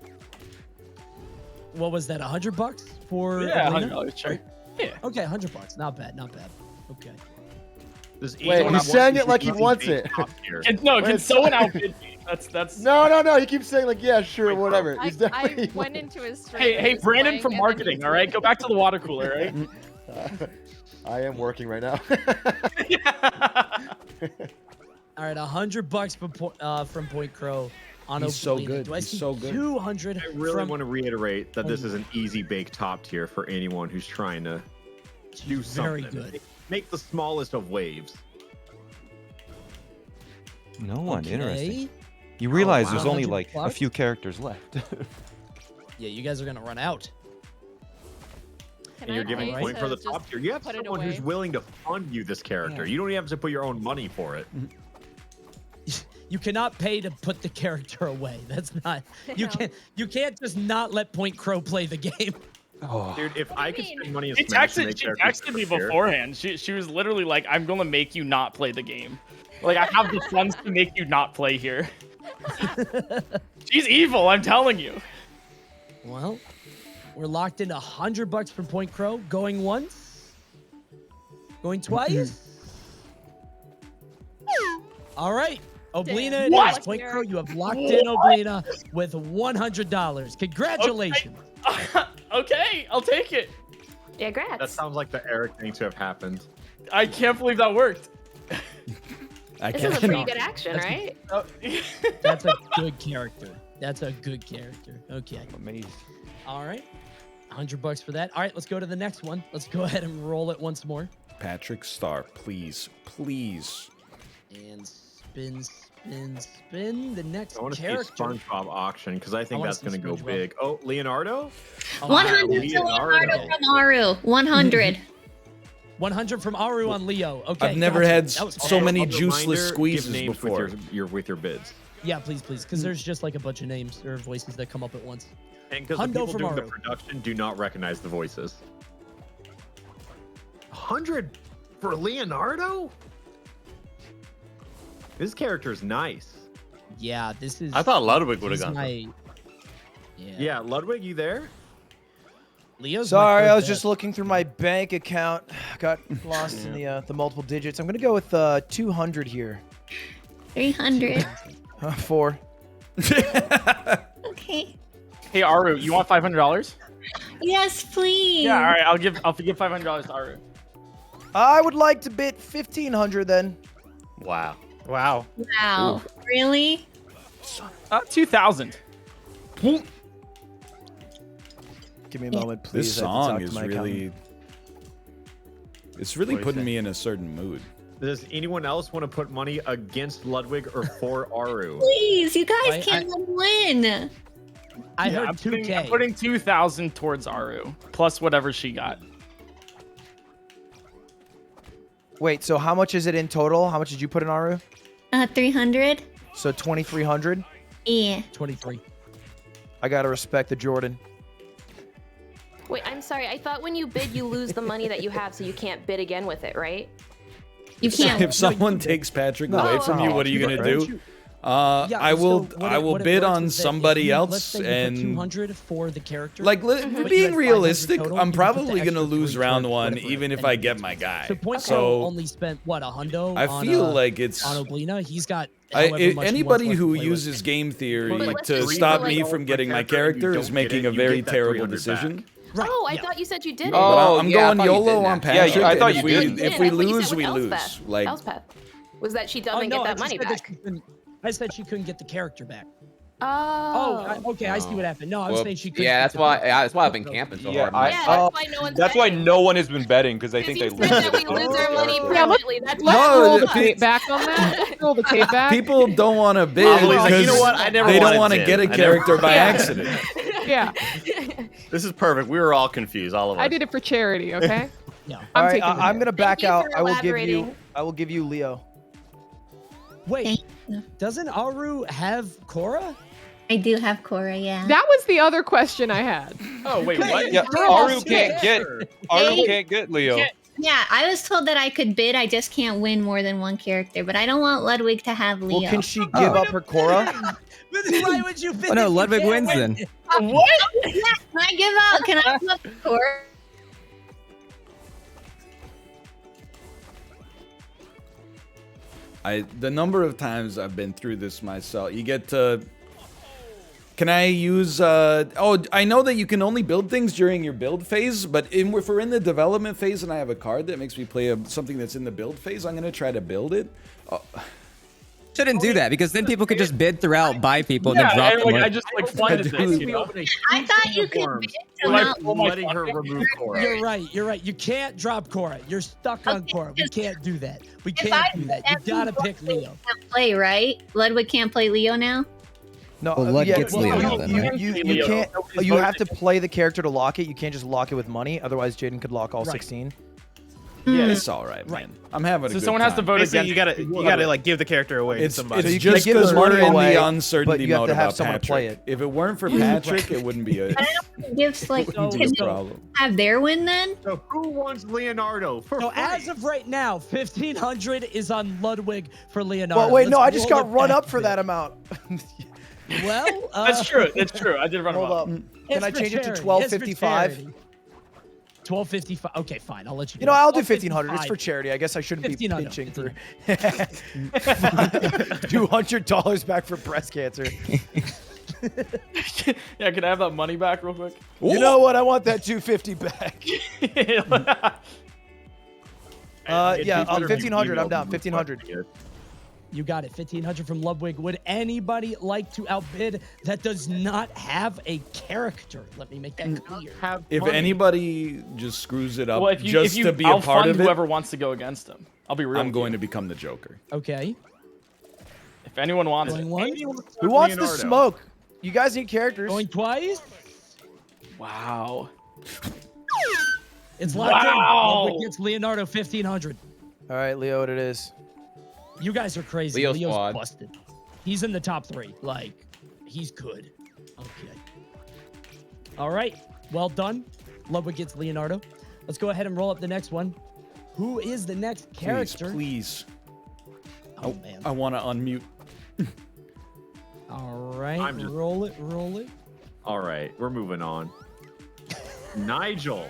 H: What was that? $100 for?
K: Yeah,
H: Oblina?
K: $100, sure. Yeah.
H: Okay, $100. Not bad. Not bad. Okay.
N: Wait, he's saying it like he wants it.
K: Can someone outbid me? That's.
N: No. He keeps saying like, yeah, sure, whatever. He's
F: I
N: definitely.
F: went into his stream.
K: Hey,
F: just
K: Brandon
F: playing,
K: from
F: and then
K: marketing.
F: he
K: All right, go back to the water cooler. Right.
N: I am working right now.
H: All right, $100 from Point Crow on
A: He's so
H: Oblina.
A: good.
H: Do I
A: He's
H: see
A: so good.
H: 200
J: I really
H: from
J: want to reiterate that this is an easy bake top tier for anyone who's trying to do something.
H: very good.
J: Make the smallest of waves.
B: No one.
H: Okay.
B: Interesting. You realize
H: wow.
B: there's only
H: 100
B: like a
H: plus?
B: few characters left.
H: Yeah, you guys are gonna run out.
F: Can
J: And you're
F: I
J: giving
F: pay
J: Point
F: to
J: for the
F: just
J: top tier. You have
F: put it
J: someone who's
F: away?
J: willing to fund you this character.
H: Yeah.
J: You don't even have to put your own money for it.
H: You cannot pay to put the character away. That's not. You can't just not let Point Crow play the game.
A: Oh.
J: Dude, if I could spend money in
K: She
J: Smash to
K: texted,
J: make
K: she
J: characters
K: texted me
J: disappear-
K: beforehand. She was literally like, "I'm gonna make you not play the game. Like I have the funds to make you not play here." She's evil. I'm telling you.
H: Well, we're locked into $100 from Point Crow. Going once. Going twice. All right. Oblina it
K: What?
H: is. Point Crow, you have locked in Oblina with $100. Congratulations.
K: Okay, I'll take it.
G: Yeah,
J: That
G: grats.
J: sounds like the Eric thing to have happened.
K: I can't believe that worked.
G: This is a pretty good action, right?
H: That's a good character. That's a good character. Okay.
B: Amazing.
H: All right. $100 for that. All right, let's go to the next one. Let's go ahead and roll it once more.
A: Patrick Star, please, please.
H: And spin. The next
J: I want to see
H: character.
J: SpongeBob auction because I think
H: wanna
J: that's
H: see
J: going to go
H: SpongeBob.
J: big. Oh, Leonardo?
Q: 100 to Leonardo from Aru. 100.
H: 100 from Aru on Leo. Okay.
A: I've never
H: gotcha.
A: had
H: That was
A: so
H: fun.
A: many
J: Reminder,
A: juiceless
J: give
A: squeezes
J: names
A: before.
J: with your bids.
H: Yeah, please, because there's just like a bunch of names or voices that come up at once.
J: And because the
H: Hundo
J: people
H: from
J: doing the
H: Aru.
J: production do not recognize the voices. 100 for Leonardo? This character's nice.
H: Yeah, this is.
M: I thought Ludwig would have
H: he's
M: gone.
H: my-
J: Yeah, Ludwig, you there?
H: Leo's
O: Sorry,
H: my
O: I was
H: third
O: just looking through my bank account. Got lost in the multiple digits. I'm gonna go with 200 here.
Q: 300.
O: 4.
Q: Okay.
K: Hey Aru, you want $500?
Q: Yes, please.
K: Yeah, all right. I'll give $500 to Aru.
O: I would like to bid 1,500 then.
M: Wow.
E: Wow.
Q: Wow. Really?
K: 2,000.
O: Give me a moment, please.
A: This
O: I have to
A: song
O: talk to
A: is
O: my
A: really.
O: accountant.
A: It's really
J: What do you
A: putting
J: think?
A: me in a certain mood.
J: Does anyone else want to put money against Ludwig or for Aru?
Q: Please, you guys can't win.
K: I heard 2K. I'm putting 2,000 towards Aru, plus whatever she got.
O: Wait, so how much is it in total? How much did you put in Aru?
Q: 300.
O: So 2,300.
Q: Yeah.
H: 23.
O: I gotta respect the Jordan.
G: Wait, I'm sorry. I thought when you bid, you lose the money that you have, so you can't bid again with it, right?
Q: You can't.
A: If someone takes Patrick away from you, what are you gonna do? I will bid on somebody else and
H: 200 for the character.
A: like being realistic,
H: total,
A: I'm
H: you put the
A: probably gonna
H: extra
A: lose
H: 3
A: round
H: towards
A: one,
H: whatever
A: even if
H: anyone
A: I get
H: does.
A: my guy.
H: So Point
A: So
H: only spent what, a hundo?
A: I
H: on,
A: feel like it's
H: on Oblina. He's got however much he wants
A: anybody
H: left to
A: who
H: play with.
A: uses game theory
G: But let's
A: to
G: just
A: stop
G: say,
A: me
G: like,
A: from getting my character is making a very terrible decision.
G: Oh, I thought you said you did it.
A: But I'm
B: yeah, I
A: going
B: thought you
A: YOLO
B: did
A: on
B: that. Yeah,
A: Patrick.
B: I thought
A: and
B: you did.
A: If we
G: That's what you
A: lose,
G: said
A: we
G: with
A: lose.
G: Elspeth.
A: Like
G: Elspeth was that she
H: Oh,
G: doesn't
H: no,
G: get
H: I
G: that
H: just
G: money
H: said that
G: back.
H: she couldn't- I said she couldn't get the character back.
G: Oh.
H: Okay, I see what happened. No, I was
D: Well,
H: saying she couldn't.
D: yeah,
H: get
D: that's
H: the
D: why.
H: character.
D: Yeah, that's why I've been camping so hard.
B: I-
G: Yeah, that's why no one's
B: That's why
G: betting.
B: no one has been betting because they think they
G: He
B: lose.
G: said that we lose our money
R: Yeah,
G: permanently. That's
R: Let's
A: No,
R: roll the
A: the
R: tape back on that. Let's roll the tape back.
A: people don't want to bid
M: Probably like,
A: because
M: you know what? I never
A: they don't
M: wanted
A: want to
M: to.
A: get a
M: I never-
A: character by
R: Yeah.
A: accident.
R: Yeah,
M: This is perfect. We were all confused, all of us.
R: I did it for charity. Okay.
H: Yeah.
O: All
R: I'm
O: right,
R: taking.
O: I'm gonna back
G: you
O: out.
G: for
O: I
G: elaborating.
O: will give you Leo.
H: Wait, doesn't Aru have Korra?
Q: I do have Korra, yeah.
R: That was the other question I had.
K: Oh wait, what?
B: Yeah, Aru can't get Leo.
Q: Yeah, I was told that I could bid. I just can't win more than one character, but I don't want Ludwig to have Leo.
O: Well, can she give up her Korra?
H: Why would you?
I: Oh no, Ludwig wins then.
K: What?
Q: Yeah, can I give out? Can I give up Korra?
A: The number of times I've been through this myself, you get to. Can I use? Oh, I know that you can only build things during your build phase, but if we're in the development phase and I have a card that makes me play something that's in the build phase, I'm gonna try to build it. Oh.
I: Shouldn't do that because then people could just bid throughout, buy people, and then drop
K: and,
I: them.
K: like, I just like funded this. You know?
Q: I thought you could bid to
K: Like,
Q: not.
J: letting her remove Korra.
H: You're right. You're right. You can't drop Korra. You're stuck on Korra. We can't do that. We
Q: If
H: can't
Q: I
H: do that. You gotta pick Leo.
Q: Can't play, right? Ludwig can't play Leo now.
O: No,
I: Well, Lud
O: yeah,
I: gets Leo then, right?
O: you can't. You have to play the character to lock it. You can't just lock it with money. Otherwise, Jaden could lock all
H: Right.
O: 16.
A: Yeah, it's all right, man. I'm having a
K: So
A: good
K: someone has to
A: time.
K: vote
E: Basically,
K: against.
E: you gotta like give the character away
A: It's
E: to somebody.
O: So you
A: just
O: can give
A: because
O: the
A: we're
O: money
A: in
O: away,
A: the
O: but
A: uncertainty
O: you have
A: mode
O: to have
A: about
O: someone
A: Patrick.
O: play it.
A: If it weren't for Patrick, it wouldn't be a
Q: Gives like
A: wouldn't be
Q: can
A: a
Q: they
A: problem.
Q: have their win then?
J: So who wants Leonardo?
H: So as of right now, 1,500 is on Ludwig for Leonardo.
O: Well, wait, no,
H: Let's
O: I just
H: roll
O: got
H: it
O: run
H: back
O: up for
H: to
O: that
H: it.
O: amount.
H: Well,
K: That's true. That's true. I did run
O: Hold
K: them
O: up.
K: up.
O: Can I change it to 1255?
H: 1255. Okay, fine. I'll let you.
O: You know, I'll do 1,500.
H: 1255.
O: It's for charity. I guess I shouldn't be
H: 1,500,
O: pinching for $200 back for breast cancer.
K: Yeah, can I have that money back real quick?
O: You know what? I want that 250 back. Yeah, 1,500. I'm down. 1,500.
H: You got it. 1,500 from Ludwig. Would anybody like to outbid that does not have a character? Let me make that clear.
A: If anybody just screws it up
K: Well, if you,
A: just to be a
K: I'll
A: part
K: fund
A: of it,
K: whoever wants to go against him. I'll be real.
A: I'm going to become the Joker.
H: Okay.
K: If anyone wants it.
O: Who wants the smoke? You guys need characters.
H: Going twice?
K: Wow.
H: It's locked in.
K: Wow.
H: Ludwig gets Leonardo 1,500.
O: All right, Leo, what it is.
H: You guys are crazy.
D: Leo
H: Leo's
D: squad.
H: busted. He's in the top 3. Like, he's good. Okay. All right. Well done. Ludwig gets Leonardo. Let's go ahead and roll up the next one. Who is the next character?
A: Please.
H: Oh, man.
A: I want to unmute.
H: All right.
J: I'm just-
H: Roll it. Roll it.
J: All right, we're moving on. Nigel.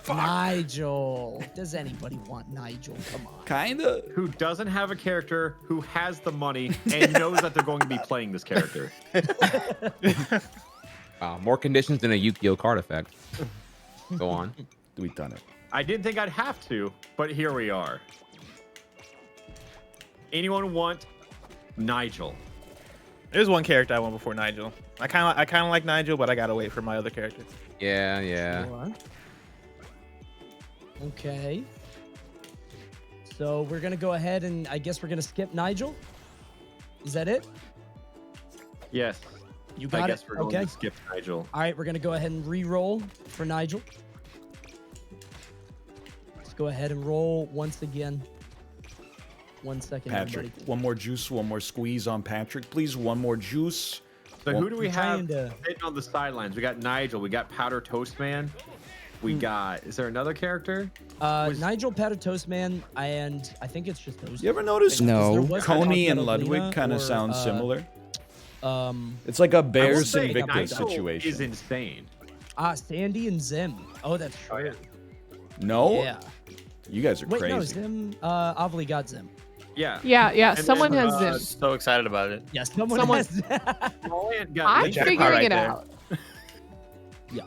H: Nigel. Does anybody want Nigel? Come on.
A: Kinda.
J: Who doesn't have a character, who has the money, and knows that they're going to be playing this character.
D: Wow, more conditions than a Yu-Gi-Oh card effect. Go on.
A: We've done it.
J: I didn't think I'd have to, but here we are. Anyone want Nigel?
E: There's one character I want before Nigel. I kind of like Nigel, but I gotta wait for my other characters.
D: Yeah, yeah.
H: Sure. Okay. So we're gonna go ahead and I guess we're gonna skip Nigel. Is that it?
J: Yes.
H: You got
J: I guess
H: it.
J: we're going
H: Okay.
J: to skip Nigel.
H: All right, we're gonna go ahead and re-roll for Nigel. Let's go ahead and roll once again. 1 second,
A: Patrick,
H: everybody.
A: one more juice, one more squeeze on Patrick, please. One more juice.
J: So who do we
H: I'm
J: have
H: trying to-
J: sitting on the sidelines? We got Nigel. We got Powder Toast Man. We got. Is there another character?
H: Nigel, Powder Toast Man, and I think it's just those.
A: You ever notice
I: No.
A: Coney and Ludwig kind of sound similar? It's like a Bears and Victor situation.
J: Is insane.
H: Sandy and Zim. Oh, that's true.
A: No?
H: Yeah.
A: You guys are
H: Wait,
A: crazy.
H: no, Zim. Avli got Zim.
J: Yeah.
R: Yeah.
M: And
R: Someone
M: then,
R: has Zim.
M: So excited about it.
H: Yes, someone
R: Someone-
H: has.
R: I'm figuring it out.
H: Yeah.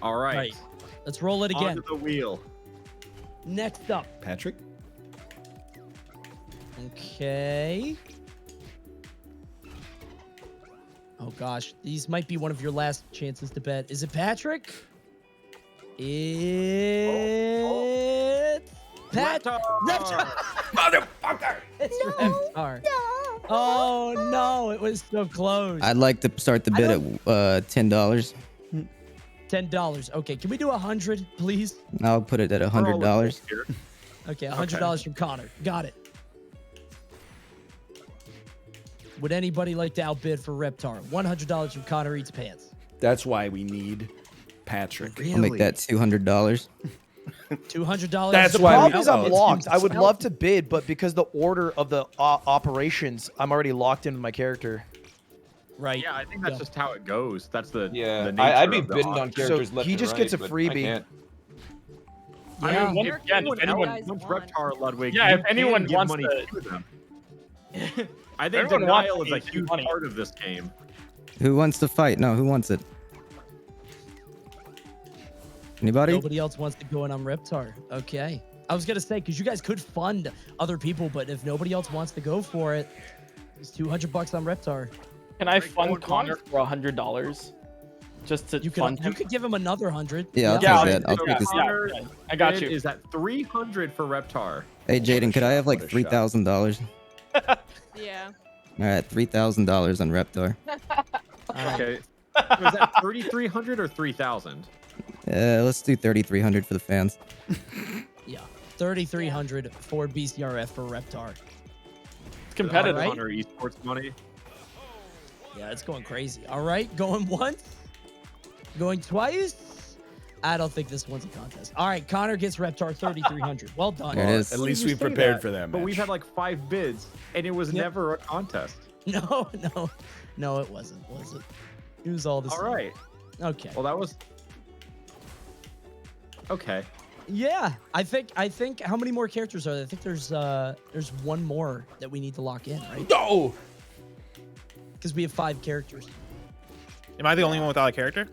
J: All right.
H: Right. Let's roll it again.
J: Onto the wheel.
H: Next up.
A: Patrick?
H: Okay. Oh gosh, these might be one of your last chances to bet. Is it Patrick? It's
J: Reptar.
A: Motherfucker!
H: It's Reptar. Oh no, it was so close.
I: I'd like to start the bid at $10.
H: $10. Okay, can we do 100, please?
I: I'll put it at $100.
H: Okay, $100 from Connor. Got it. Would anybody like to outbid for Reptar? $100 from Connor Eats Pants.
A: That's why we need Patrick.
I: I'll make that $200.
H: $200.
A: That's
O: The
A: why
O: problem
A: we-
O: is I'm
A: oh,
O: locked. I would
H: it's-
O: love to bid, but because the order of the operations, I'm already locked in with my character.
H: Right.
J: Yeah, I think that's just how it goes. That's the
B: Yeah,
J: The nature
B: I'd be
J: of the
B: bidding on
J: auction.
B: characters
O: So
B: left
O: he
B: and
O: just
B: right,
O: gets a
B: but I
O: freebie.
B: can't.
J: I
K: Yeah.
J: mean,
K: Wonder
J: if
K: if
J: anyone
K: anyone
J: wants
K: wants-
J: Reptar, Ludwig,
K: Yeah,
J: you
K: if anyone
J: can give
K: wants
J: money
K: to-
J: to them. I think
K: Everyone wants
J: denial is a
K: to give
J: huge
K: money.
J: part of this game.
I: Who wants to fight? No, who wants it? Anybody?
H: Nobody else wants to go in on Reptar. Okay. I was going to say, because you guys could fund other people, but if nobody else wants to go for it, it's $200 on Reptar.
K: Can I fund Connor for $100? Just to
H: You
K: fund
H: could,
K: him?
H: you could give him another 100.
I: Yeah, I'll
K: Yeah,
I: take that. I'll take this.
J: Connor
K: I got
J: bid
K: you.
J: is at 300 for Reptar.
I: Hey, Jaden, could I have like $3,000?
F: Yeah.
I: All right, $3,000 on Reptar.
J: Okay. Was that 3,300 or 3,000?
I: Let's do 3,300 for the fans.
H: Yeah. 3,300 for BCRF for Reptar.
K: It's competitive.
H: All right.
J: Connor esports money.
H: Yeah, it's going crazy. All right, going once, going twice. I don't think this one's a contest. All right, Connor gets Reptar 3,300. Well done.
I: There it is.
A: At least
J: You
A: we
J: say
A: prepared for that
J: But
A: match.
J: we've had like 5 bids, and it was
H: Yep.
J: never a contest.
H: No, it wasn't. Was it? It was all the
J: All
H: same.
J: right.
H: Okay.
J: Well, that was okay.
H: Yeah, I think. How many more characters are there? I think there's one more that we need to lock in, right?
A: No.
H: Because we have 5 characters.
E: Am I the only one without a character?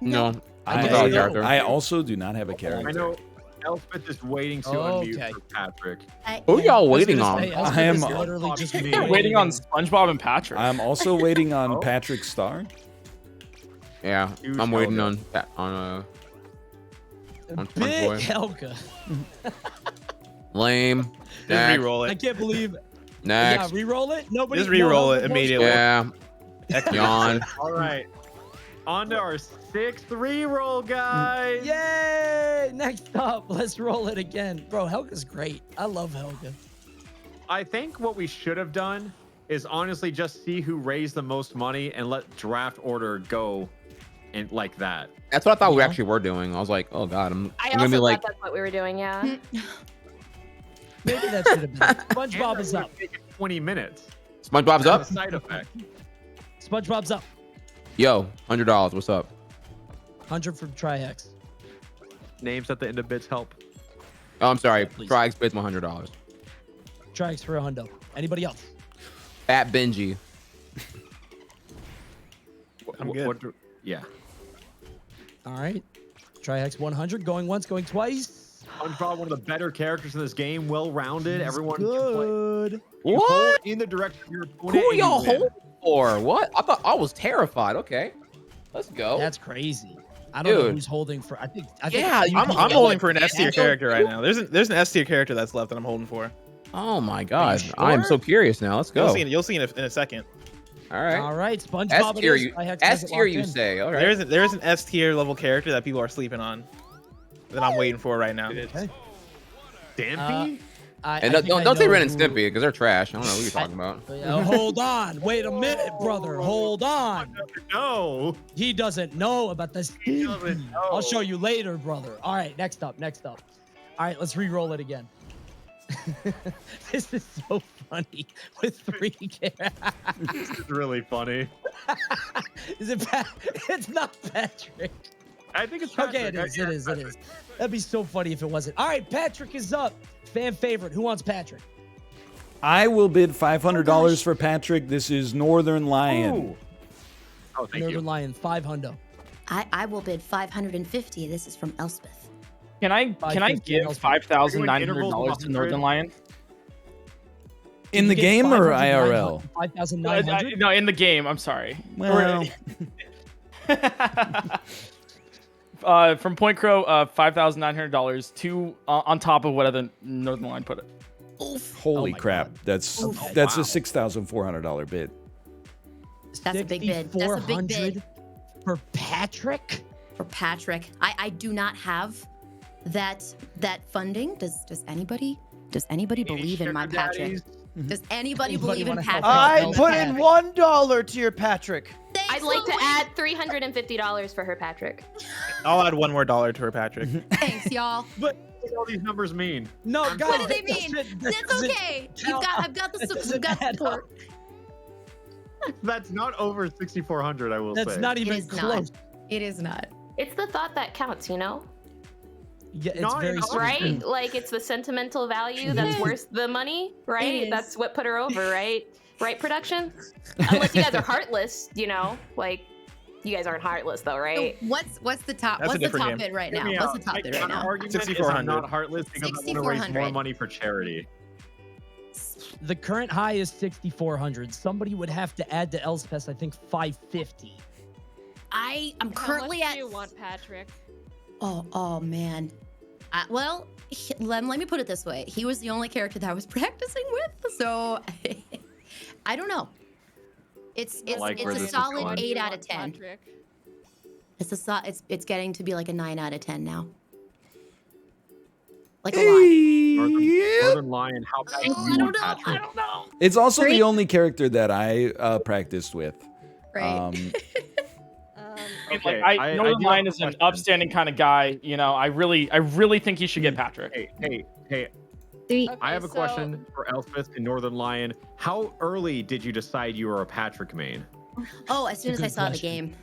D: No,
H: I
D: without a
H: guess
D: character.
A: I also do not have a character.
J: I know Elspeth is waiting to
H: Okay.
J: unmute for Patrick.
D: Who y'all
H: I was
D: waiting
H: gonna
D: on?
H: say, Elspeth
A: I am-
H: is literally just
J: You're
K: Waiting on SpongeBob and Patrick.
A: I'm also waiting on
J: Oh.
A: Patrick Star.
D: Yeah,
J: Huge
D: I'm waiting
J: Helga.
D: on
H: Big
D: SpongeBob.
H: Helga.
D: Lame.
E: Just
D: Next.
E: re-roll
H: I
E: it.
H: can't believe.
D: Next.
H: Yeah, re-roll it. Nobody.
E: Just re-roll
H: no,
E: it immediately.
D: Yeah. Yawn.
J: All right. On to our 6th reroll, guys.
H: Yay! Next up, let's roll it again. Bro, Helga's great. I love Helga.
J: I think what we should have done is honestly just see who raised the most money and let draft order go and like that.
D: That's what I thought we actually were doing. I was like, oh god, I'm
G: I
D: gonna
G: also
D: be
G: thought
D: like,
G: that's what we were doing, yeah.
H: Maybe that should have been. SpongeBob is up.
J: 20 minutes.
D: SpongeBob's up.
J: That's a side effect.
H: SpongeBob's up.
D: Yo, $100. What's up?
H: 100 from Trihex.
J: Names at the end of bids help.
D: Oh, I'm sorry.
H: Please.
D: Try bids my $100.
H: Trihex for a hundo. Anybody else?
D: At Benji.
E: I'm good.
J: Yeah.
H: All right. Trihex 100 going once, going twice.
J: SpongeBob, one of the better characters in this game, well-rounded. Everyone
H: good.
J: You
D: What?
J: hold in the direction of your opponent.
D: Who are
J: and you
D: y'all
J: win.
D: holding for? What? I thought I was terrified. Okay, let's go.
H: That's crazy. I don't know
D: Dude.
H: who's holding for. I think.
D: Yeah,
E: I'm holding for an S tier character right now. There's an S tier character that's left that I'm holding for.
D: Oh my god,
E: sure?
D: I am so curious now. Let's go.
E: You'll see in a second.
D: All right.
H: All right, SpongeBob.
D: S tier,
H: it is. Trihex has
D: S
H: it
D: tier,
H: locked
D: you
H: in.
D: say? All right.
E: There's an S tier level character that people are sleeping on that I'm waiting for right now.
H: Okay.
J: Stampy?
D: And
H: I think I
D: don't say
H: know
D: Ren and
H: who-
D: Stimpy because they're trash. I don't know what you're talking about.
H: Hold on. Wait a minute, brother. Hold on.
J: No.
H: He doesn't know about the Stimpy. I'll show you later, brother. All right, next up. All right, let's re-roll it again. This is so funny with 3 characters.
J: This is really funny.
H: Is it It's not Patrick.
J: I think it's
H: Okay,
J: Patrick.
H: it is. That'd be so funny if it wasn't. All right, Patrick is up. Fan favorite. Who wants Patrick?
A: I will bid $500 for Patrick. This is Northern Lion.
J: Ooh. Oh, thank
H: Northern
J: you.
H: Lion, 500.
P: I will bid 550. This is from Elspeth.
K: Can I give $5,900 to Northern Lion?
A: In the game or IRL?
H: 5,900?
K: No, in the game. I'm sorry.
A: Well.
K: From Point Crow, $5,900 to on top of whatever Northern Lion put it.
A: Holy crap. That's a $6,400 bid.
P: That's a big bid. That's a big bid.
H: For Patrick?
P: For Patrick. I do not have that funding. Does anybody believe in my Patrick? Does anybody believe in Patrick?
O: I put in $1 to your Patrick.
G: I'd like to add $350 for her Patrick.
E: I'll add $1 more to her Patrick.
P: Thanks, y'all.
J: But what do all these numbers mean?
H: No, guys.
P: What do they mean? That's okay. I've got the support.
J: That's not over 6,400, I will say.
H: That's not even close.
P: It is not.
G: It's the thought that counts, you know?
H: Yeah, it's very
G: right. Like it's the sentimental value that's worth the money, right? That's what put her over, right? Right, production. Unless you guys are heartless, you know, like you guys aren't heartless though, right?
P: So what's the top?
E: That's
P: What's
E: a
P: the
E: different
P: top
E: game.
P: bid right now?
J: Hear me
P: What's
J: out.
P: the top
J: My
P: bid right now?
J: argument is I'm
E: 6,400.
J: not heartless because I want to raise more
P: 6,400.
J: money for charity.
H: The current high is 6,400. Somebody would have to add to Elspeth, I think, 550.
P: I'm
F: How
P: currently
F: much
P: at.
F: do you want, Patrick?
P: Oh man. Well, let me put it this way. He was the only character that I was practicing with, so I don't know. It's
J: like where
P: a
J: this is
P: solid
J: going.
P: 8 out of 10.
F: Patrick.
P: It's getting to be like a 9 out of 10 now. Like a lot.
J: Northern Lion, how bad do you want Patrick?
P: I don't know.
A: It's also the only character that I practiced with.
P: Right.
J: Okay,
K: Northern
J: do
K: Lion
J: have
K: is
J: a
K: an
J: question.
K: upstanding kind of guy. You know, I really think he should get Patrick.
J: Hey.
Q: Three.
J: I have a question for Elspeth and Northern Lion. How early did you decide you were a Patrick main?
P: Oh, as soon as I saw the game.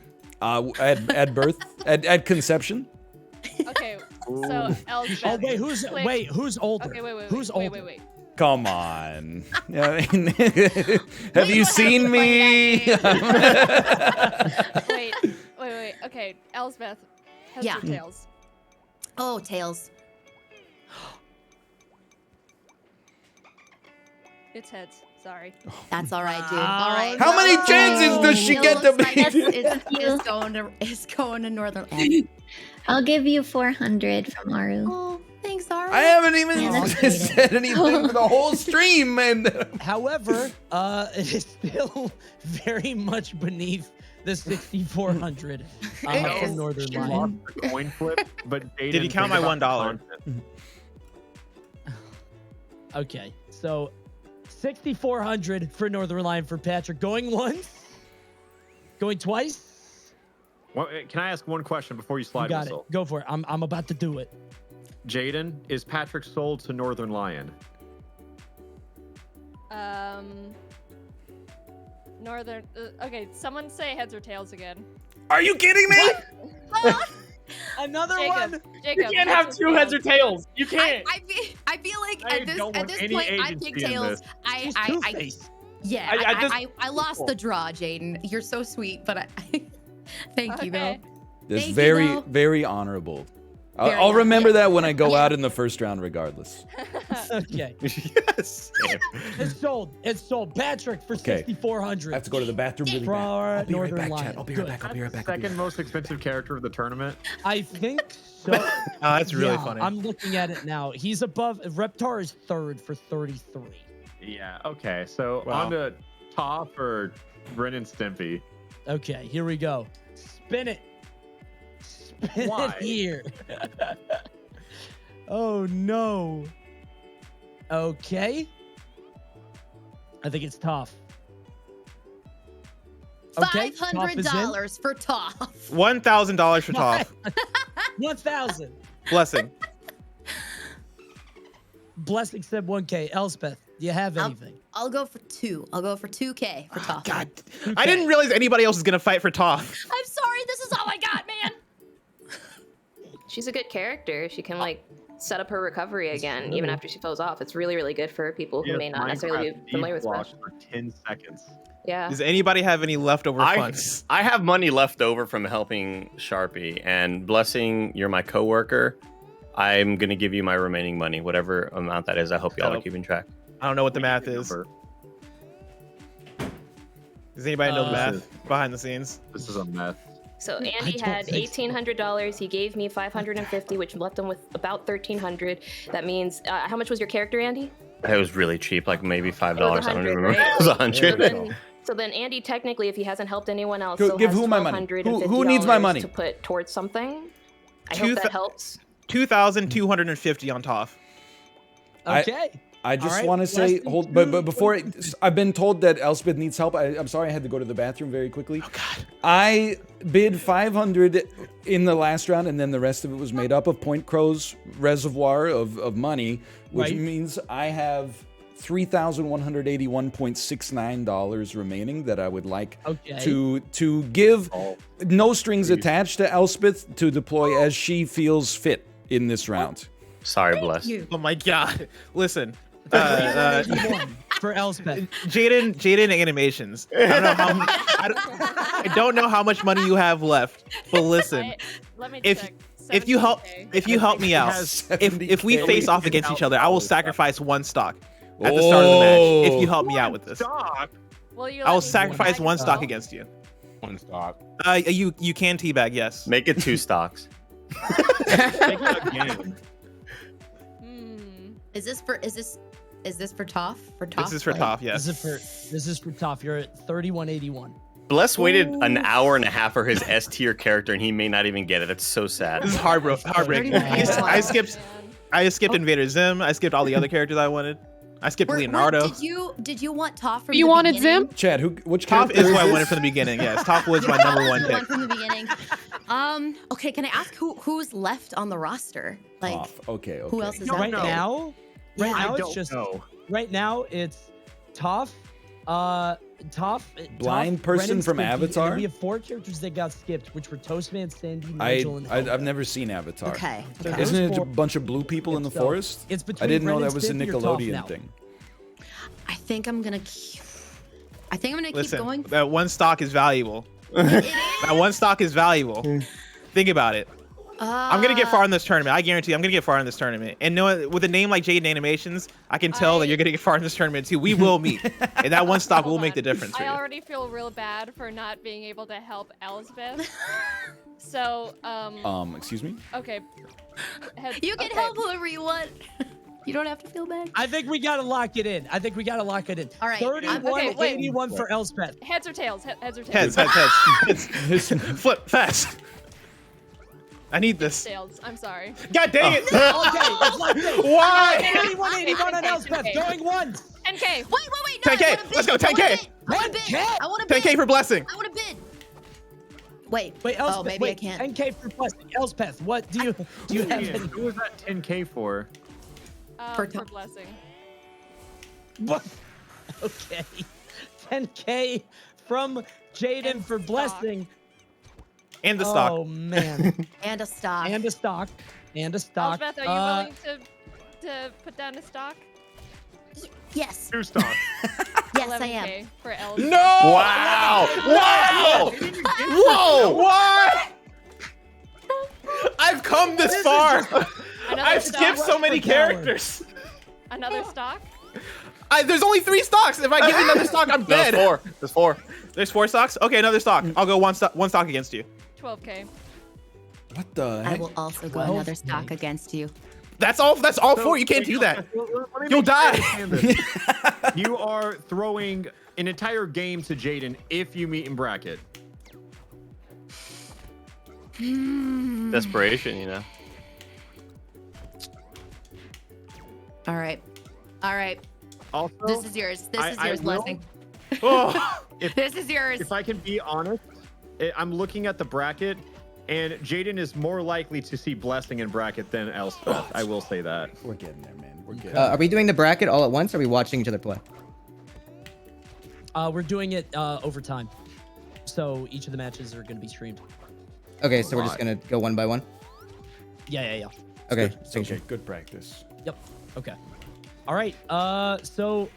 A: At birth, at conception.
F: Okay, so Elspeth.
H: Oh wait, who's older?
F: Okay, wait.
H: Who's older?
F: Wait.
A: Come on. I mean, have you seen me?
F: Wait. Okay, Elspeth. Heads
P: Yeah.
F: or tails?
P: Oh, tails.
F: It's heads. Sorry.
P: That's all right, dude. All right.
A: How many chances does she
P: It
A: get to
P: looks like
A: be?
P: it's going to Northern Lion.
Q: I'll give you 400 from Aru.
P: Oh, thanks, Ari.
A: I haven't even
Q: Yeah, that's
A: said anything for the whole stream, and
H: However, it is still very much beneath the 6,400 from Northern
J: You
H: Lion.
J: lost the coin flip, but
E: Did you count my $1?
H: Okay, so 6,400 for Northern Lion for Patrick. Going once? Going twice?
J: Well, can I ask one question before you slide
H: You got
J: whistle?
H: it. Go for it. I'm about to do it.
J: Jaden, is Patrick sold to Northern Lion?
F: Northern. Okay, someone say heads or tails again.
A: Are you kidding me?
H: Another
F: Jacob,
K: You can't have two heads or tails. You can't.
P: I feel like
J: I
P: at this
J: don't want
P: point
J: any
P: I pick
J: agency in
P: tails.
J: this.
P: I lost the draw, Jaden. You're so sweet, but thank you though.
F: Okay.
A: That's
P: Thank you,
A: very,
P: though.
A: very honorable.
P: Very
A: I'll remember
P: nice.
A: that when I go
P: Yeah.
A: out in the first round, regardless.
H: Okay.
S: Yes.
H: It's sold. It's sold. Patrick for
A: Okay.
H: 6,400.
A: I have to go to the bathroom really
H: For
A: bad.
H: our
A: I'll be right
H: Northern
A: back,
H: Lion.
A: Chad. I'll be
H: Good.
A: right back. I'll be right back.
J: Second most expensive character of the tournament.
H: I think so.
E: Oh, that's really
H: Yeah,
E: funny.
H: I'm looking at it now. He's above. Reptar is third for 33.
J: Yeah. Okay. So
E: Wow.
J: on to Toph or Ren and Stimpy.
H: Okay, here we go. Spin it. Spin
J: Why?
H: it here. Oh no. Okay. I think it's tough. Okay, Toph is in.
P: $500 for Toph.
E: $1,000 for Toph.
H: 1,000.
E: Blessing.
H: Blessing said 1K. Elspeth, do you have anything?
P: I'll go for 2. I'll go for 2K for Toph.
E: God, I didn't realize anybody else was gonna fight for Toph.
P: I'm sorry. This is all I got, man.
G: She's a good character. She can like set up her recovery again, even after she falls off. It's really, really good for people who may not necessarily be familiar with Smash.
J: For 10 seconds.
G: Yeah.
E: Does anybody have any leftover funds?
M: I have money left over from helping Sharpie, and Blessing, you're my coworker. I'm gonna give you my remaining money, whatever amount that is. I hope y'all are keeping track.
E: I don't know what the math is. Does anybody know the math behind the scenes?
J: This is a mess.
G: So Andy had $1,800. He gave me $550, which left him with about $1,300. That means how much was your character, Andy?
M: It was really cheap, like maybe $5.
G: It was
M: I don't
G: 100,
M: even remember.
G: right?
M: It was 100.
G: So then Andy, technically, if he hasn't helped anyone else,
A: Go-
G: still
A: give
G: has
A: who my money?
G: $1,250
A: Who needs my money?
G: to put towards something. I hope that helps.
E: 2,250 on Toph.
H: Okay.
A: I just
H: right,
A: want to say,
H: Blessing,
A: but before I've been told that Elspeth needs help. I'm sorry, I had to go to the bathroom very quickly. Oh God! I bid 500 in the last round, and then the rest of it was made up of Point Crow's reservoir of money, which
H: Right.
A: means I have $3,181.69 remaining that I would like to give, no strings attached to Elspeth to deploy as she feels fit in this round.
M: Sorry, Bless.
E: Oh my God! Listen.
H: For Elspeth.
E: Jaden Animations. I don't know how much money you have left, but listen.
F: Let me
E: if
F: check.
E: if you help me out, if we face off against each other, I will sacrifice one stock at the start of the match. If you help me out with this, I will sacrifice one stock against you.
M: One stock.
E: You can teabag, yes.
M: Make it 2 stocks.
P: Is this for Toph? For Toph?
E: This is for Toph, yes.
H: This is for Toph. You're at 3,181.
M: Bless waited an hour and a half for his S tier character, and he may not even get it. It's so sad.
E: This is heartbreaking. I skipped Invader Zim. I skipped all the other characters I wanted. I skipped Leonardo.
P: Did you want Toph from
R: You
P: the
R: wanted
P: beginning?
R: Zim?
A: Chad, which
E: Toph
A: character
E: is who I
A: this?
E: wanted from the beginning. Yes, Toph was my number one pick.
P: From the beginning. Okay, can I ask who's left on the roster? Like,
A: Okay.
P: who else is
H: Right
P: out there?
H: now,
P: Yeah.
H: Right now it's Toph,
A: Blind
H: Toph,
A: person
H: Ren, and
A: from
H: Stimpy, and
A: Avatar?
H: then we have 4 characters that got skipped, which were Toastman, Sandy, Nigel, and Helga.
A: I've never seen Avatar.
P: Okay.
H: So
A: Isn't
H: those
A: it a
H: 4
A: bunch of blue people in the
H: so
A: forest?
H: it's
A: I
H: between
A: didn't know
H: Ren
A: that
H: and
A: was a
H: Stimpy or Toph now.
A: Nickelodeon thing.
P: I think I'm gonna keep
E: Listen,
P: going.
E: that one stock is valuable. That one stock is valuable. Think about it. I'm gonna get far in this tournament. I guarantee I'm gonna get far in this tournament. And with a name like Jaden Animations, I can tell that you're gonna get far in this tournament too. We will meet, and that one stock will make the difference for
F: I
E: you.
F: already feel real bad for not being able to help Elsbeth. So,
A: Excuse me?
F: okay.
P: You can help whoever you want. You don't have to feel bad.
H: I think we gotta lock it in. All right. 3181 for Elspeth.
F: Heads or tails? Heads or tails?
E: Heads. Flip fast. I need this.
F: Tails. I'm sorry.
E: God dang it!
H: Okay, let's lock it in.
E: Why?
H: 3181 on Elspeth. Going once.
F: 10K.
P: Wait. No,
E: 10K. Let's go. 10K.
P: I want to bid. I want to bid.
E: 10K for Blessing.
P: I want to bid. Wait,
H: Elspeth,
P: oh, maybe I can't.
H: 10K for Blessing. Elspeth, what do you have? Any?
J: Who was that 10K for?
F: For Blessing.
H: What? Okay. 10K from Jaden for Blessing.
E: And the stock.
H: Oh man.
P: And a stock.
H: And a stock.
F: Elspeth, are you willing to put down a stock?
P: Yes.
J: 2 stocks.
P: Yes, I am.
F: 11K for Elspeth.
E: No!
M: Wow!
E: Whoa! What? I've come this far.
F: Another
E: I've
F: stock?
E: skipped so many characters.
F: Another stock?
E: There's only 3 stocks. If I give you another stock, I'm dead.
M: There's 4. There's 4.
E: There's 4 stocks? Okay, another stock. I'll go one stock against you.
F: 12K.
A: What the
P: I
A: heck?
P: will also go another stock against you.
E: That's all 4. You can't do that. You'll die.
J: You are throwing an entire game to Jaden if you meet in bracket.
M: Desperation, you know.
P: All right. All right.
J: Also,
P: this is yours. This is yours, Blessing. This is yours.
J: If I can be honest, I'm looking at the bracket, and Jaden is more likely to see Blessing in bracket than Elspeth. I will say that.
A: We're getting there, man. We're good.
I: Are we doing the bracket all at once? Or are we watching each other play?
H: We're doing it over time. So each of the matches are going to be streamed.
I: Okay, so we're just going to go one by one?
H: Yeah.
I: Okay.
A: Okay, good practice.
H: Yep. Okay. All right. So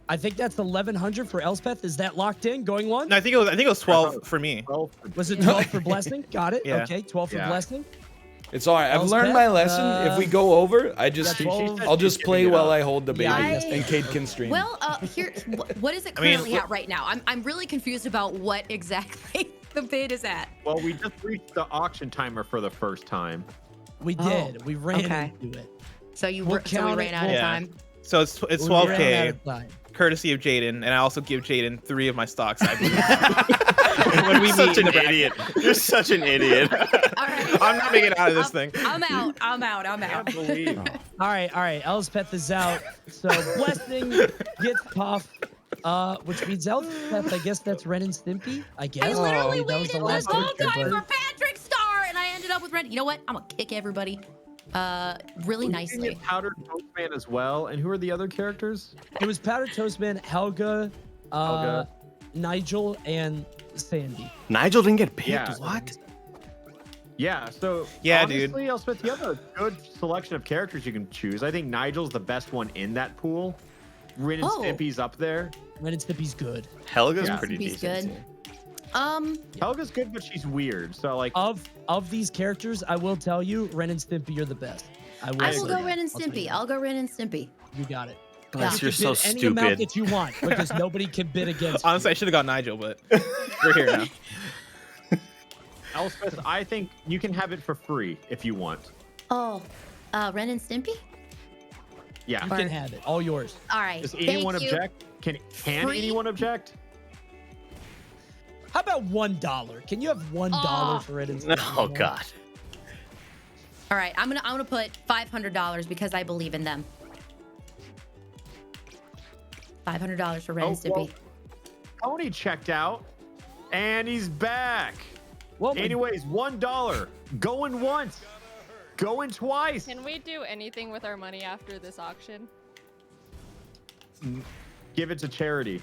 H: I think that's 1100 for Elspeth. Is that locked in? Going one?
E: No, I think it was 12 for me.
H: Was it 12 for Blessing? Got it.
E: Yeah.
H: Okay, 12 for Blessing.
A: It's all right. I've learned my lesson. If we go over, I'll just play while I hold the baby, and Kate can stream.
P: Well, here, what is it currently at right now? I'm really confused about what exactly the bid is at.
J: Well, we just reached the auction timer for the first time.
H: We did. We ran into it.
P: So we
H: We'll
P: ran out of time.
E: So it's
H: We ran out
E: 12K,
H: of time.
E: courtcy of Jaden, and I also give Jaden 3 of my stocks. I believe. When we
M: You're such
E: meet in
M: an
E: the bracket.
M: idiot. You're such an idiot.
E: I'm not making it out of this thing.
P: I'm out.
H: All right. Elspeth is out. So Blessing gets Puff, which means Elspeth. I guess that's Ren and Stimpy. I guess.
P: I literally
H: that was the
P: waited this
H: last
P: whole
H: picture,
P: time
H: but-
P: for Patrick Star, and I ended up with Ren. You know what? I'm gonna kick everybody. Really nicely.
J: Powdered Toastman as well. And who are the other characters?
H: It was Powdered Toastman, Helga, Nigel, and Sandy.
M: Nigel didn't get picked.
J: Yeah.
M: What?
J: Yeah, so
E: dude.
J: honestly, Elspeth, you have a good selection of characters you can choose. I think Nigel's the best one in that pool. Ren and Stimpy's up there.
H: Ren and Stimpy's good.
M: Helga's
P: Yeah.
M: pretty
P: Stimpy's
M: decent.
P: good.
M: Too.
J: Helga's good, but she's weird. So like
H: Of these characters, I will tell you, Ren and Stimpy are the best. I will
P: go Ren and Stimpy. I'll go Ren and Stimpy.
H: You got it.
M: Bless,
H: You
M: you're
H: can
M: so
H: bid any amount
M: stupid.
H: that you want because nobody can bid against you.
E: Honestly, I should have got Nigel, but we're here now.
J: Elspeth, I think you can have it for free if you want.
P: Oh, Ren and Stimpy?
J: Yeah.
H: You can have it. All yours.
P: All right.
J: Does anyone
P: Thank you.
J: object? Can
P: Free?
J: anyone object?
H: How about $1? Can you have $1 for Ren and Stimpy?
M: Oh God.
P: All right, I'm gonna put $500 because I believe in them. $500 for Ren and Stimpy.
J: Tony checked out, and he's back.
H: Well,
J: anyways, $1. Going once, going twice.
F: Can we do anything with our money after this auction?
J: Give it to charity.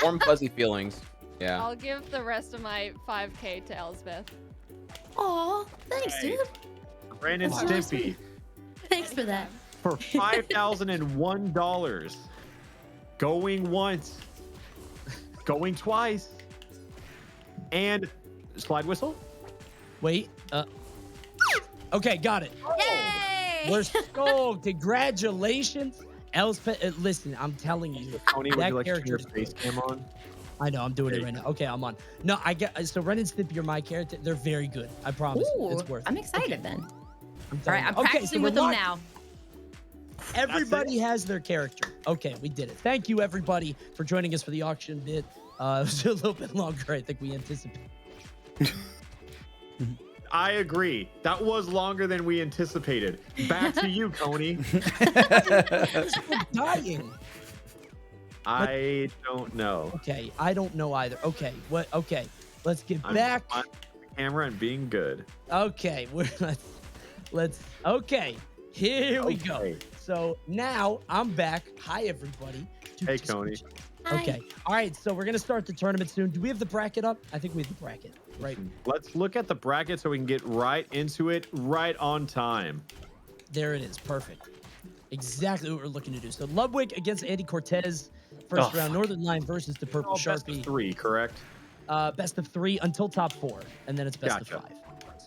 D: Warm, fuzzy feelings. Yeah.
F: I'll give the rest of my 5K to Elsbeth.
P: Aw, thanks, dude.
J: Ren and Stimpy
P: Thanks for that.
J: for $5,001. Going once, going twice, and slide whistle.
H: Wait. Okay, got it.
P: Yay!
H: We're stoked. Congratulations. Elspeth, listen, I'm telling you.
J: Tony, would
H: that
J: you like to turn your
H: character's
J: face cam on?
H: I know, I'm doing it right now. Okay, I'm on. No, I get so Ren and Stimpy are my character. They're very good. I promise.
P: Ooh,
H: It's worth it.
P: I'm excited then.
H: I'm
P: All right, I'm practicing with them now.
H: Everybody has their character. Okay, we did it. Thank you, everybody, for joining us for the auction bit. It was a little bit longer, I think we anticipated.
J: I agree. That was longer than we anticipated. Back to you, Coney.
H: Dying.
J: I don't know.
H: Okay, I don't know either. Okay, what? Okay, let's get back.
J: On the camera and being good.
H: Okay, let's. Okay, here we go. So now I'm back. Hi, everybody.
J: Hey, Coney.
H: Okay. All right. So we're gonna start the tournament soon. Do we have the bracket up? I think we have the bracket. Right.
J: Let's look at the bracket so we can get right into it right on time.
H: There it is. Perfect. Exactly what we're looking to do. So Ludwig against Andy Cortez. First round. Northern Line versus the Purple
J: Best
H: Sharpie.
J: of 3, correct?
H: Best of 3 until top 4, and then it's best of 5.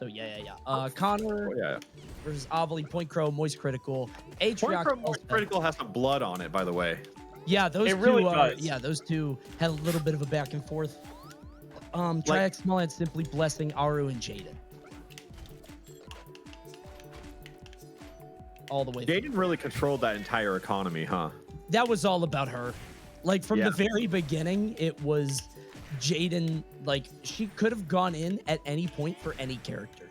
H: So yeah. Connor versus Ovely, Point Crow, Moist Critical,
J: Point
H: Atriox.
J: Crow Moist Critical has some blood on it, by the way.
H: Yeah, those
J: It
H: two
J: really
H: are.
J: does.
H: Yeah, those two had a little bit of a back and forth. Triax, Small and Simply, Blessing, Aru, and Jaden. All the way.
J: Jaden really controlled that entire economy, huh?
H: That was all about her. Like from
J: Yeah.
H: the very beginning, it was Jaden. Like she could have gone in at any point for any character.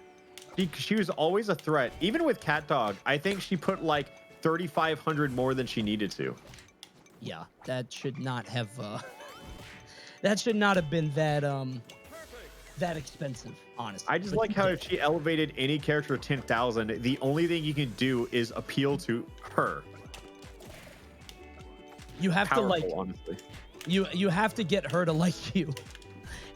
J: She was always a threat. Even with Cat Dog, I think she put like 3,500 more than she needed to.
H: Yeah, that should not have. That should not have been that that expensive, honestly.
J: I just
H: But
J: like
H: you
J: how
H: did.
J: if she elevated any character to 10,000, the only thing you can do is appeal to her.
H: You have
J: Powerful,
H: to like.
J: honestly.
H: You have to get her to like you,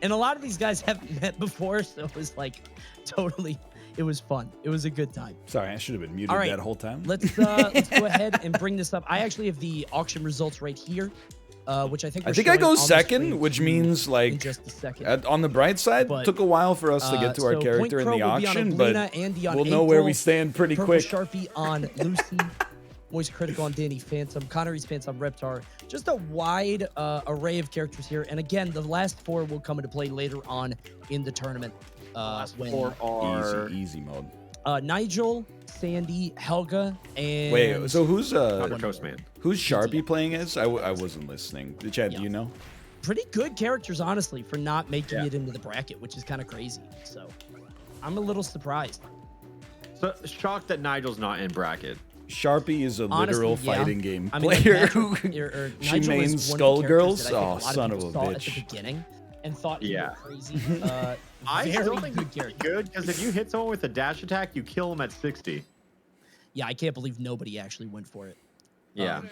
H: and a lot of these guys haven't met before, so it was like totally. It was fun. It was a good time.
A: Sorry, I should have been muted
H: All right,
A: that whole time.
H: Let's go ahead and bring this up. I actually have the auction results right here, which I think
A: I
H: we're
A: think I
H: showing
A: go
H: on the
A: second,
H: screen
A: which
H: in
A: means like
H: just a second.
A: on the bright side,
H: But,
A: took a while for us to get to our
H: so
A: character in
H: Point
A: the
H: Crow will be on
A: auction,
H: Oblina,
A: but
H: Andy on
A: we'll know where we
H: April,
A: stand pretty
H: Purple
A: quick.
H: Sharpie on Lucy, Moist Critical on Danny Phantom, Connery's Pants on Reptar. Just a wide array of characters here. And again, the last four will come into play later on in the tournament. When
J: four are
A: easy mode.
H: Nigel, Sandy, Helga, and
A: Wait, so who's
J: Toastman?
A: Who's Sharpie playing as? I wasn't listening. Chad, do you know?
H: pretty good characters, honestly, for not making it into the bracket, which is kind of crazy. So I'm a little surprised.
J: So shocked that Nigel's not in bracket.
A: Sharpie is a
H: Honestly,
A: literal
H: yeah.
A: fighting game
H: I mean,
A: player.
H: Patrick,
A: She
H: Nigel
A: mains
H: is one of the characters
A: Skullgirls.
H: that I think
A: Oh,
H: a lot of
A: son of
H: people
A: a
H: saw
A: bitch.
H: At the beginning and thought he
J: Yeah.
H: was crazy.
J: I
H: Very
J: still think
H: good
J: he's
H: character.
J: good because if you hit someone with a dash attack, you kill him at 60.
H: Yeah, I can't believe nobody actually went for it.
J: Yeah.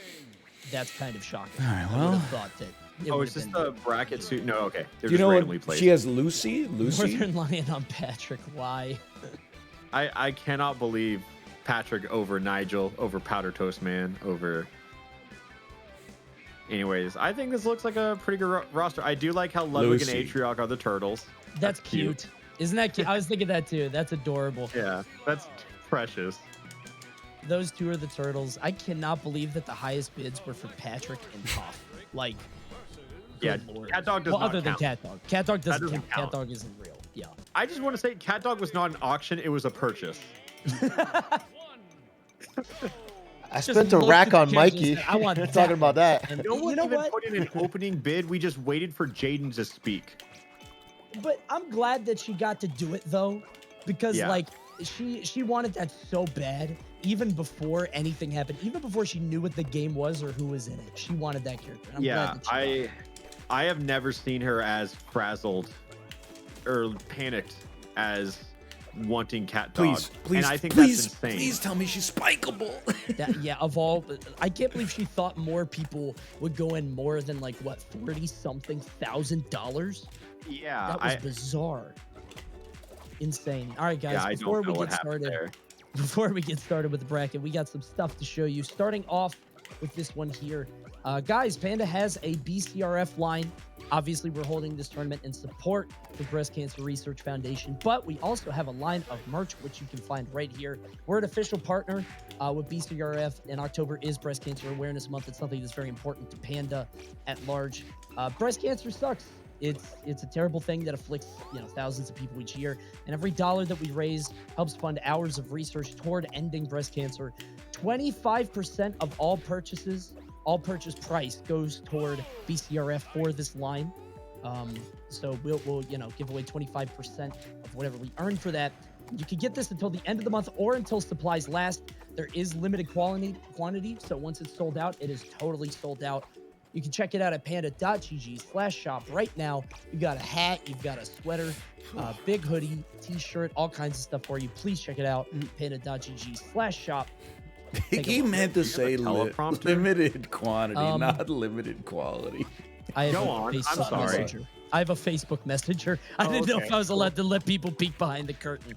H: That's kind of shocking.
A: All right,
H: I
A: well.
H: would have thought that. It
J: Oh,
H: would
J: is
H: have
J: this
H: been
J: the bracket suit? No, okay. They're
A: Do you
J: just
A: know
J: randomly
A: what
J: placed.
A: she has? Lucy? Lucy?
H: Northern Lion on Patrick. Why?
J: I cannot believe Patrick over Nigel, over Powder Toast Man, over... Anyways, I think this looks like a pretty good roster. I do like how Ludwig and
A: Lucy.
J: Atrioc are the turtles.
H: That's cute. Isn't that cute? I was thinking that too. That's adorable.
J: Yeah, that's precious.
H: Those two are the turtles. I cannot believe that the highest bids were for Patrick and Puff. Like,
J: Yeah,
H: good Lord.
J: Cat Dog does
H: well,
J: not
H: other than
J: count.
H: Cat Dog. Cat Dog doesn't,
J: doesn't
H: count. Cat
J: count.
H: Dog isn't real. Yeah.
J: I just want to say Cat Dog was not an auction, it was a purchase.
N: I spent a rack on Mikey.
H: I want that
N: talking about that.
H: And
J: No one
H: you know
J: even
H: what?
J: put in an opening bid. We just waited for Jaden to speak.
H: But I'm glad that she got to do it though, because
J: Yeah.
H: like she wanted that so bad, even before anything happened, even before she knew what the game was or who was in it. She wanted that character. And I'm
J: Yeah,
H: glad that she got it.
J: I have never seen her as frazzled or panicked as wanting Cat Dog.
A: Please,
J: and I think
A: please,
J: that's insane.
A: please tell me she's spikeable.
H: Yeah, of all, I can't believe she thought more people would go in more than like what $40-something thousand.
J: Yeah,
H: That was bizarre, insane. All right, guys,
J: Yeah, I
H: before
J: don't know
H: we
J: what
H: get
J: happened
H: started,
J: there.
H: before we get started with the bracket, we got some stuff to show you. Starting off with this one here, guys, Panda has a BCRF line. Obviously, we're holding this tournament in support for Breast Cancer Research Foundation, but we also have a line of merch, which you can find right here. We're an official partner with BCRF, and October is Breast Cancer Awareness Month. It's something that's very important to Panda at large. Breast cancer sucks. It's a terrible thing that afflicts thousands of people each year, and every dollar that we raise helps fund hours of research toward ending breast cancer. 25% of all purchase price goes toward BCRF for this line. So we'll give away 25% of whatever we earn for that. You can get this until the end of the month or until supplies last. There is limited quantity, so once it's sold out, it is totally sold out. You can check it out at panda.gg/shop right now. You've got a hat, you've got a sweater, big hoodie, t-shirt, all kinds of stuff for you. Please check it out, panda.gg/shop.
A: He meant to say
J: teleprompter?
A: limited quantity,
H: Um,
A: not limited quality.
H: I have
J: Go
H: a
J: on, I'm
H: Facebook
J: sorry.
H: Messenger. I have a Facebook Messenger. I didn't know
J: okay,
H: if I was allowed to let people peek behind the curtain.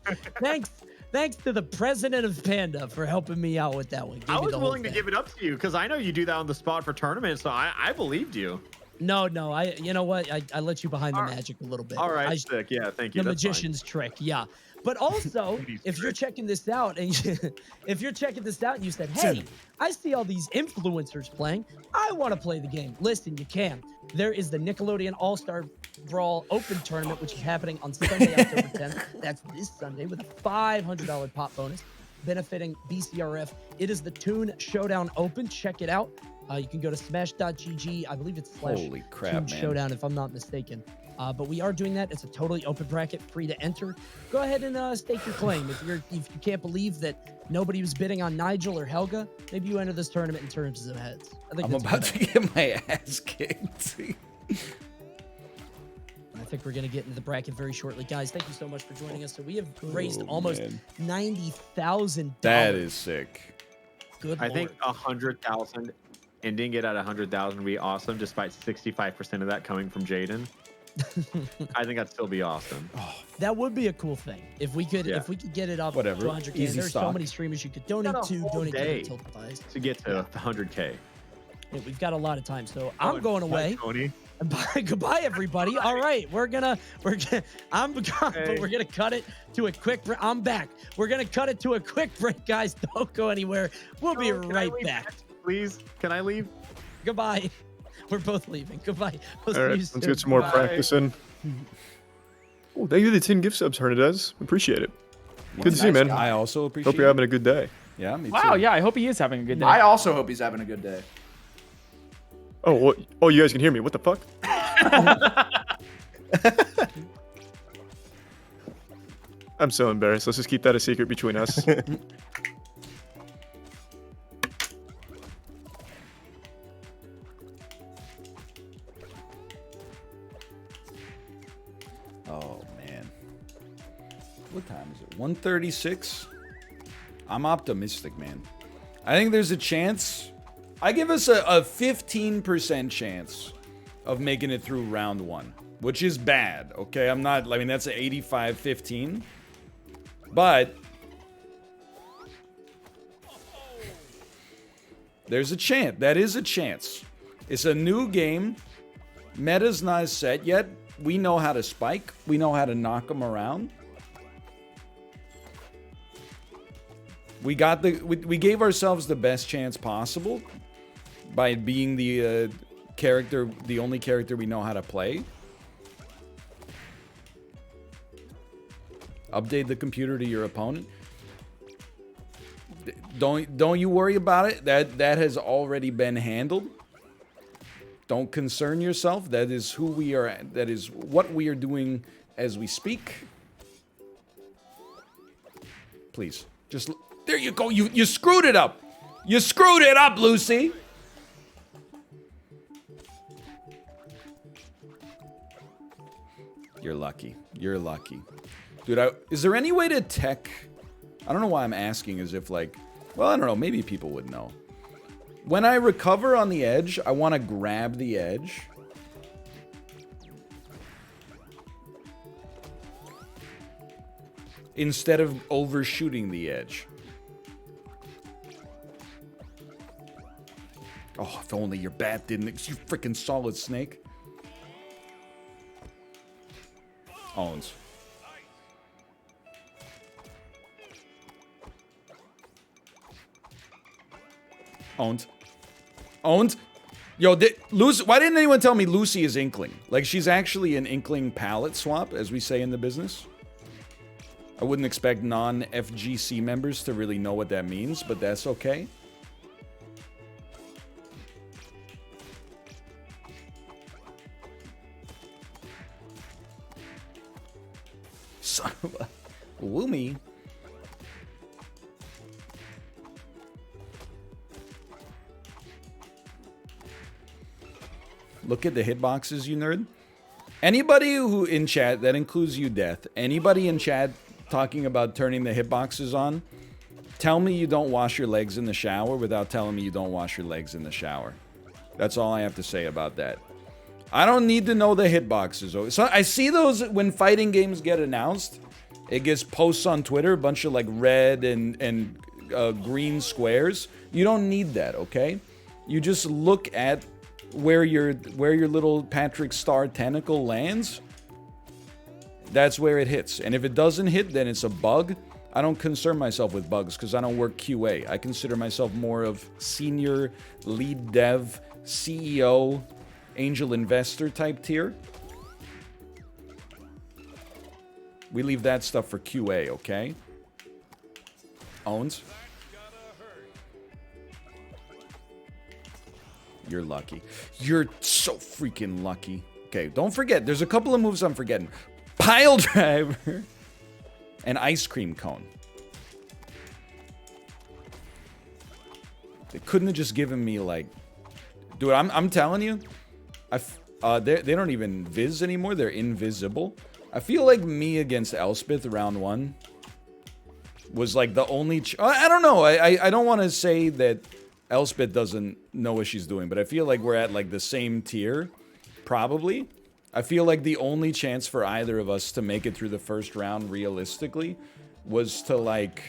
H: Thanks to the president of Panda for helping me out with that one. Give
J: I
H: me
J: was
H: the whole
J: willing to
H: thing.
J: give it up to you because I know you do that on the spot for tournaments, so I believed you.
H: No, you know what? I let you behind the magic a little bit.
J: All right,
H: I-
J: sick. Yeah, thank you.
H: The
J: That's fine.
H: magician's trick, yeah. But also, if you're checking this out and you said, hey, I see all these influencers playing, I want to play the game. Listen, you can. There is the Nickelodeon All-Star Brawl Open Tournament, which is happening on Sunday, October 10th. That's this Sunday with a $500 pop bonus benefiting BCRF. It is the Toon Showdown Open. Check it out. You can go to smash.gg. I believe it's
A: Holy crap,
H: Toon
A: man.
H: Showdown, if I'm not mistaken. But we are doing that. It's a totally open bracket, free to enter. Go ahead and stake your claim. If you can't believe that nobody was bidding on Nigel or Helga, maybe you enter this tournament in terms of heads.
A: I'm about to get my ass kicked.
H: I think we're going to get into the bracket very shortly. Guys, thank you so much for joining us. So we have raised almost $90,000.
A: That is sick.
H: Good
J: I think 100,000, ending it at 100,000 would be awesome, despite 65% of that coming from Jaden. I think that'd still be awesome.
H: That would be a cool thing if we could get it up to 100K. There's so many streamers you could donate to. Donate to Tilt Device
J: to get to 100K.
H: Yeah, we've got a lot of time, so I'm going away.
J: Tony.
H: Bye, goodbye, everybody. All right, but we're gonna cut it to a quick break. I'm back. We're gonna cut it to a quick break, guys. Don't go anywhere. We'll be right back.
J: Please, can I leave?
H: Goodbye. We're both leaving. Goodbye.
S: All right, let's get some more practice in. Oh, thank you for the 10 gift subs, Hernandez. Appreciate it. Good to see you, man.
A: I also appreciate
S: Hope you're having a good day.
A: Yeah, me too.
K: Wow, yeah, I hope he is having a good day.
L: I also hope he's having a good day.
S: Oh, what? Oh, you guys can hear me. What the fuck? I'm so embarrassed. Let's just keep that a secret between us.
A: Oh, man. What time is it? 1:36? I'm optimistic, man. I think there's a chance. I give us a 15% chance of making it through round 1, which is bad, okay? I mean, that's an 85-15. But there's a chance. That is a chance. It's a new game. Meta's not set yet. We know how to spike. We know how to knock them around. We gave ourselves the best chance possible by being the only character we know how to play. Update the computer to your opponent. Don't you worry about it. That has already been handled. Don't concern yourself. That is who we are. That is what we are doing as we speak. Please, just there you go. You screwed it up. You screwed it up, Lucy. You're lucky. You're lucky. Dude, is there any way to tech... I don't know why I'm asking as if like... Well, I don't know. Maybe people would know. When I recover on the edge, I want to grab the edge. Instead of overshooting the edge. Oh, if only your bat didn't... You freaking solid snake. Owns. Owned. Yo, Lucy, why didn't anyone tell me Lucy is Inkling? Like, she's actually an Inkling palette swap, as we say in the business. I wouldn't expect non-FGC members to really know what that means, but that's okay. Son of a... Woomy. Look at the hitboxes, you nerd. Anybody who in chat, that includes you, Death, anybody in chat talking about turning the hitboxes on, tell me you don't wash your legs in the shower without telling me you don't wash your legs in the shower. That's all I have to say about that. I don't need to know the hitboxes. So I see those when fighting games get announced. It gets posts on Twitter, a bunch of like red and green squares. You don't need that, okay? You just look at where your little Patrick Star tentacle lands, That's where it hits. And if it doesn't hit, then it's a bug. I don't concern myself with bugs because I don't work QA. I consider myself more of senior, lead dev, CEO, angel investor type tier. We leave that stuff for QA, okay? Owns. You're lucky. You're so freaking lucky. Okay, don't forget, there's a couple of moves I'm forgetting. Pile driver and ice cream cone. They couldn't have just given me like, dude. I'm telling you, they don't even viz anymore. They're invisible. I feel like me against Elspeth round 1 was like the only. I don't know. I don't want to say that Elspeth doesn't know what she's doing, but I feel like we're at like the same tier, probably. I feel like the only chance for either of us to make it through the first round realistically was to like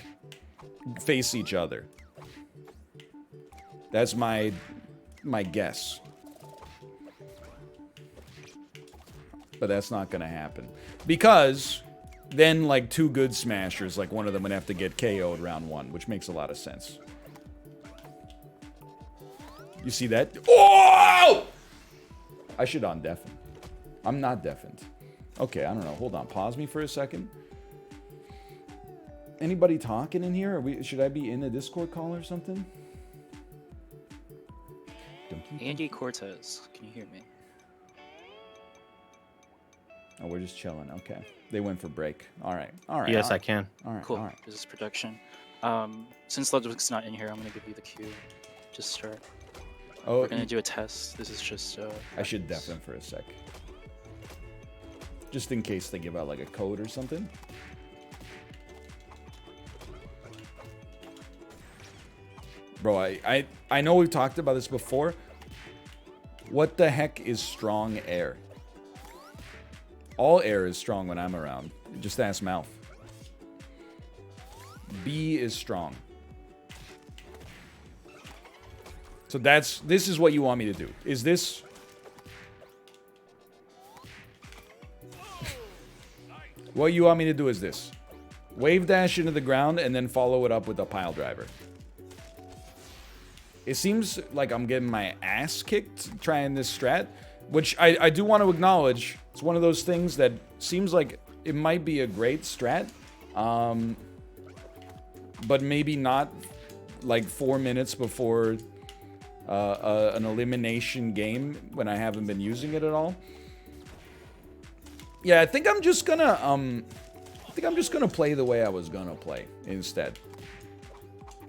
A: face each other. That's my guess. But that's not gonna happen. Because then like 2 good smashers, like one of them would have to get KO'd round 1, which makes a lot of sense. You see that? Oh! I should undeafen. I'm not deafened. Okay, I don't know. Hold on. Pause me for a second. Anybody talking in here? Should I be in a Discord call or something?
T: Andy Cortez, can you hear me?
A: Oh, we're just chilling. Okay. They went for break. All right. All right.
M: Yes,
A: all right.
M: I can.
A: All right.
T: Cool.
A: All right.
T: This is production. Since Ludwig's not in here, I'm going to give you the cue to start.
A: Oh,
T: we're going to do a test. This is just...
A: I should deafen for a sec. Just in case they give out like a code or something. Bro, I know we've talked about this before. What the heck is strong air? All air is strong when I'm around. Just ask Mouth. B is strong. So this is what you want me to do. Is this... What you want me to do is this. Wave dash into the ground and then follow it up with a pile driver. It seems like I'm getting my ass kicked trying this strat, which I do want to acknowledge. It's one of those things that seems like it might be a great strat, but maybe not like 4 minutes before an elimination game when I haven't been using it at all. Yeah, I think I'm just gonna play the way I was gonna play instead.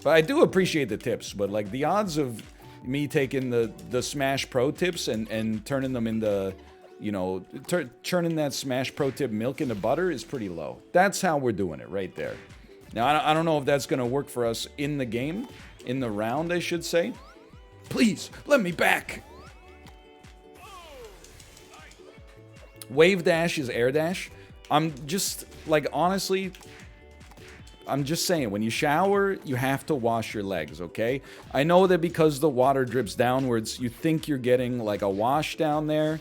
A: But I do appreciate the tips, but like the odds of me taking the Smash Pro tips and turning them into, you know, turning that Smash Pro tip milk into butter is pretty low. That's how we're doing it right there. Now, I don't know if that's going to work for us in the game, in the round, I should say. Please, let me back. Wave dash is air dash. I'm just, like, honestly... I'm just saying, when you shower, you have to wash your legs, okay? I know that because the water drips downwards, you think you're getting like a wash down there.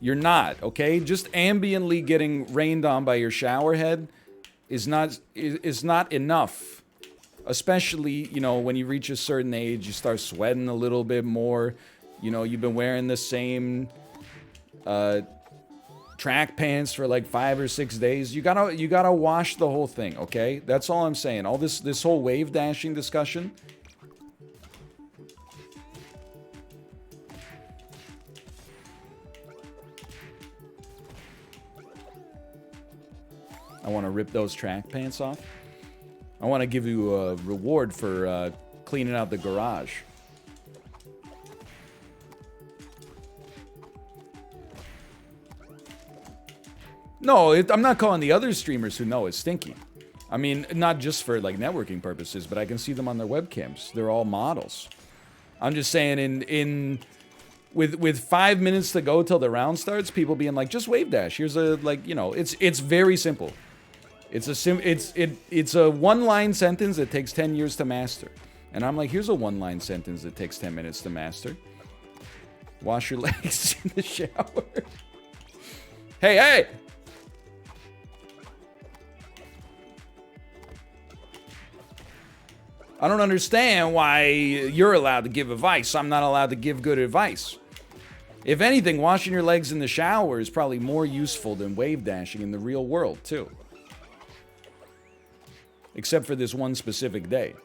A: You're not, okay? Just ambiently getting rained on by your shower head is not enough. Especially, you know, when you reach a certain age, you start sweating a little bit more. You know, you've been wearing the same track pants for like 5 or 6 days. You gotta wash the whole thing, okay? That's all I'm saying. All this whole wave dashing discussion. I want to rip those track pants off. I want to give you a reward for cleaning out the garage. No, I'm not calling the other streamers who know it's stinky. I mean, not just for like networking purposes, but I can see them on their webcams. They're all models. I'm just saying, with 5 minutes to go till the round starts, people being like, just wave dash. Here's a, like, you know, it's very simple. It's a one-line sentence that takes 10 years to master. And I'm like, here's a one-line sentence that takes 10 minutes to master. Wash your legs in the shower. Hey, hey! I don't understand why you're allowed to give advice. I'm not allowed to give good advice. If anything, washing your legs in the shower is probably more useful than wave dashing in the real world, too. Except for this one specific day.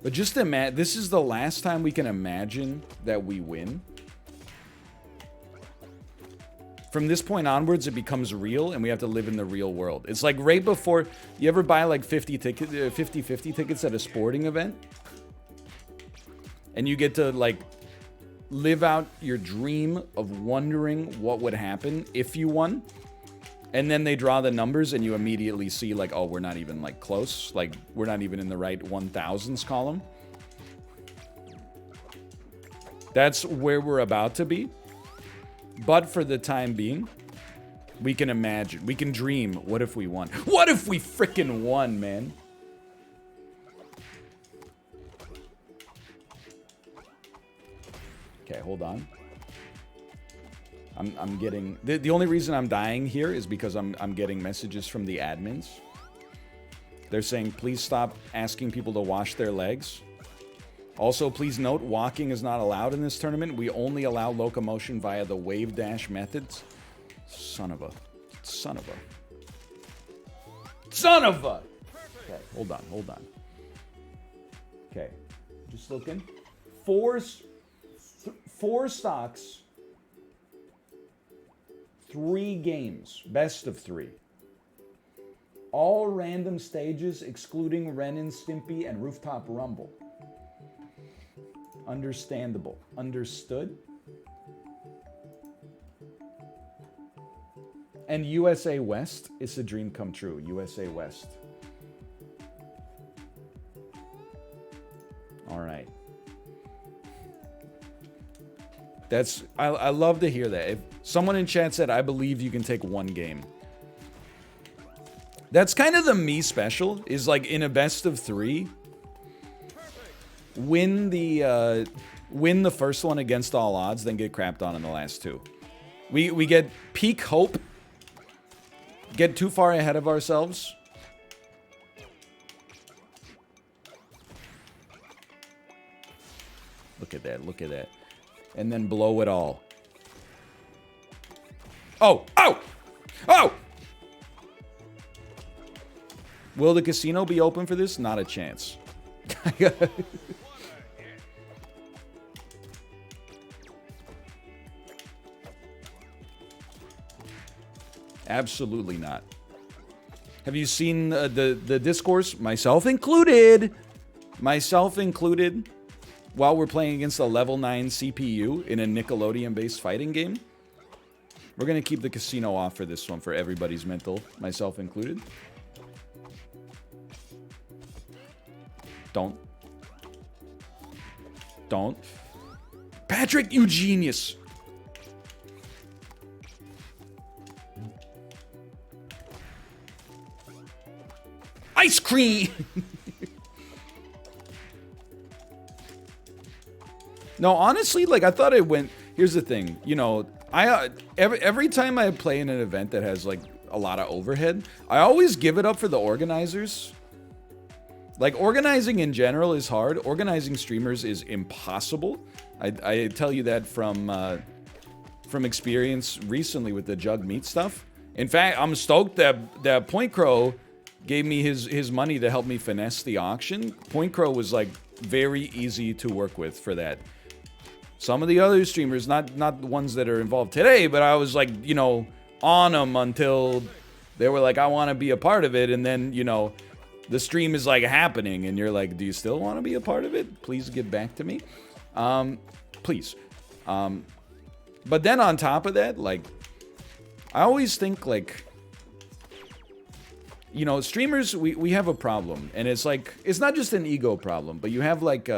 A: But just imagine, this is the last time we can imagine that we win. From this point onwards, it becomes real, and we have to live in the real world. It's like right before, you ever buy like 50-50 tickets at a sporting event? And you get to like live out your dream of wondering what would happen if you won. And then they draw the numbers and you immediately see like, oh, we're not even like close. Like we're not even in the right 1000s column. That's where we're about to be. But for the time being, we can imagine, we can dream, what if we won? What if we frickin' won, man? Okay, hold on. I'm getting, the only reason I'm dying here is because I'm getting messages from the admins. They're saying, please stop asking people to wash their legs. Also, please note, walking is not allowed in this tournament. We only allow locomotion via the wave dash methods. Son of a. Son of a. Son of a! Okay, hold on. Okay, just looking. Four stocks. 3 games. Best of 3. All random stages, excluding Ren and Stimpy and Rooftop Rumble. Understandable. Understood? And USA West is a dream come true. USA West. All right. That's, I love to hear that. If someone in chat said, I believe you can take 1 game. That's kind of the me special, is like in a best of 3. Win the first one against all odds, then get crapped on in the last 2. We get peak hope, get too far ahead of ourselves. Look at that, look at that. And then blow it all. Oh! Oh! Oh! Will the casino be open for this? Not a chance. Absolutely not. Have you seen the discourse? Myself included. Myself included. While we're playing against a level 9 CPU in a Nickelodeon-based fighting game. We're going to keep the casino off for this one for everybody's mental, myself included. Don't. Patrick, you genius. Ice cream. No, honestly, like I thought it went. Here's the thing, you know, every time I play in an event that has like a lot of overhead, I always give it up for the organizers. Like organizing in general is hard. Organizing streamers is impossible. I tell you that from experience recently with the Jug Meat stuff. In fact, I'm stoked that Point Crow gave me his money to help me finesse the auction. Point Crow was like very easy to work with for that. Some of the other streamers, not the ones that are involved today, but I was like, you know, on them until they were like, I want to be a part of it. And then, you know, the stream is like happening and you're like, do you still want to be a part of it? Please get back to me. Please. But then on top of that, like, I always think like, you know, streamers, we have a problem. And it's like, it's not just an ego problem, but you have like,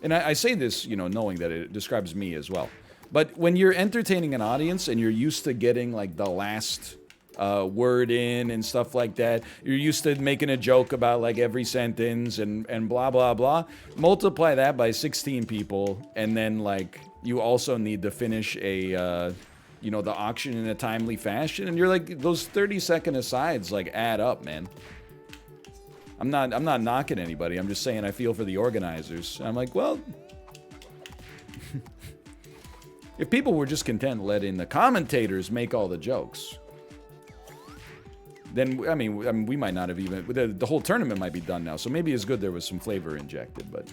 A: and I say this, you know, knowing that it describes me as well. But when you're entertaining an audience and you're used to getting like the last word in and stuff like that, you're used to making a joke about like every sentence and blah, blah, blah. Multiply that by 16 people and then like you also need to finish a, you know, the auction in a timely fashion. And you're like, those 30-second asides like add up, man. I'm not knocking anybody. I'm just saying I feel for the organizers. I'm like, well, if people were just content letting the commentators make all the jokes, then I mean we might not have even the whole tournament might be done now. So maybe it's good there was some flavor injected, but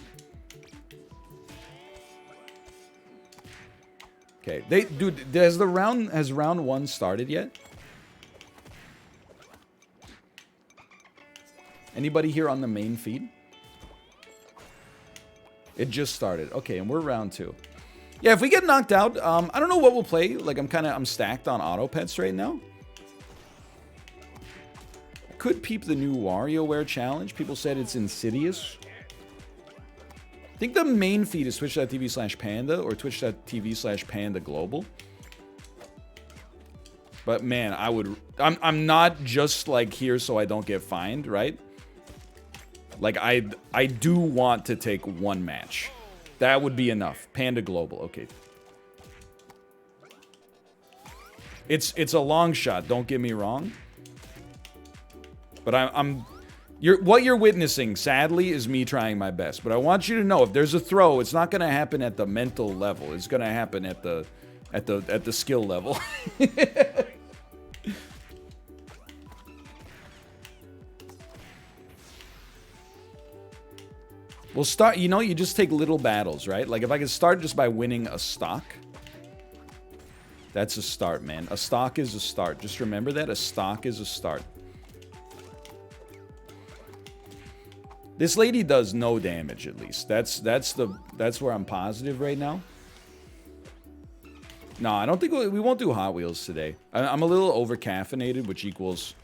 A: okay. Dude, has round 1 started yet? Anybody here on the main feed? It just started. Okay, and we're round 2. Yeah, if we get knocked out, I don't know what we'll play. Like, I'm stacked on auto pets right now. I could peep the new WarioWare challenge. People said it's insidious. I think the main feed is twitch.tv/panda or twitch.tv/panda global. But man, I'm not just like here so I don't get fined, right? Like I do want to take 1 match. That would be enough. Panda Global, okay. It's a long shot, don't get me wrong. But what you're witnessing, sadly, is me trying my best. But I want you to know, if there's a throw, it's not gonna happen at the mental level. It's gonna happen at the skill level. We'll start, you know, you just take little battles, right? Like, if I could start just by winning a stock, that's a start, man. A stock is a start. Just remember that. A stock is a start. This lady does no damage, at least. That's where I'm positive right now. No, I don't think we won't do Hot Wheels today. I'm a little over-caffeinated, which equals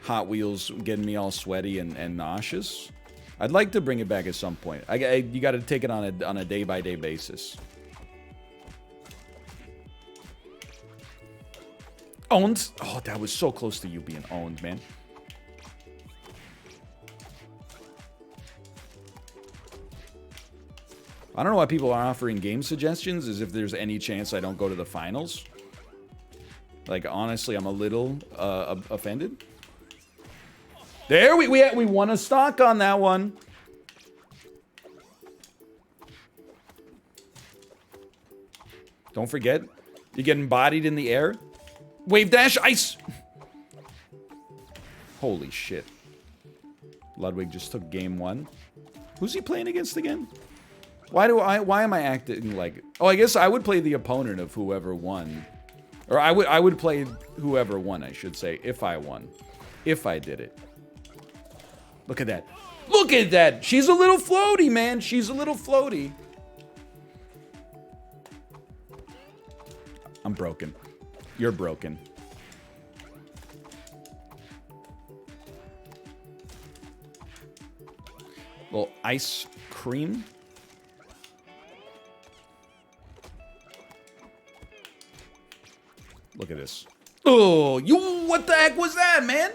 A: Hot Wheels getting me all sweaty and nauseous. I'd like to bring it back at some point. You got to take it on a day-by-day basis. Owned? Oh, that was so close to you being owned, man. I don't know why people are offering game suggestions, as if there's any chance I don't go to the finals. Like, honestly, I'm a little offended. There, we won a stock on that one. Don't forget, you're getting bodied in the air. Wave dash, ice. Holy shit. Ludwig just took game 1. Who's he playing against again? Why am I acting like... Oh, I guess I would play the opponent of whoever won. Or I would play whoever won, I should say, if I won. If I did it. Look at that. Look at that. She's a little floaty, man. She's a little floaty. I'm broken. You're broken. Little ice cream. Look at this. Oh, what the heck was that, man?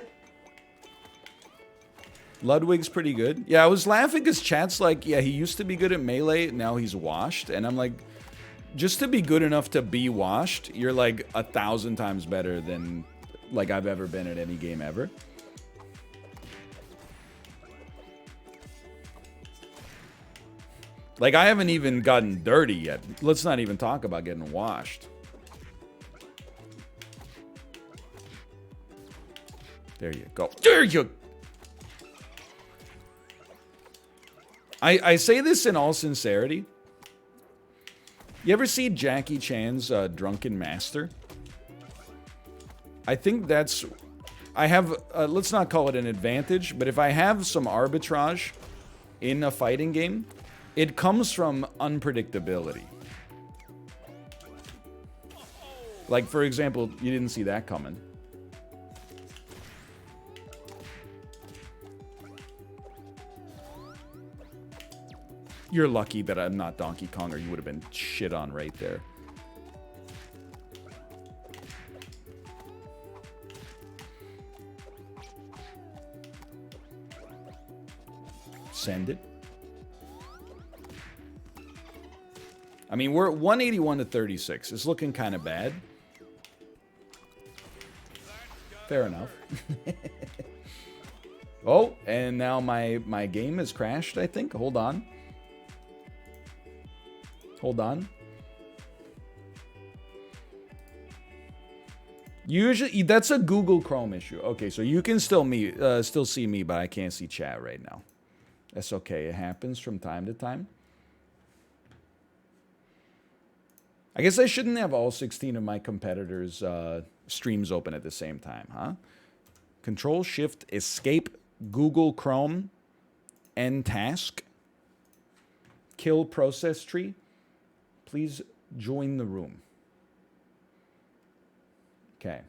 A: Ludwig's pretty good. Yeah, I was laughing because chat's like, yeah, he used to be good at Melee, now he's washed. And I'm like, just to be good enough to be washed, you're like 1,000 times better than like I've ever been at any game ever. Like, I haven't even gotten dirty yet. Let's not even talk about getting washed. There you go. There you... I say this in all sincerity. You ever see Jackie Chan's Drunken Master? I think that's... I have... let's not call it an advantage, but if I have some arbitrage in a fighting game, it comes from unpredictability. Like, for example, you didn't see that coming. You're lucky that I'm not Donkey Kong, or you would have been shit on right there. Send it. I mean, we're 181 to 36. It's looking kind of bad. Fair enough. Oh, and now my game has crashed, I think. Hold on. Hold on. Usually, that's a Google Chrome issue. Okay, so you can still see me, but I can't see chat right now. That's okay. It happens from time to time. I guess I shouldn't have all 16 of my competitors' streams open at the same time, huh? Control Shift Escape Google Chrome End Task. Kill process tree. Please join the room. Okay.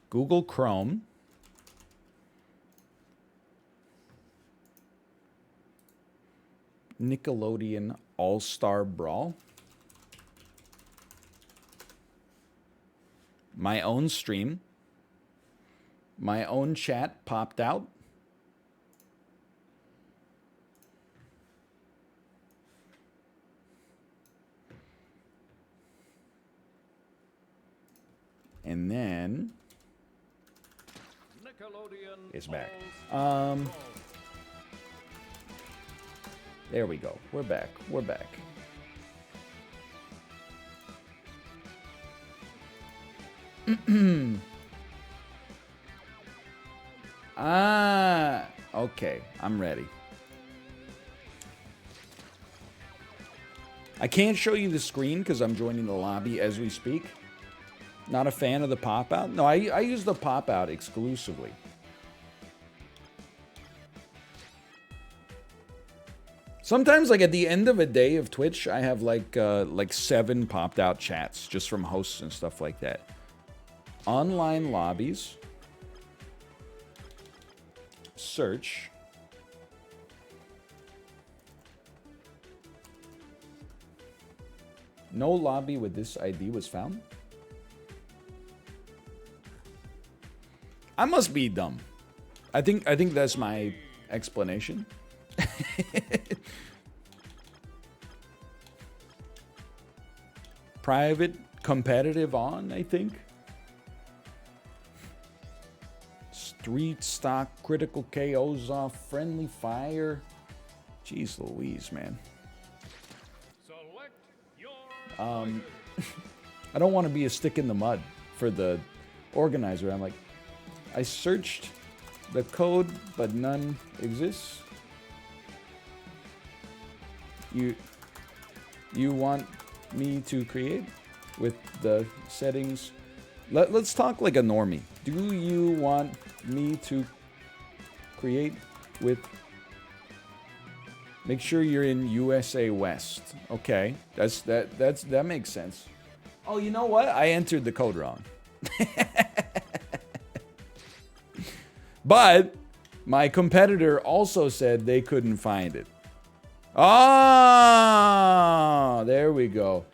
A: Google Chrome. Nickelodeon All-Star Brawl. My own stream. My own chat popped out. And then it's back. There we go. We're back. We're back. Okay. I'm ready. I can't show you the screen because I'm joining the lobby as we speak. Not a fan of the pop-out? No, I use the pop-out exclusively. Sometimes, like, at the end of a day of Twitch, I have, like 7 popped-out chats just from hosts and stuff like that. Online lobbies. Search. No lobby with this ID was found. I must be dumb. I think that's my explanation. Private competitive on, I think. Street stock critical KOs off friendly fire. Jeez Louise, man. I don't want to be a stick in the mud for the organizer. I'm like, I searched the code, but none exists. You want me to create with the settings? Let's talk like a normie. Do you want me to create with? Make sure you're in USA West. Okay, that makes sense. Oh, you know what? I entered the code wrong. But my competitor also said they couldn't find it. Ah, there we go.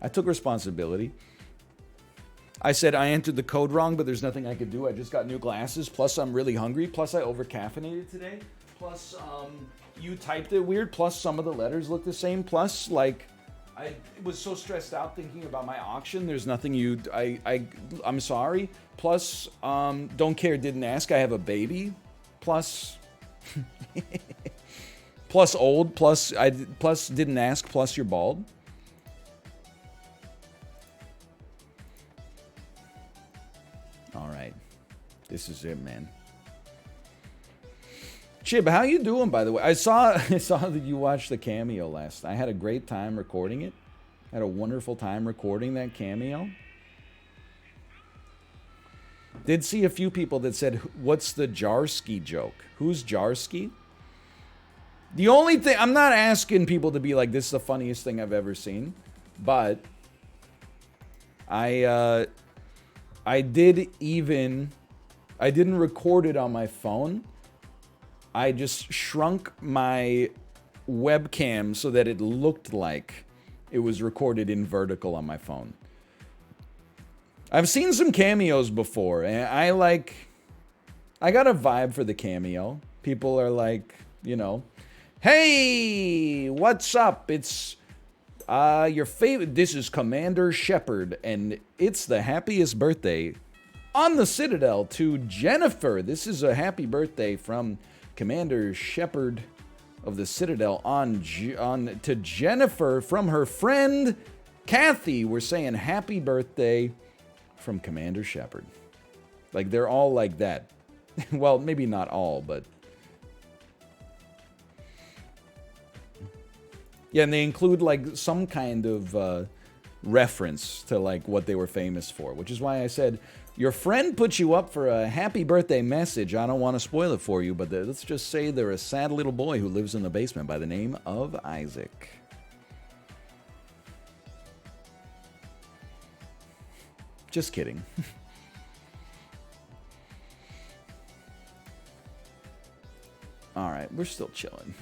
A: I took responsibility. I said I entered the code wrong, but there's nothing I could do. I just got new glasses. Plus, I'm really hungry. Plus, I over-caffeinated today. Plus, you typed it weird. Plus, some of the letters look the same. Plus, like, I was so stressed out thinking about my auction. There's nothing you... I'm sorry. Plus, don't care, didn't ask. I have a baby. Plus... plus old. Plus, plus didn't ask. Plus, you're bald. All right. This is it, man. Chib, how you doing, by the way? I saw that you watched the cameo last night. I had a great time recording it. I had a wonderful time recording that cameo. Did see a few people that said, what's the Jarski joke? Who's Jarski? The only thing, I'm not asking people to be like, this is the funniest thing I've ever seen. But I didn't record it on my phone. I just shrunk my webcam so that it looked like it was recorded in vertical on my phone. I've seen some cameos before, and I got a vibe for the cameo. People are like, you know, hey, what's up? It's your favorite. This is Commander Shepard, and it's the happiest birthday on the Citadel to Jennifer. This is a happy birthday from Commander Shepard of the Citadel on to Jennifer from her friend Kathy. We're saying happy birthday from Commander Shepard. Like, they're all like that. Well, maybe not all, but yeah, and they include like some kind of reference to like what they were famous for, which is why I said your friend put you up for a happy birthday message. I don't want to spoil it for you, but let's just say they're a sad little boy who lives in the basement by the name of Isaac. Just kidding. All right, we're still chilling.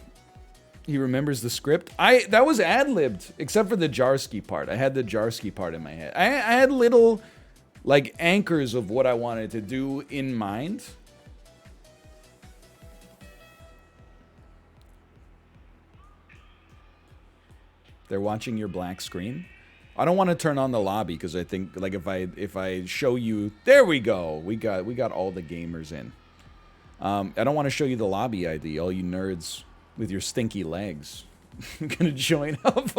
A: He remembers the script. That was ad-libbed, except for the Jarsky part. I had the Jarsky part in my head. I had little, like, anchors of what I wanted to do in mind. They're watching your black screen. I don't want to turn on the lobby because I think, like, if I show you, there we go. We got all the gamers in. I don't want to show you the lobby ID, all you nerds with your stinky legs. I'm gonna join up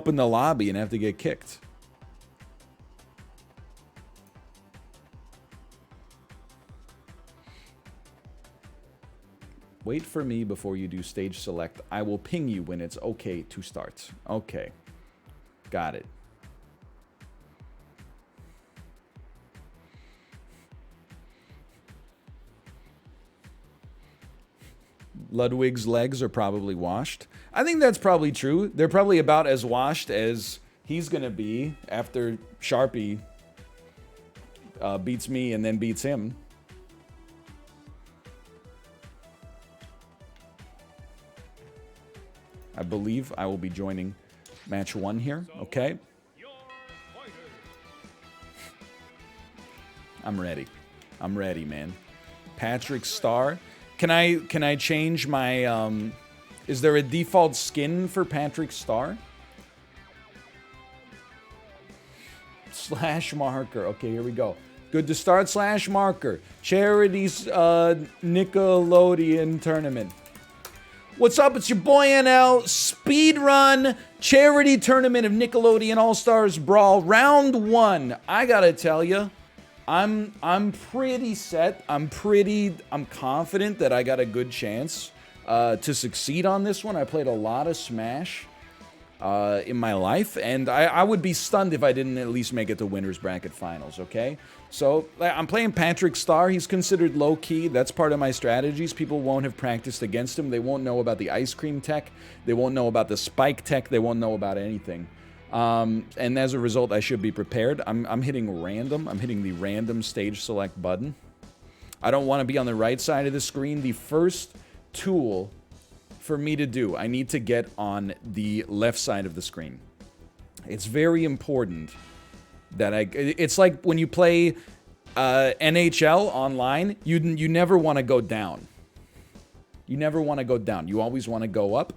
A: in the lobby and have to get kicked. Wait for me before you do stage select. I will ping you when it's okay to start. Okay. Got it. Ludwig's legs are probably washed. I think that's probably true. They're probably about as washed as he's gonna be after Sharpie beats me and then beats him. I believe I will be joining match 1 here. Okay. I'm ready. I'm ready, man. Patrick Star. Can I change my is there a default skin for Patrick Star? Slash marker. Okay, here we go. Good to start. Slash marker. Charities Nickelodeon tournament. What's up? It's your boy NL. Speedrun charity tournament of Nickelodeon All-Stars Brawl round 1. I gotta tell you, I'm pretty set. I'm confident that I got a good chance to succeed on this one. I played a lot of Smash in my life, and I would be stunned if I didn't at least make it to Winners Bracket Finals, okay? So, I'm playing Patrick Star. He's considered low-key. That's part of my strategies. People won't have practiced against him. They won't know about the ice cream tech. They won't know about the spike tech. They won't know about anything. And as a result, I should be prepared. I'm hitting random. I'm hitting the random stage select button. I don't want to be on the right side of the screen. The first tool for me to do, I need to get on the left side of the screen. It's very important that it's like when you play NHL online, you never want to go down. You never want to go down. You always want to go up.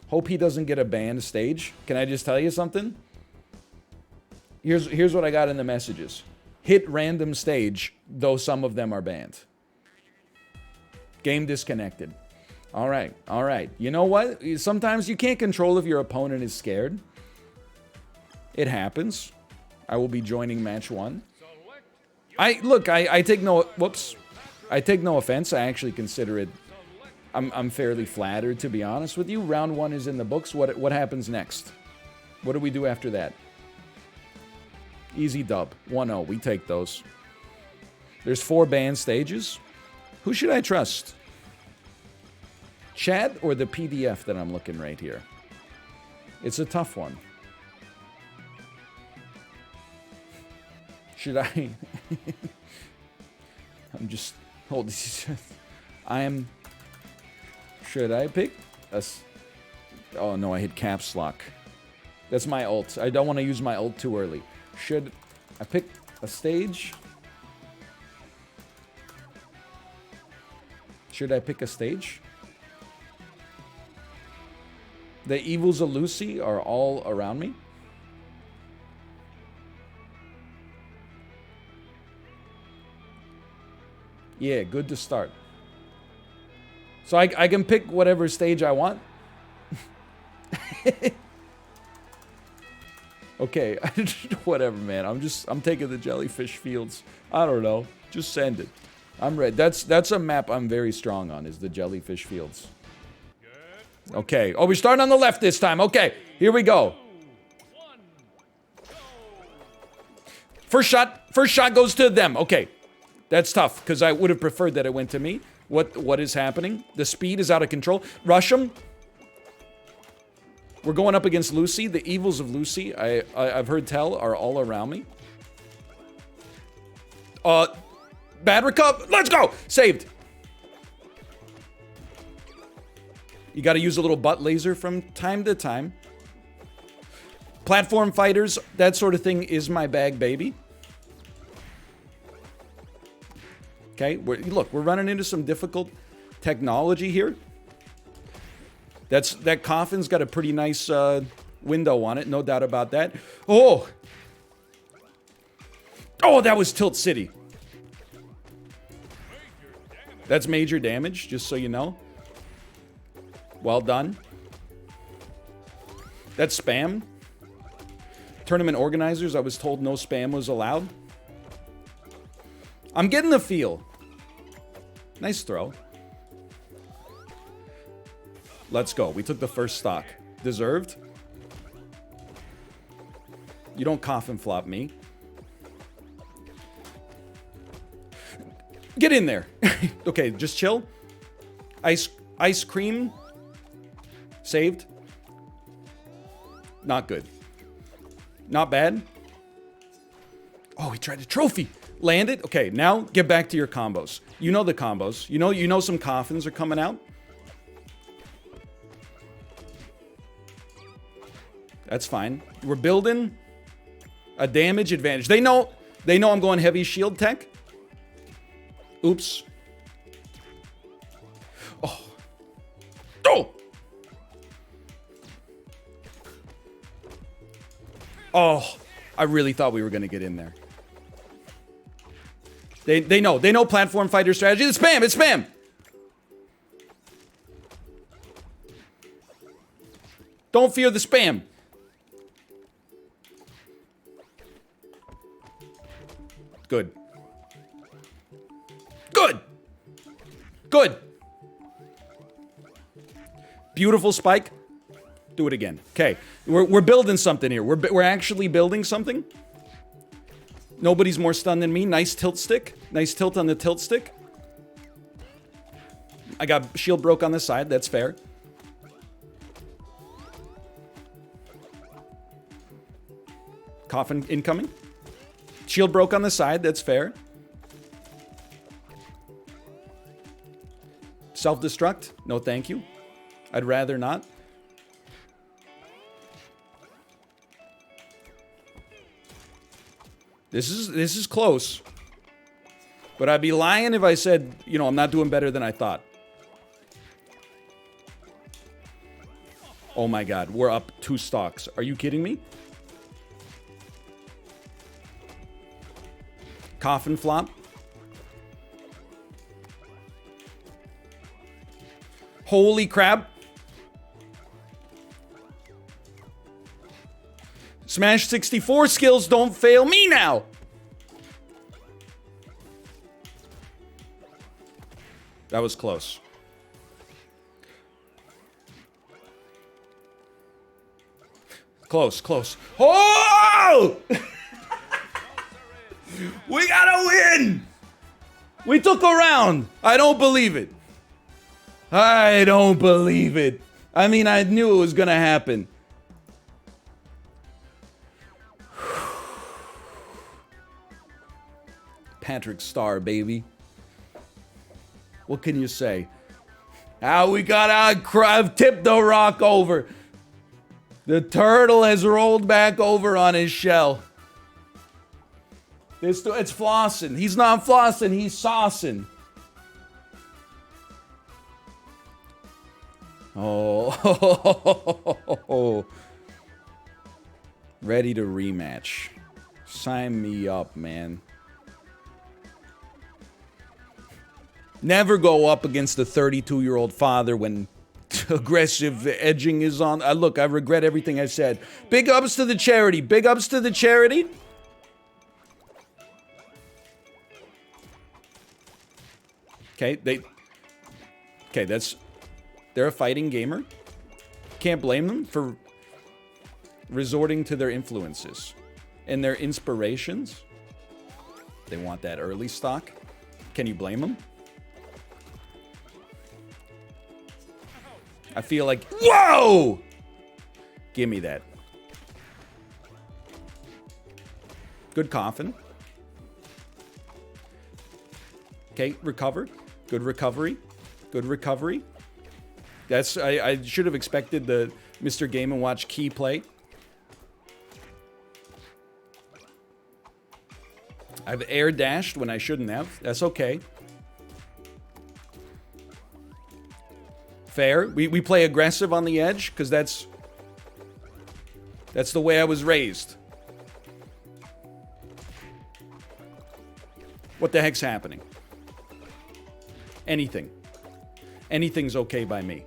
A: Hope he doesn't get a banned stage. Can I just tell you something? Here's what I got in the messages. Hit random stage, though some of them are banned. Game disconnected. All right, all right. You know what? Sometimes you can't control if your opponent is scared. It happens. I will be joining match 1. I take no... Whoops. I take no offense. I actually consider it... I'm fairly flattered, to be honest with you. Round 1 is in the books. What happens next? What do we do after that? Easy dub. 1-0. We take those. There's 4 banned stages. Who should I trust? Chat or the PDF that I'm looking right here? It's a tough one. Should I... I'm just... Hold Should I pick a... Oh, no, I hit caps lock. That's my ult. I don't want to use my ult too early. Should I pick a stage? Should I pick a stage? The evils of Lucy are all around me. Yeah, good to start. So I can pick whatever stage I want. Okay, whatever, man. I'm taking the jellyfish fields. I don't know. Just send it. I'm ready. That's a map I'm very strong on, is the jellyfish fields. Okay. Oh, we're starting on the left this time. Okay, here we go. First shot goes to them. Okay. That's tough, because I would have preferred that it went to me. What is happening? The speed is out of control. Rush them. We're going up against Lucy. The evils of Lucy, I've heard tell, are all around me. Bad recover. Let's go. Saved. You got to use a little butt laser from time to time. Platform fighters, that sort of thing is my bag, baby. Okay, look, we're running into some difficult technology here. That coffin's got a pretty nice window on it, no doubt about that. Oh, that was Tilt City. That's major damage, just so you know. Well done. That's spam. Tournament organizers, I was told no spam was allowed. I'm getting the feel. Nice throw. Let's go. We took the first stock. Deserved. You don't coffin flop me. Get in there. Okay, just chill. Ice cream. Saved. Not good. Not bad. Oh, he tried a trophy. Landed. Okay, now get back to your combos. You know the combos. You know some coffins are coming out. That's fine. We're building a damage advantage. They know I'm going heavy shield tech. Oops. Oh. Oh! Oh, I really thought we were going to get in there. They know platform fighter strategy. It's spam, it's spam. Don't fear the spam. Good. Good. Good. Beautiful spike. Do it again. Okay, we're building something here. We're actually building something. Nobody's more stunned than me. Nice tilt stick. Nice tilt on the tilt stick. I got shield broke on the side. That's fair. Coffin incoming. Shield broke on the side. That's fair. Self-destruct. No, thank you. I'd rather not. This is close. But I'd be lying if I said, I'm not doing better than I thought. Oh my god, we're up 2 stocks. Are you kidding me? Coffin flop. Holy crap. Smash 64 skills don't fail me now. That was close. Close. Oh! We gotta win! We took a round. I don't believe it. I don't believe it. I mean, I knew it was gonna happen. Patrick Star, baby. What can you say? We got I've tipped the rock over. The turtle has rolled back over on his shell. It's flossing. He's not flossing, he's saucing. Oh. Ready to rematch. Sign me up, man. Never go up against a 32-year-old father when aggressive edging is on. Look, I regret everything I said. Big ups to the charity. Big ups to the charity. Okay, they're a fighting gamer. Can't blame them for resorting to their influences and their inspirations. They want that early stock. Can you blame them? I feel like, whoa! Give me that. Good coffin. Okay, recover. Good recovery. Good recovery. I should have expected the Mr. Game & Watch key play. I've air dashed when I shouldn't have. That's okay. Fair. We play aggressive on the edge because that's the way I was raised. What the heck's happening? Anything. Anything's okay by me.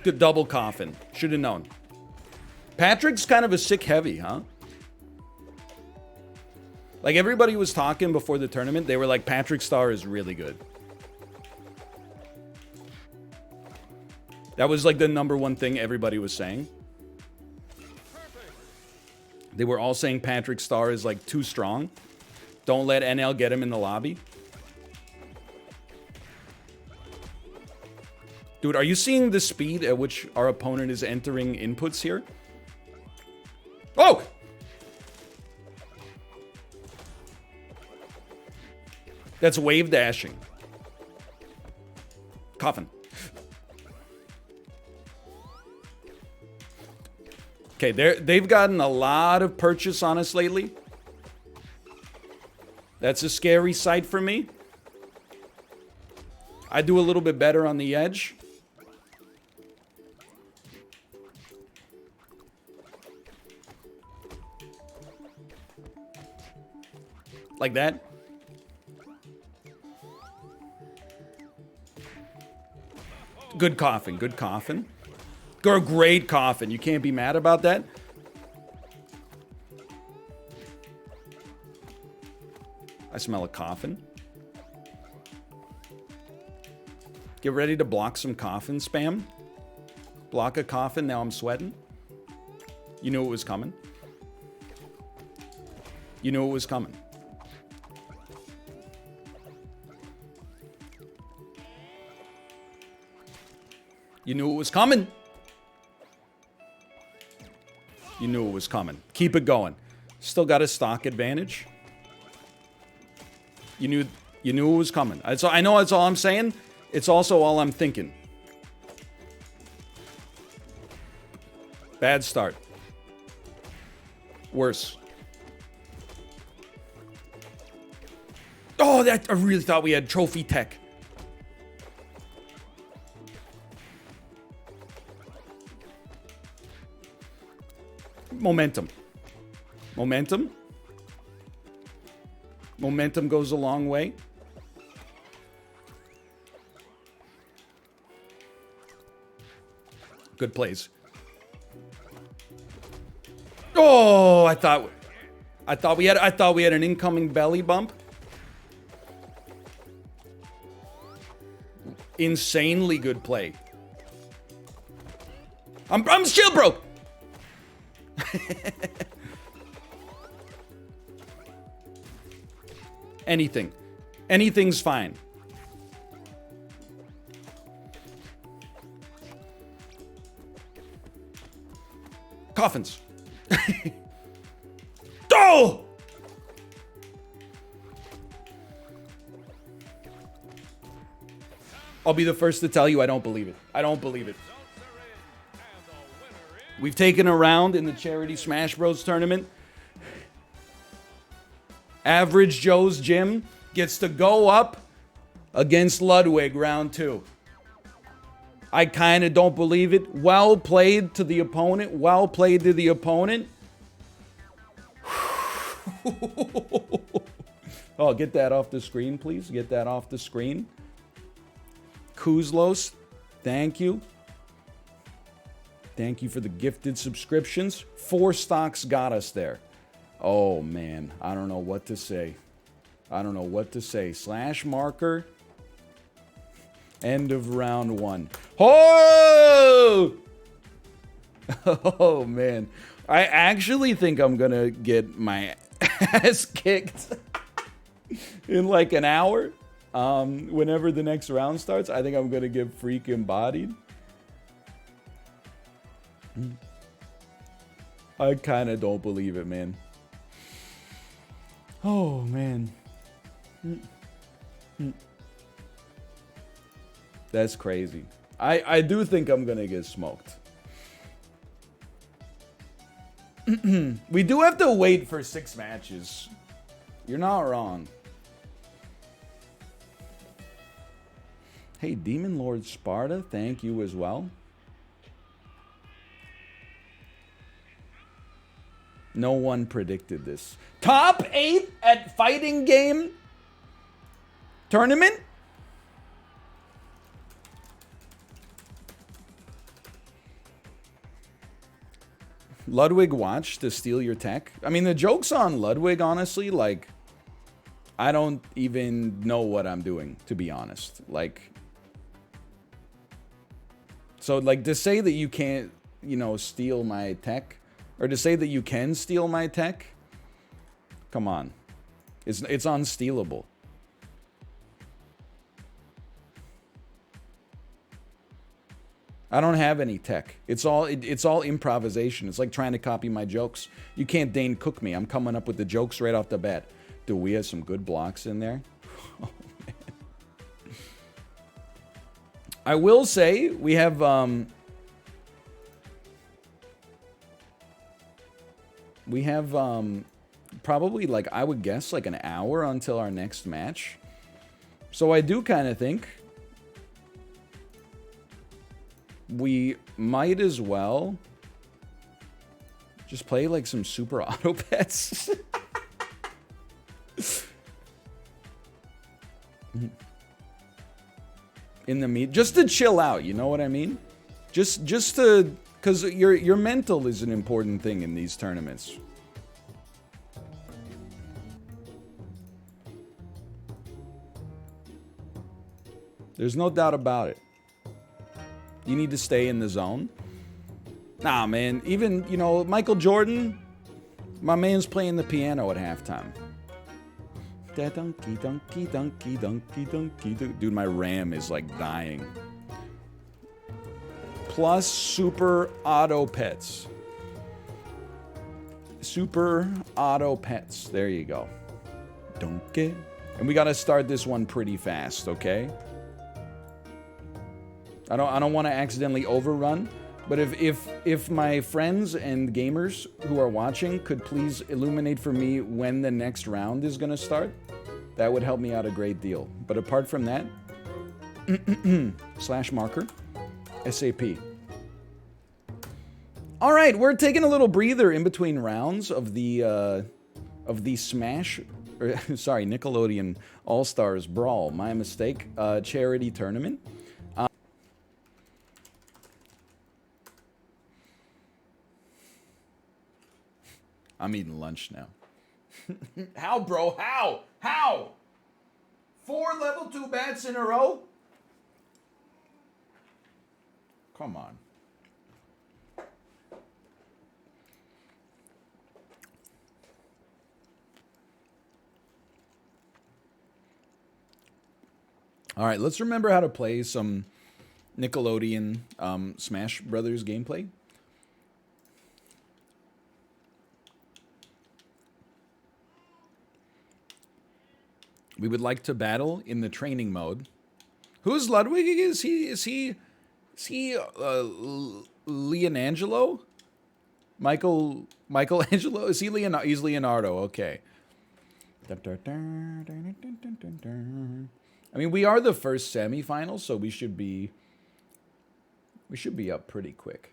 A: Good double coffin. Should have known. Patrick's kind of a sick heavy, huh? Like everybody was talking before the tournament. They were like, Patrick Star is really good. That was like the #1 thing everybody was saying. They were all saying Patrick Star is like too strong. Don't let NL get him in the lobby. Dude, are you seeing the speed at which our opponent is entering inputs here? Oh! That's wave dashing. Coffin. Okay, they've gotten a lot of purchase on us lately. That's a scary sight for me. I do a little bit better on the edge. Like that. Good coffin, good coffin. Great coffin. You can't be mad about that. I smell a coffin. Get ready to block some coffin spam. Block a coffin, now I'm sweating. You knew it was coming. You knew it was coming. You knew it was coming. You knew it was coming. Keep it going. Still got a stock advantage. You knew it was coming. I know that's all I'm saying. It's also all I'm thinking. Bad start. Worse. Oh, I really thought we had trophy tech. Momentum. Momentum. Momentum goes a long way. Good plays. Oh, I thought we had an incoming belly bump. Insanely good play. I'm shield broke. Anything's fine. Coffins. Oh! I'll be the first to tell you I don't believe it. I don't believe it. We've taken a round in the Charity Smash Bros. Tournament. Average Joe's Gym gets to go up against Ludwig round 2. I kind of don't believe it. Well played to the opponent. Well played to the opponent. Oh, get that off the screen, please. Get that off the screen. Kuzlos, thank you. Thank you for the gifted subscriptions. 4 stocks got us there. Oh, man. I don't know what to say. I don't know what to say. Slash marker. End of round 1. Oh! Oh, man. I actually think I'm going to get my ass kicked in like an hour. Whenever the next round starts, I think I'm going to get freaking bodied. I kind of don't believe it, man. Oh, man. That's crazy. I do think I'm going to get smoked. We do have to wait for 6 matches. You're not wrong. Hey, Demon Lord Sparta, thank you as well. No one predicted this. Top 8 at fighting game tournament? Ludwig watched to steal your tech. I mean, the joke's on Ludwig, honestly. Like, I don't even know what I'm doing, to be honest. Like, so, like, to say that you can't, you know, steal my tech, or to say that you can steal my tech, come on. It's unstealable. I don't have any tech. It's all improvisation. It's like trying to copy my jokes. You can't Dane Cook me. I'm coming up with the jokes right off the bat. Do we have some good blocks in there? Oh, man. I will say we have probably, like, I would guess like an hour until our next match. So I do kind of think we might as well just play like some super auto pets. In the meet, just to chill out, you know what I mean? Just to, because your mental is an important thing in these tournaments. There's no doubt about it. You need to stay in the zone. Nah, man. Even, you know, Michael Jordan, my man's playing the piano at halftime. Donkey, donkey, donkey, donkey, donkey. Dude, my RAM is like dying. Plus super auto pets. Super auto pets. There you go. Donkey. And we got to start this one pretty fast, okay? I don't want to accidentally overrun, but if my friends and gamers who are watching could please illuminate for me when the next round is going to start, that would help me out a great deal. But apart from that, slash marker, SAP. All right, we're taking a little breather in between rounds of the Smash, or, sorry, Nickelodeon All-Stars Brawl. My mistake. Charity tournament. I'm eating lunch now. How, bro? How? How? 4 level 2 bats in a row? Come on. All right, let's remember how to play some Nickelodeon Smash Brothers gameplay. We would like to battle in the training mode. Who's Ludwig? Is he Leonangelo? Michelangelo? Is he Leonardo? He's Leonardo. Okay. I mean, we are the first semifinal, so we should be up pretty quick.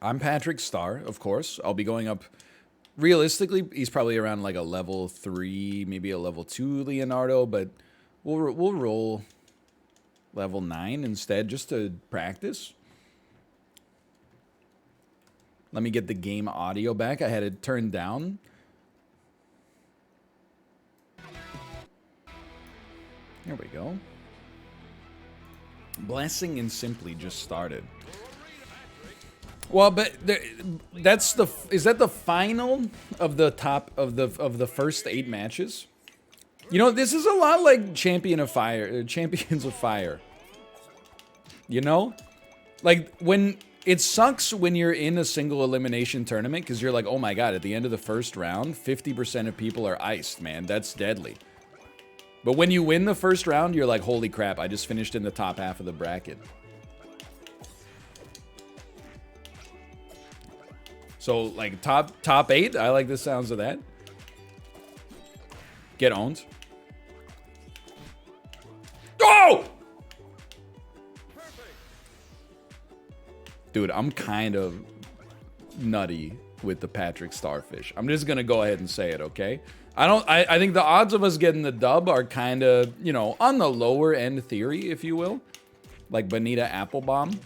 A: I'm Patrick Starr, of course. I'll be going up. Realistically, he's probably around like a level 3, maybe a level 2 Leonardo, but we'll roll level 9 instead just to practice. Let me get the game audio back. I had it turned down. There we go. Blessing and Simply just started. Well, but that's the is that the final of the top of the first 8 matches? You know, this is a lot like Champions of Fire. You know? Like when it sucks when you're in a single elimination tournament because you're like, "Oh my god, at the end of the first round, 50% of people are iced, man. That's deadly." But when you win the first round, you're like, "Holy crap, I just finished in the top half of the bracket." So, like, top 8, I like the sounds of that. Get owned. Oh! Dude, I'm kind of nutty with the Patrick Starfish. I'm just gonna go ahead and say it, okay? I think the odds of us getting the dub are kind of, you know, on the lower end theory, if you will. Like Bonita Applebomb.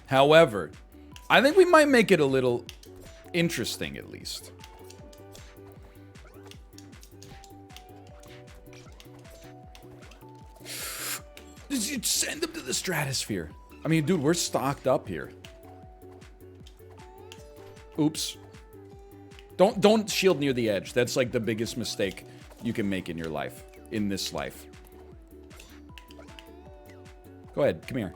A: However, I think we might make it a little interesting, at least. Just send them to the stratosphere. I mean, dude, we're stocked up here. Oops. Don't shield near the edge. That's like the biggest mistake you can make in your life. In this life. Go ahead, come here.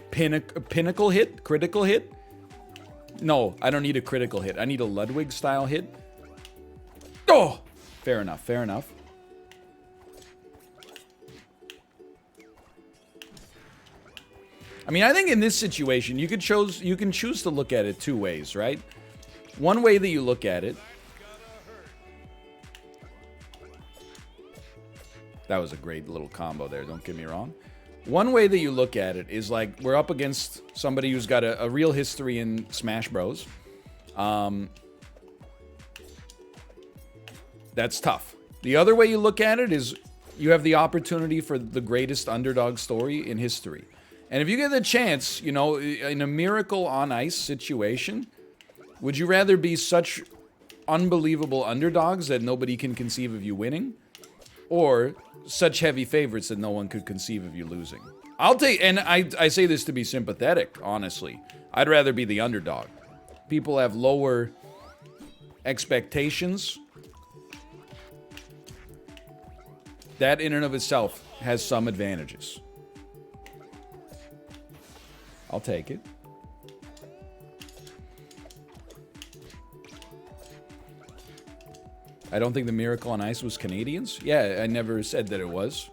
A: Pinnacle hit? Critical hit? No, I don't need a critical hit. I need a Ludwig style hit. Oh! Fair enough, fair enough. I mean, I think in this situation, you can choose to look at it 2 ways, right? One way that you look at it. That was a great little combo there, don't get me wrong. One way that you look at it is like we're up against somebody who's got a real history in Smash Bros. That's tough. The other way you look at it is you have the opportunity for the greatest underdog story in history. And if you get the chance, you know, in a Miracle on Ice situation, would you rather be such unbelievable underdogs that nobody can conceive of you winning? Or such heavy favorites that no one could conceive of you losing? I'll take, and I say this to be sympathetic, honestly. I'd rather be the underdog. People have lower expectations. That in and of itself has some advantages. I'll take it. I don't think the Miracle on Ice was Canadians. Yeah, I never said that it was.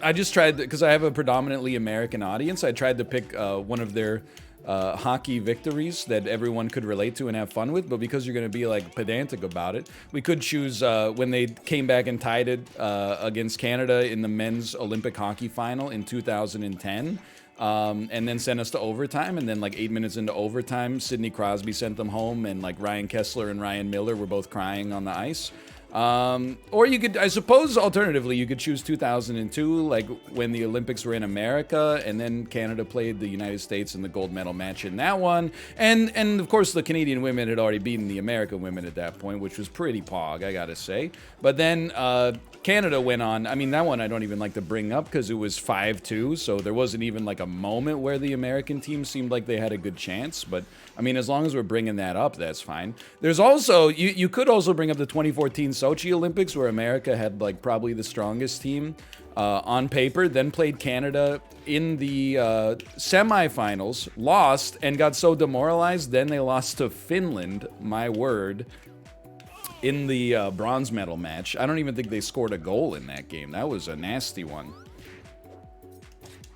A: I just tried, because I have a predominantly American audience, I tried to pick one of their hockey victories that everyone could relate to and have fun with, but because you're going to be like pedantic about it, we could choose when they came back and tied it against Canada in the men's Olympic hockey final in 2010. And then sent us to overtime, and then like 8 minutes into overtime, Sidney Crosby sent them home, and like Ryan Kessler and Ryan Miller were both crying on the ice. Or you could, I suppose, alternatively, you could choose 2002, like when the Olympics were in America, and then Canada played the United States in the gold medal match in that one. And of course, the Canadian women had already beaten the American women at that point, which was pretty pog, I gotta say. But then Canada went on. I mean, that one I don't even like to bring up because it was 5-2, so there wasn't even like a moment where the American team seemed like they had a good chance. But I mean, as long as we're bringing that up, that's fine. There's also, you could also bring up the 2014 Sochi Olympics, where America had like probably the strongest team on paper, then played Canada in the semifinals, lost, and got so demoralized, then they lost to Finland, my word, in the bronze medal match. I don't even think they scored a goal in that game. That was a nasty one.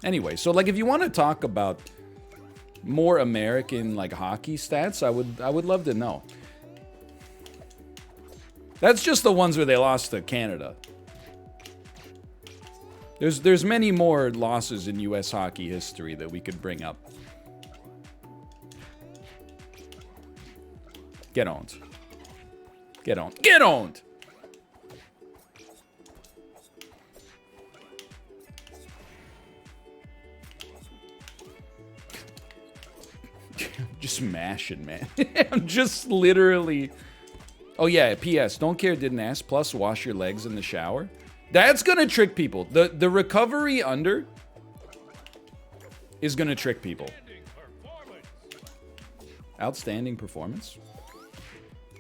A: Anyway, so like if you want to talk about more American like hockey stats, I would love to know. That's just the ones where they lost to Canada. There's many more losses in US hockey history that we could bring up. Get owned. Get owned. Get owned! Just mashing, man. I'm just literally... Oh yeah, P.S. Don't care, didn't ask. Plus, wash your legs in the shower. That's gonna trick people. The recovery under is gonna trick people. Outstanding performance.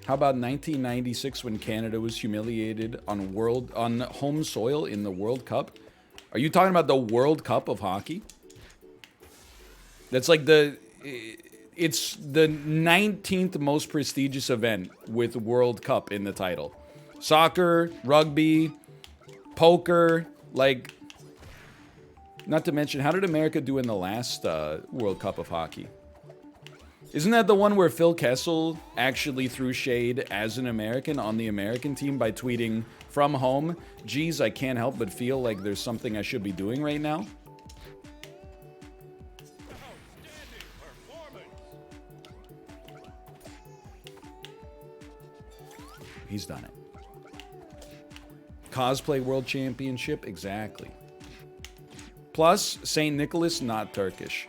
A: How about 1996 when Canada was humiliated on home soil in the World Cup? Are you talking about the World Cup of hockey? That's like it's the 19th most prestigious event with World Cup in the title. Soccer, rugby, poker, like, not to mention, how did America do in the last World Cup of hockey? Isn't that the one where Phil Kessel actually threw shade as an American on the American team by tweeting from home, geez, I can't help but feel like there's something I should be doing right now? He's done it. Cosplay World Championship, exactly. Plus, St. Nicholas, not Turkish.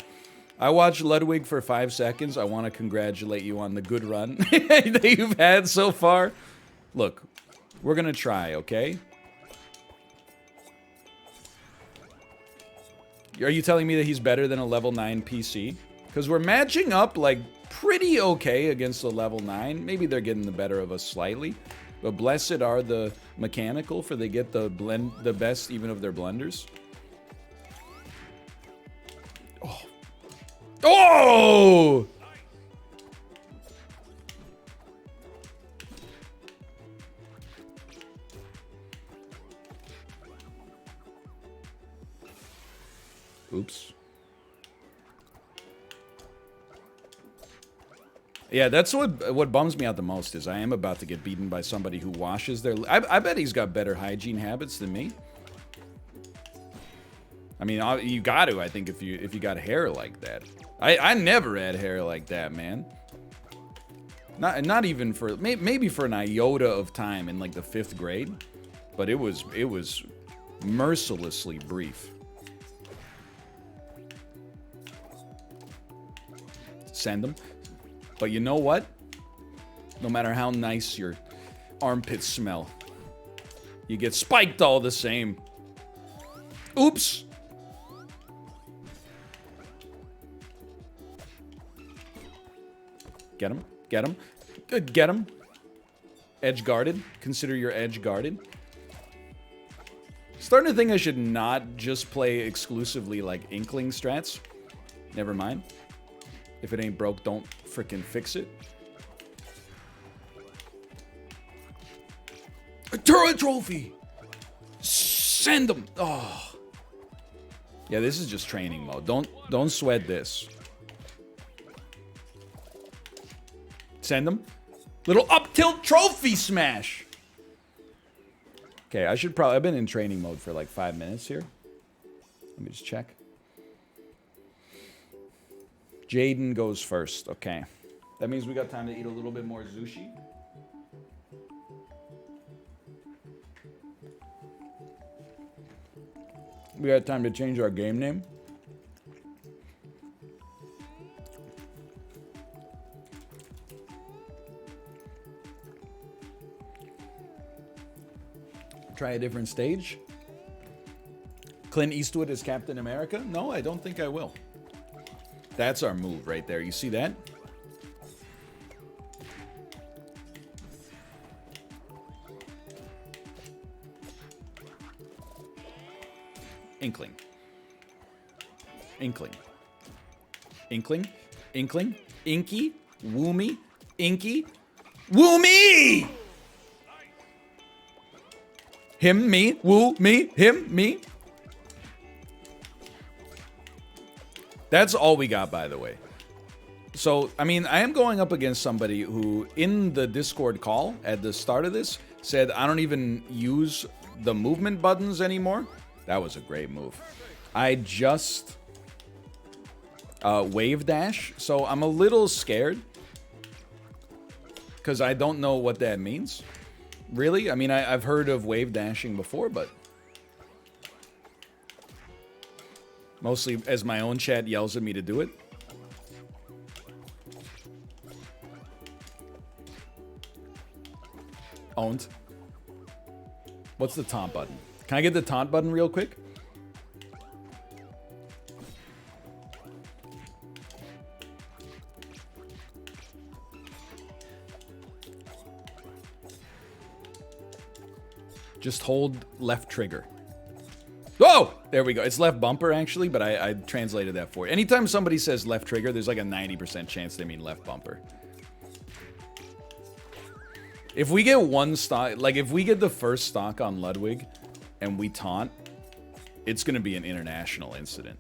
A: I watched Ludwig for 5 seconds. I want to congratulate you on the good run that you've had so far. Look, we're going to try, okay? Are you telling me that he's better than a level 9 PC? Because we're matching up, like, pretty okay against the level 9. Maybe they're getting the better of us slightly. But blessed are the mechanical, for they get the best even of their blunders. Oh! Oh! Oops. Yeah, that's what bums me out the most is I am about to get beaten by somebody who washes their... I bet he's got better hygiene habits than me. I mean, you got to, I think, if you got hair like that. I never had hair like that, man. Not even for... Maybe for an iota of time in, like, the 5th grade. But it was mercilessly brief. Send them. But you know what? No matter how nice your armpits smell, you get spiked all the same. Oops! Get him. Get him. Good, get him. Edge guarded. Consider your edge guarded. Starting to think I should not just play exclusively like Inkling strats. Never mind. If it ain't broke, don't frickin' fix it. A turret trophy! Send them! Oh. Yeah, this is just training mode. Don't sweat this. Send them. Little up tilt trophy smash! Okay, I've been in training mode for like 5 minutes here. Let me just check. Jaden goes first. Okay. That means we got time to eat a little bit more sushi. We got time to change our game name. Try a different stage. Clint Eastwood as Captain America? No, I don't think I will. That's our move right there. You see that? Inkling. Inkling. Inkling. Inkling. Inky. Woomy. Inky. Woomy! Him, me, woo, me, him, me. That's all we got, by the way. So, I mean, I am going up against somebody who, in the Discord call at the start of this, said, I don't even use the movement buttons anymore. That was a great move. I just wave dash, so I'm a little scared. Because I don't know what that means. Really? I mean, I've heard of wave dashing before, but... mostly as my own chat yells at me to do it. Owned. What's the taunt button? Can I get the taunt button real quick? Just hold left trigger. Oh! There we go. It's left bumper, actually, but I translated that for you. Anytime somebody says left trigger, there's like a 90% chance they mean left bumper. If we get one stock, like if we get the first stock on Ludwig and we taunt, it's going to be an international incident.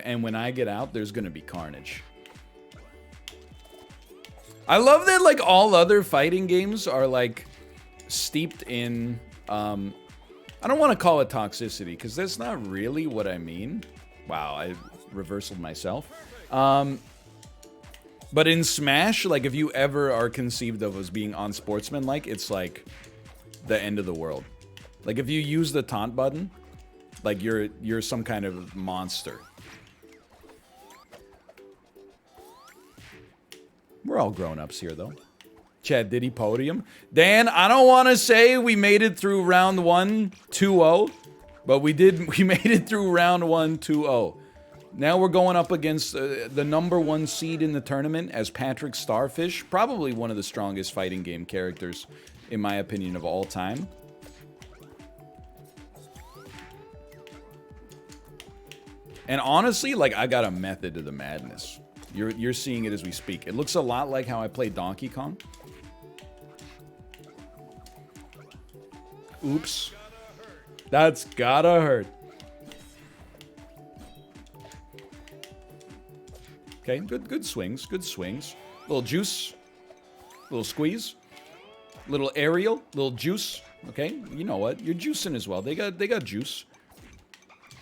A: And when I get out, there's going to be carnage. I love that, like, all other fighting games are, like, steeped in, I don't want to call it toxicity, because that's not really what I mean. Wow, I reversaled myself. But in Smash, like, if you ever are conceived of as being unsportsmanlike, it's, like, the end of the world. Like, if you use the taunt button, like, you're some kind of monster. We're all grown-ups here, though. Chad, did he podium? Dan, I don't want to say we made it through round 1 2-0, but we made it through round 1 2-0. Now we're going up against the #1 seed in the tournament as Patrick Starfish, probably one of the strongest fighting game characters, in my opinion, of all time. And honestly, like, I got a method to the madness. You're seeing it as we speak. It looks a lot like how I played Donkey Kong. Oops. That's gotta hurt. Okay, good swings, good swings. Little juice, little squeeze, little aerial, little juice. Okay, you know what? You're juicing as well. They got juice.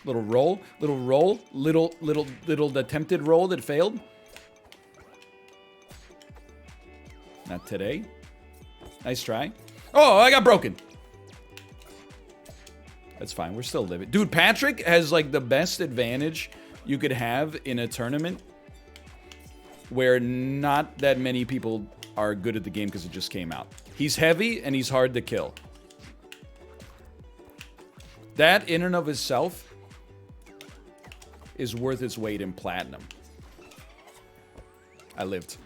A: Little roll, little attempted roll that failed. Not today. Nice try. Oh, I got broken. That's fine. We're still living. Dude, Patrick has, like, the best advantage you could have in a tournament where not that many people are good at the game because it just came out. He's heavy and he's hard to kill. That, in and of itself, is worth its weight in platinum. I lived.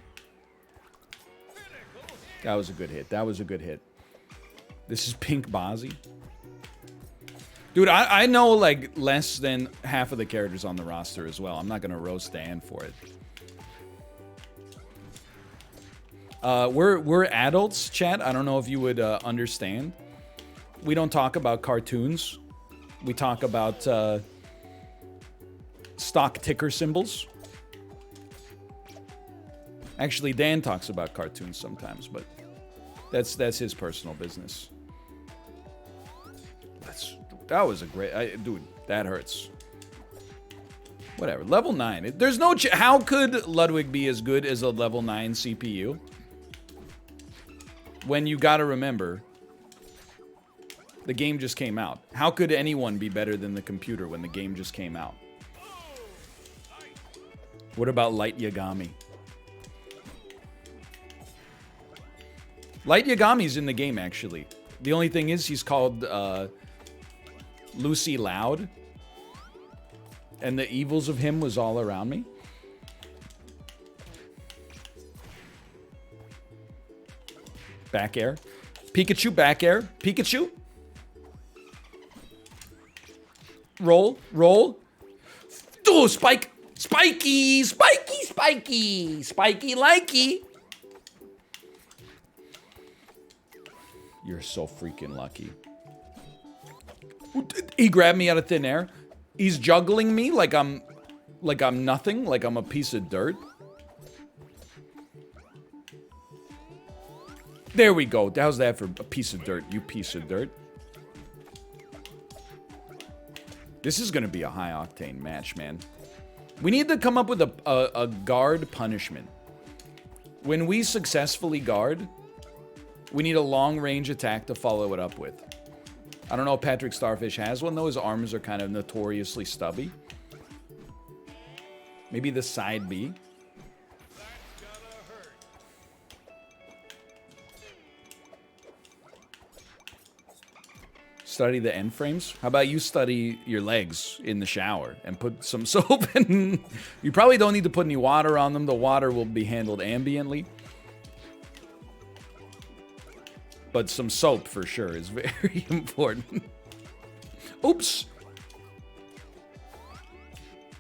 A: That was a good hit. That was a good hit. This is Pink Bozzy. Dude, I know, like, less than half of the characters on the roster as well. I'm not going to roast Dan for it. We're adults, chat. I don't know if you would understand. We don't talk about cartoons. We talk about stock ticker symbols. Actually, Dan talks about cartoons sometimes, but that's his personal business. That was a great... dude, that hurts. Whatever. Level 9. There's no... How could Ludwig be as good as a level 9 CPU? When you gotta remember, the game just came out. How could anyone be better than the computer when the game just came out? What about Light Yagami? Light Yagami's in the game, actually. The only thing is he's called Lucy Loud. And the evils of him was all around me. Back air. Pikachu back air. Pikachu. Roll. Roll. Oh, spike. Spiky. Spiky. Spiky. Spiky likey. You're so freaking lucky. He grabbed me out of thin air. He's juggling me like I'm nothing, like I'm a piece of dirt. There we go. How's that for a piece of dirt? You piece of dirt. This is gonna be a high octane match, man. We need to come up with a guard punishment. When we successfully guard, we need a long range attack to follow it up with. I don't know if Patrick Starfish has one, though. His arms are kind of notoriously stubby. Maybe the side B. Study the end frames. How about you study your legs in the shower and put some soap in? You probably don't need to put any water on them. The water will be handled ambiently. But some soap for sure is very important. Oops.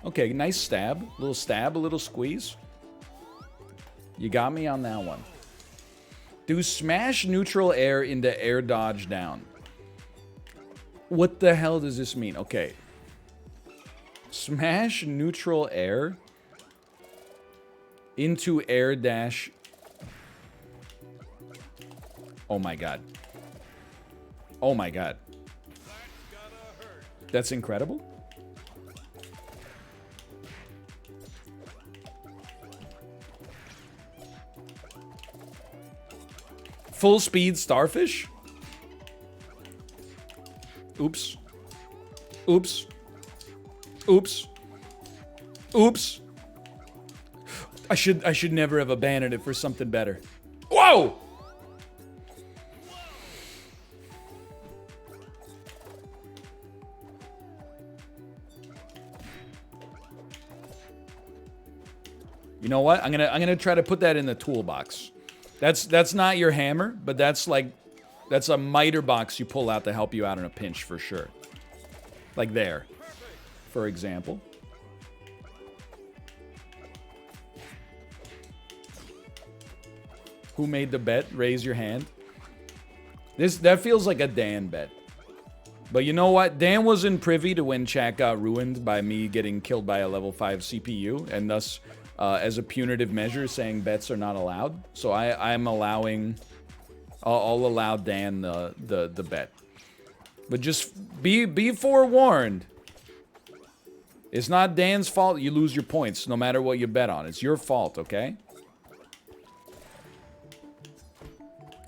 A: Okay, nice stab. A little squeeze. You got me on that one. Do smash neutral air into air dodge down. What the hell does this mean? Okay. Smash neutral air into air dash. Oh my god. Oh my god. That's incredible. Full speed starfish? Oops. Oops. Oops. Oops. I should never have abandoned it for something better. Whoa! You know what? I'm gonna try to put that in the toolbox. That's not your hammer, but that's a miter box you pull out to help you out in a pinch for sure. Like there, for example. Who made the bet? Raise your hand. That feels like a Dan bet. But you know what? Dan wasn't privy to when chat got ruined by me getting killed by a level 5 CPU, and thus, as a punitive measure, saying bets are not allowed. So I'm allowing... I'll allow Dan the bet. But just be forewarned. It's not Dan's fault you lose your points, no matter what you bet on. It's your fault, okay?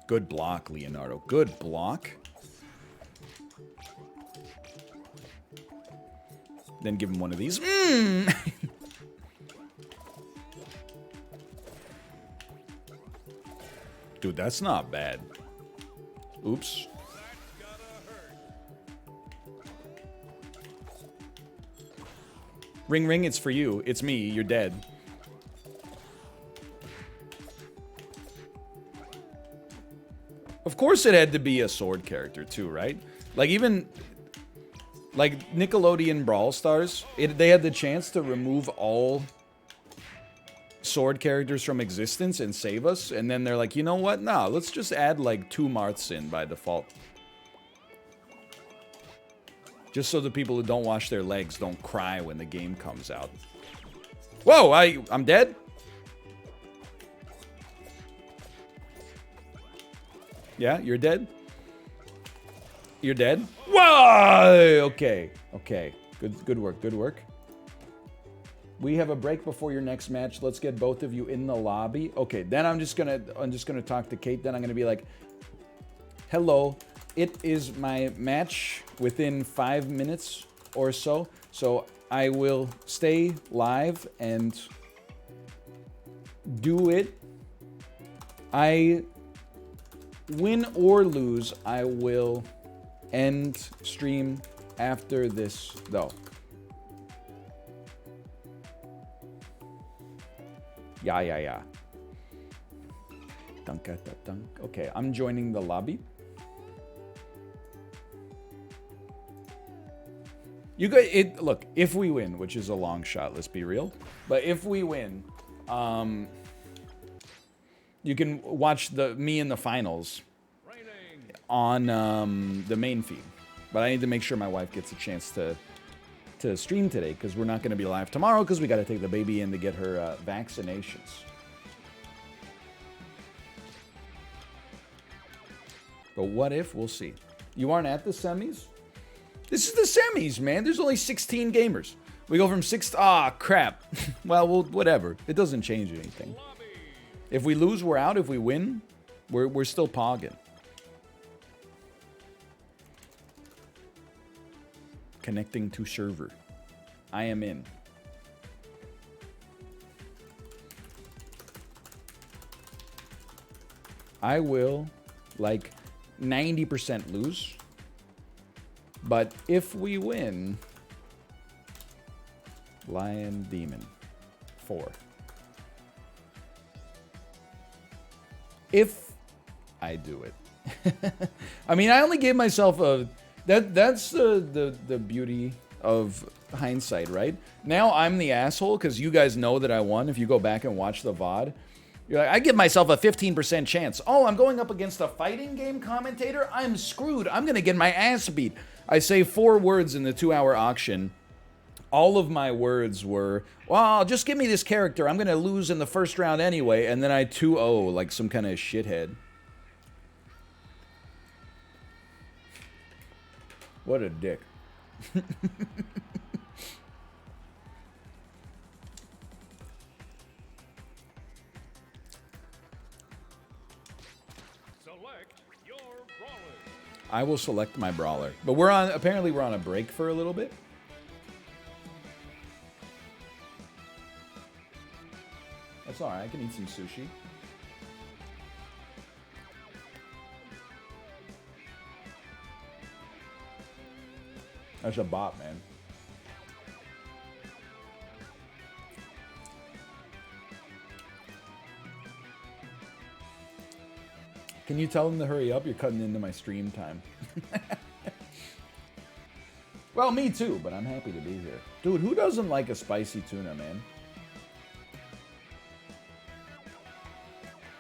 A: Good block, Leonardo. Good block. Then give him one of these. Dude, that's not bad. Oops. Ring, ring, it's for you. It's me. You're dead. Of course it had to be a sword character too, right? Like even... Like Nickelodeon Brawl Stars, they had the chance to remove all sword characters from existence and save us, and then they're like, you know what? Nah, let's just add like 2 Marths in by default. Just so the people who don't wash their legs don't cry when the game comes out. Whoa, I'm dead? Yeah, you're dead? You're dead? Whoa! Okay, okay. Good work, good work. We have a break before your next match. Let's get both of you in the lobby. Okay, then I'm just gonna talk to Kate. Then I'm gonna be like, hello, it is my match within 5 minutes or so. So I will stay live and do it. I win or lose, I will end stream after this though. Yeah. Dunk at the dunk. Okay, I'm joining the lobby. You guys, look, if we win, which is a long shot, let's be real, but if we win, you can watch me in the finals on the main feed. But I need to make sure my wife gets a chance to stream today, because we're not going to be live tomorrow because we got to take the baby in to get her vaccinations. But what if? We'll see. You aren't at the semis? This is the semis, man. There's only 16 gamers. We go from 6 to... Ah, crap. Well, whatever. It doesn't change anything. If we lose, we're out. If we win, we're still pogging. Connecting to server. I am in. I will, like, 90% lose. But if we win... Lion Demon. 4. If I do it. I mean, I only gave myself a... That's the beauty of hindsight, right? Now I'm the asshole because you guys know that I won. If you go back and watch the VOD, you're like, I give myself a 15% chance. Oh, I'm going up against a fighting game commentator? I'm screwed. I'm going to get my ass beat. I say 4 words in the 2-hour auction. All of my words were, well, just give me this character. I'm going to lose in the first round anyway. And then I 2-0 like some kind of shithead. What a dick. I will select my brawler. But apparently we're on a break for a little bit. That's alright, I can eat some sushi. That's a bot, man. Can you tell them to hurry up? You're cutting into my stream time. Well, me too, but I'm happy to be here. Dude, who doesn't like a spicy tuna, man?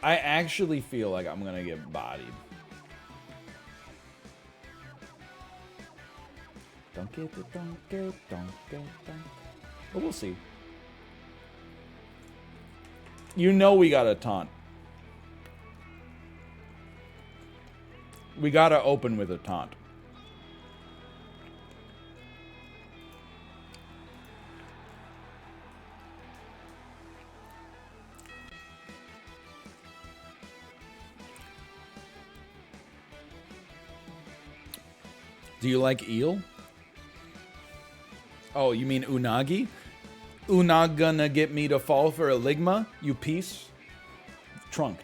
A: I actually feel like I'm gonna get bodied. Don't get it, don't get it, don't get it, don't. But we'll see. You know we got a taunt. We gotta open with a taunt. Do you like eel? Oh, you mean unagi? Unag gonna get me to fall for a ligma, you piece? Trunked.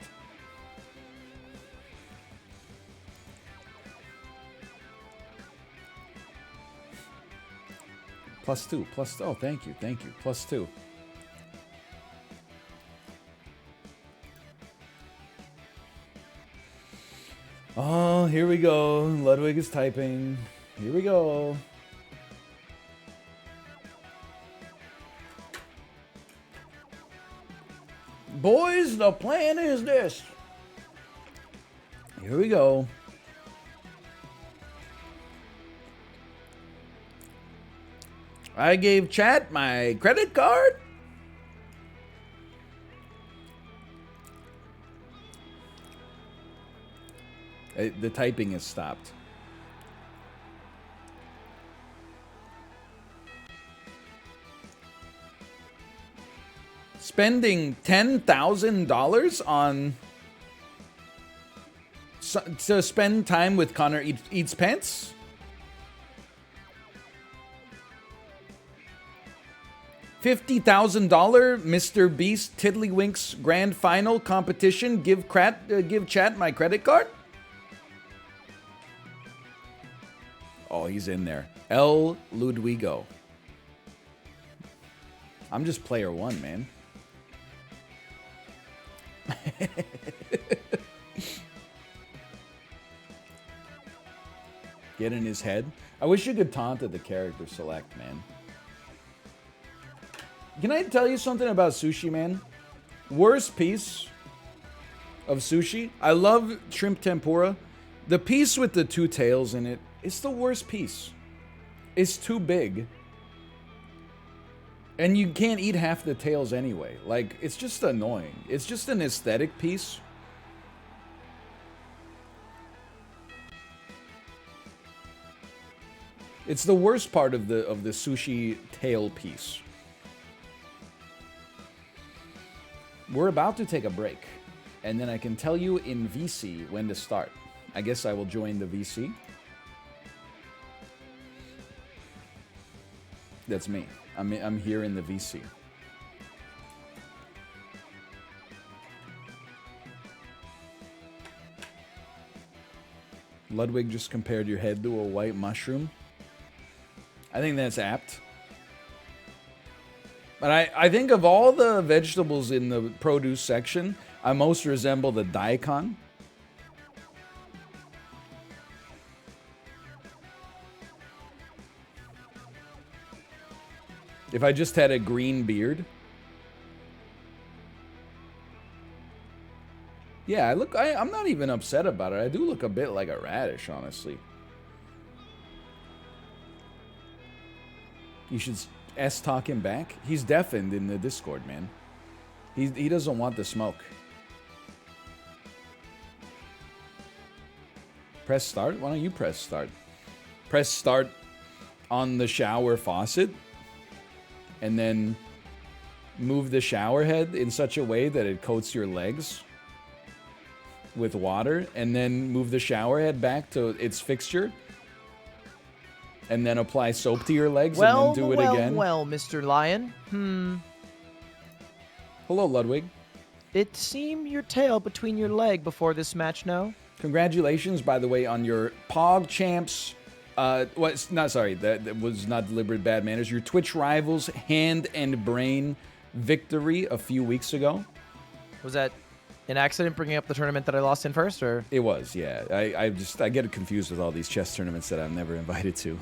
A: +2, oh, thank you, +2. Oh, here we go. Ludwig is typing. Here we go. Boys, the plan is this. Here we go. I gave chat my credit card. The typing has stopped. Spending $10,000 on to spend time with Connor Eats Pants? $50,000 Mr. Beast Tiddlywinks Grand Final competition. Give chat my credit card. Oh, he's in there. El Ludwigo. I'm just player 1, man. Get in his head. I wish you could taunt at the character select, man. Can I tell you something about sushi, man? Worst piece of sushi. I love shrimp tempura. The piece with the 2 tails in it, it's the worst piece. It's too big. And you can't eat half the tails anyway. Like, it's just annoying. It's just an aesthetic piece. It's the worst part of the sushi tail piece. We're about to take a break, and then I can tell you in VC when to start. I guess I will join the VC. That's me. I'm here in the VC. Ludwig just compared your head to a white mushroom. I think that's apt. But I think of all the vegetables in the produce section, I most resemble the daikon. If I just had a green beard. Yeah, I'm not even upset about it. I do look a bit like a radish, honestly. You should S-talk him back. He's deafened in the Discord, man. He doesn't want the smoke. Press start? Why don't you press start? Press start on the shower faucet. And then move the shower head in such a way that it coats your legs with water. And then move the shower head back to its fixture. And then apply soap to your legs and then do it again.
O: Well, Mr. Lion.
A: Hello, Ludwig.
O: It seemed your tail between your leg before this match, no?
A: Congratulations, by the way, on your Pog Champs. That was not deliberate bad manners. Your Twitch Rivals Hand and Brain victory a few weeks ago.
O: Was that an accident bringing up the tournament that I lost in first, or?
A: It was, yeah. I get confused with all these chess tournaments that I'm never invited to.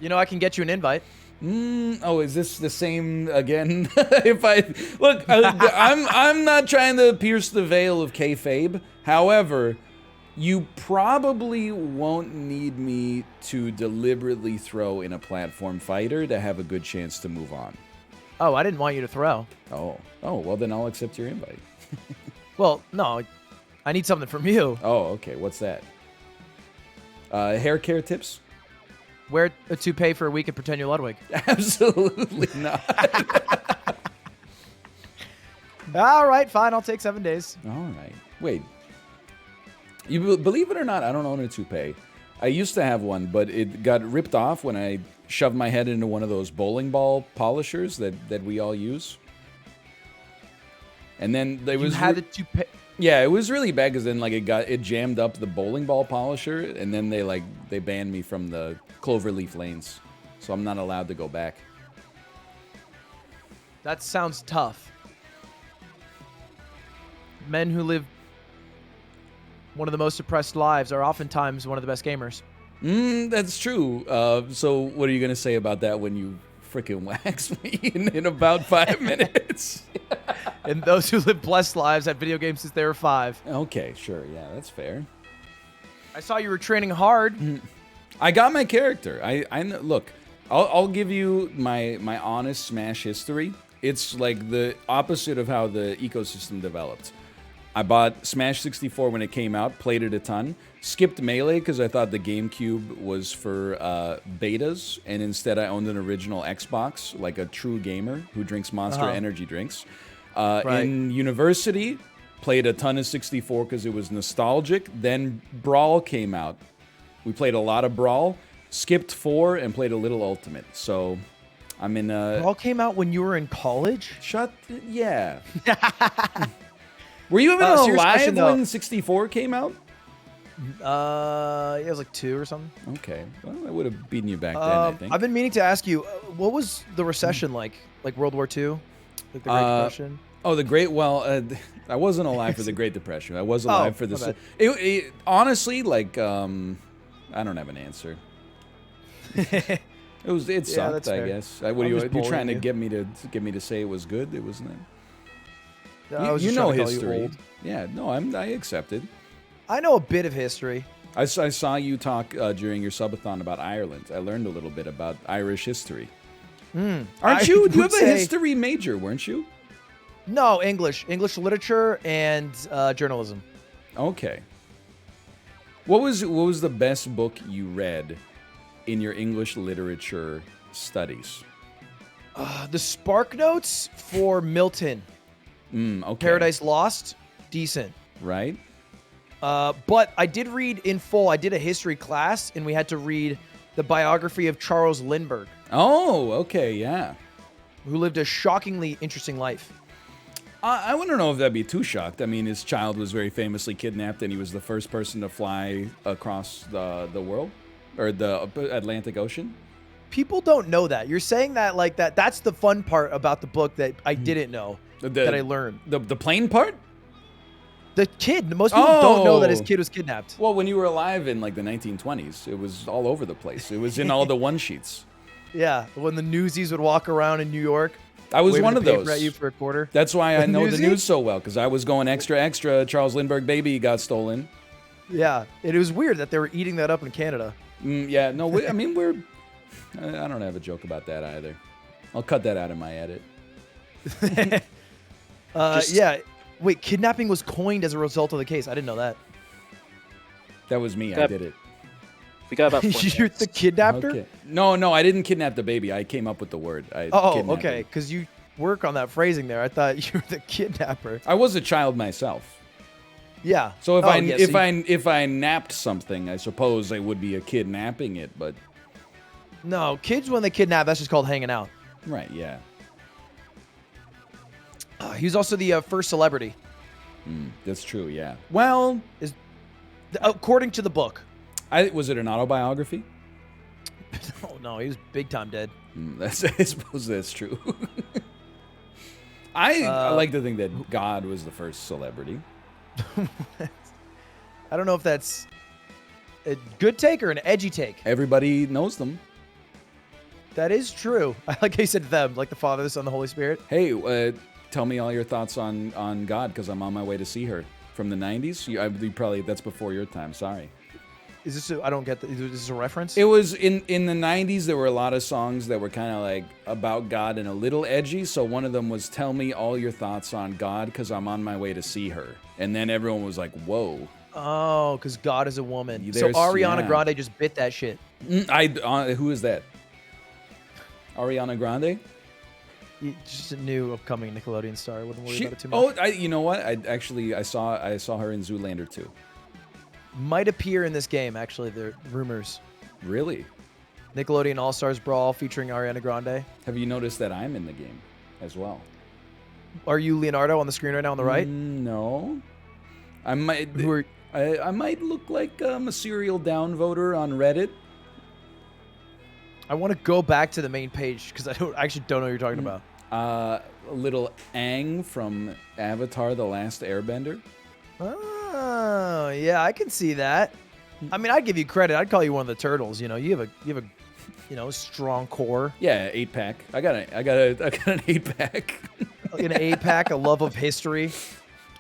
O: You know, I can get you an invite.
A: Oh, is this the same again? I'm not trying to pierce the veil of kayfabe. However, you probably won't need me to deliberately throw in a platform fighter to have a good chance to move on.
O: Oh, I didn't want you to throw.
A: Oh, well then I'll accept your invite.
O: Well, no, I need something from you.
A: Oh, okay. What's that? Hair care tips?
O: Wear a toupee for a week and pretend you're Ludwig.
A: Absolutely not.
O: All right, fine. I'll take 7 days.
A: All right. Wait. You believe it or not, I don't own a toupee. I used to have one, but it got ripped off when I shoved my head into one of those bowling ball polishers that we all use. And then there was...
O: You had a toupee?
A: Yeah, it was really bad because then it jammed up the bowling ball polisher, and then they banned me from the Cloverleaf lanes, so I'm not allowed to go back.
O: That sounds tough. Men who live one of the most oppressed lives are oftentimes one of the best gamers.
A: That's true. So what are you gonna say about that when you freaking wax me in about 5 minutes?
O: And those who live blessed lives had video games since they were 5.
A: Okay, sure. Yeah, that's fair.
O: I saw you were training hard.
A: I got my character. I know, look, I'll give you my honest Smash history. It's like the opposite of how the ecosystem developed. I bought Smash 64 when it came out, played it a ton, skipped Melee because I thought the GameCube was for betas, and instead I owned an original Xbox, like a true gamer who drinks Monster energy drinks. In university, played a ton of 64 because it was nostalgic. Then Brawl came out. We played a lot of Brawl, skipped 4, and played a little Ultimate. So I'm in...
O: Brawl came out when you were in college?
A: Yeah. Were you even alive when 64 came out?
O: Yeah, it was like 2 or something.
A: Okay. Well, I would have beaten you back then, I think.
O: I've been meaning to ask you, what was the recession like? Like World War II? Like the Great Depression?
A: Oh, the Great. Well, I wasn't alive for the Great Depression. I was alive for
O: my
A: this.
O: bad.
A: Honestly, like, I don't have an answer. It sucked,
O: that's
A: I
O: fair.
A: guess.
O: I
A: What are
O: was
A: you
O: bullying
A: trying to
O: you.
A: get me to say it was good? It wasn't.
O: I was
A: You
O: just
A: know
O: trying to call you
A: history.
O: old.
A: Yeah, no, I accept it.
O: I know a bit of history.
A: I saw you talk during your subathon about Ireland. I learned a little bit about Irish history. Aren't you? You have a history major, weren't you?
O: No, English literature and journalism.
A: Okay. What was the best book you read in your English literature studies?
O: The Spark Notes for Milton.
A: Okay.
O: Paradise Lost, decent.
A: Right.
O: But I did read in full. I did a history class, and we had to read the biography of Charles Lindbergh.
A: Oh, okay, yeah.
O: Who lived a shockingly interesting life.
A: I wouldn't know if that'd be too shocked. I mean, his child was very famously kidnapped, and he was the first person to fly across the world, or the Atlantic Ocean.
O: People don't know that. You're saying that like that. That's the fun part about the book that I didn't know, that I learned.
A: The plane part?
O: The kid. Most people don't know that his kid was kidnapped.
A: Well, when you were alive in like the 1920s, it was all over the place. It was in all the one sheets.
O: Yeah, when the newsies would walk around in New York.
A: I was
O: waving
A: one
O: the
A: of
O: paper
A: those.
O: At you for a quarter.
A: That's why I know the
O: Newsie?
A: news so well, because I was going extra. Charles Lindbergh baby got stolen.
O: Yeah, it was weird that they were eating that up in Canada.
A: Yeah, no, I mean, I don't have a joke about that either. I'll cut that out of my edit.
O: Yeah. Wait, kidnapping was coined as a result of the case. I didn't know that.
A: That was me. I did it.
T: We got about 4
O: You're the kidnapper?
A: Okay. No, I didn't kidnap the baby. I came up with the word.
O: Oh,
A: kidnapping.
O: okay. Because you work on that phrasing there. I thought you were the kidnapper.
A: I was a child myself.
O: Yeah.
A: So if
O: Oh,
A: if I napped something, I suppose I would be a kid napping it, but
O: No, kids when they kidnap, that's just called hanging out.
A: right, yeah.
O: He was also the first celebrity.
A: That's true, yeah. Well,
O: according to the book.
A: Was it an autobiography?
O: Oh no, he was big time dead.
A: I suppose that's true. I like to think that God was the first celebrity.
O: I don't know if that's a good take or an edgy take.
A: Everybody knows them.
O: That is true. I like how you said them, like the Father, the Son, the Holy Spirit.
A: Hey, tell me all your thoughts on God, because I'm on my way to see her. From the 90s? You probably, that's before your time, sorry.
O: Is this I don't get is this a reference?
A: It was in the 90s. There were a lot of songs that were kind of like about God and a little edgy. So one of them was "Tell me all your thoughts on God, because I'm on my way to see her." And then everyone was like, "Whoa!"
O: Oh, because God is a woman. So
A: There's-
O: Ariana
A: yeah.
O: Grande just bit that shit.
A: Who is that? Ariana Grande?
O: Just a new upcoming Nickelodeon star. I wouldn't worry about it too much.
A: Oh, you know what? I saw her in Zoolander 2.
O: Might appear in this game. Actually, the rumors.
A: Really?
O: Nickelodeon All Stars Brawl featuring Ariana Grande.
A: Have you noticed that I'm in the game as well?
O: Are you Leonardo on the screen right now on the right?
A: No. I might. I might look like a serial downvoter on Reddit.
O: I want to go back to the main page because I actually don't know what you're talking about.
A: A little Aang from Avatar: The Last Airbender.
O: Oh, yeah, I can see that. I mean, I'd give you credit. I'd call you one of the turtles. You know, you have a strong core.
A: Yeah, 8-pack. I got an 8-pack.
O: An 8-pack, a love of history.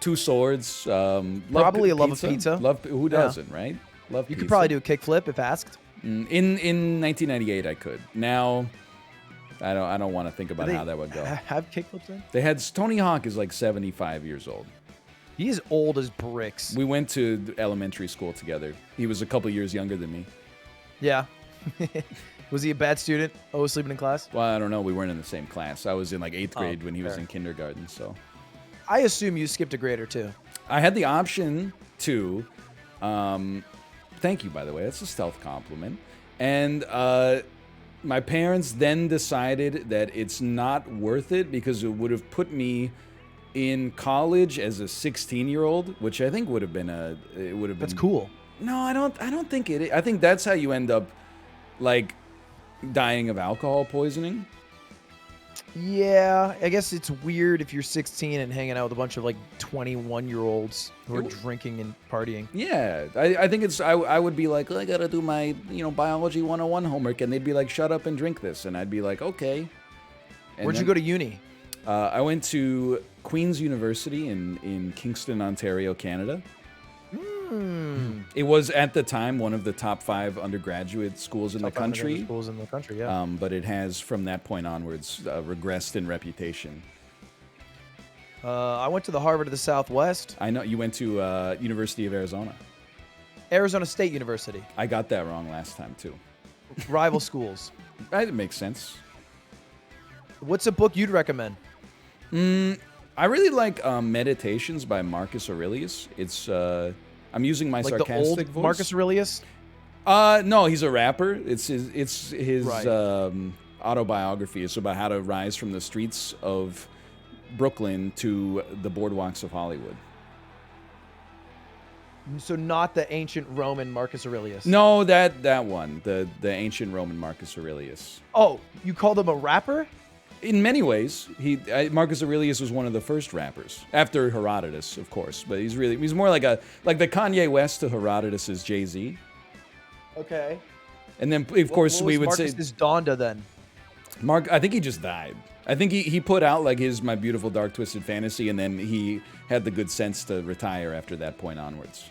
A: 2 swords.
O: Probably a love of pizza.
A: Who doesn't, right? Love
O: You
A: pizza.
O: could probably do a kickflip if asked.
A: In 1998, I could. Now, I don't want to think about how that would go.
O: Have kickflips in?
A: They had Tony Hawk is like 75 years old.
O: He is old as bricks.
A: We went to elementary school together. He was a couple years younger than me.
O: Yeah. Was he a bad student? Always sleeping in class?
A: Well, I don't know. We weren't in the same class. I was in like 8th grade when he was
O: fair.
A: in kindergarten. So
O: I assume you skipped a grade or two.
A: I had the option to. Thank you, by the way. That's a stealth compliment. And my parents then decided that it's not worth it because it would have put me in college as a 16-year-old, which I think would have been That's
O: cool.
A: No, I don't think it is. I think that's how you end up like dying of alcohol poisoning.
O: Yeah, I guess it's weird if you're 16 and hanging out with a bunch of like 21-year-olds who are drinking and partying.
A: Yeah, I think it's. I would be like, I gotta do my biology 101 homework, and they'd be like, shut up and drink this, and I'd be like, okay. And
O: Where'd you go to uni?
A: I went to Queen's University in Kingston, Ontario, Canada. It was at the time one of the top 5 undergraduate schools in the country.
O: Schools in the country, yeah.
A: But it has, from that point onwards, regressed in reputation.
O: I went to the Harvard of the Southwest.
A: I know you went to University of Arizona.
O: Arizona State University.
A: I got that wrong last time too.
O: Rival schools.
A: That makes sense.
O: What's a book you'd recommend?
A: I really like Meditations by Marcus Aurelius. It's I'm using my
O: Like
A: sarcastic
O: the old
A: voice.
O: Marcus Aurelius?
A: No, he's a rapper. It's his
O: Right.
A: Autobiography. It's about how to rise from the streets of Brooklyn to the boardwalks of Hollywood.
O: So not the ancient Roman Marcus Aurelius.
A: No, that one, the ancient Roman Marcus Aurelius.
O: Oh, you called him a rapper?
A: In many ways, Marcus Aurelius was one of the first rappers after Herodotus, of course. But he's more like the Kanye West to Herodotus's Jay-Z.
O: Okay.
A: And then of course we would say
O: Marcus's Donda then.
A: I think he just died. I think he put out like his My Beautiful Dark Twisted Fantasy, and then he had the good sense to retire after that point onwards.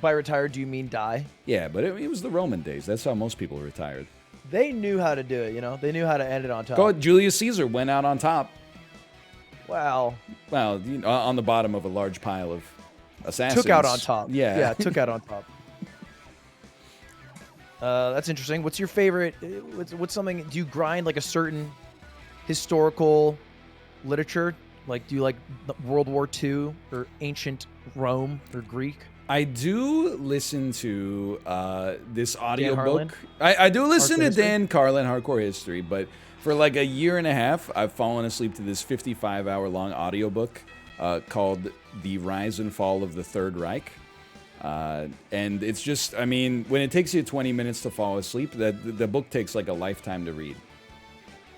O: By retired, do you mean die?
A: Yeah, but it was the Roman days. That's how most people retired.
O: They knew how to do it, They knew how to end it on top.
A: Julius Caesar went out on top.
O: Wow.
A: Well, on the bottom of a large pile of assassins.
O: Took out on top.
A: Yeah.
O: Yeah, took out on top. That's interesting. What's your favorite? What's something? Do you grind like a certain historical literature? Like, do you like World War II or ancient Rome or Greek?
A: I do listen to this audiobook.
O: Harlan?
A: I do listen
O: Hardcore
A: to
O: History?
A: Dan Carlin, Hardcore History, but for like a year and a half, I've fallen asleep to this 55-hour-long audiobook called The Rise and Fall of the Third Reich. And it's just, I mean, when it takes you 20 minutes to fall asleep, the book takes like a lifetime to read.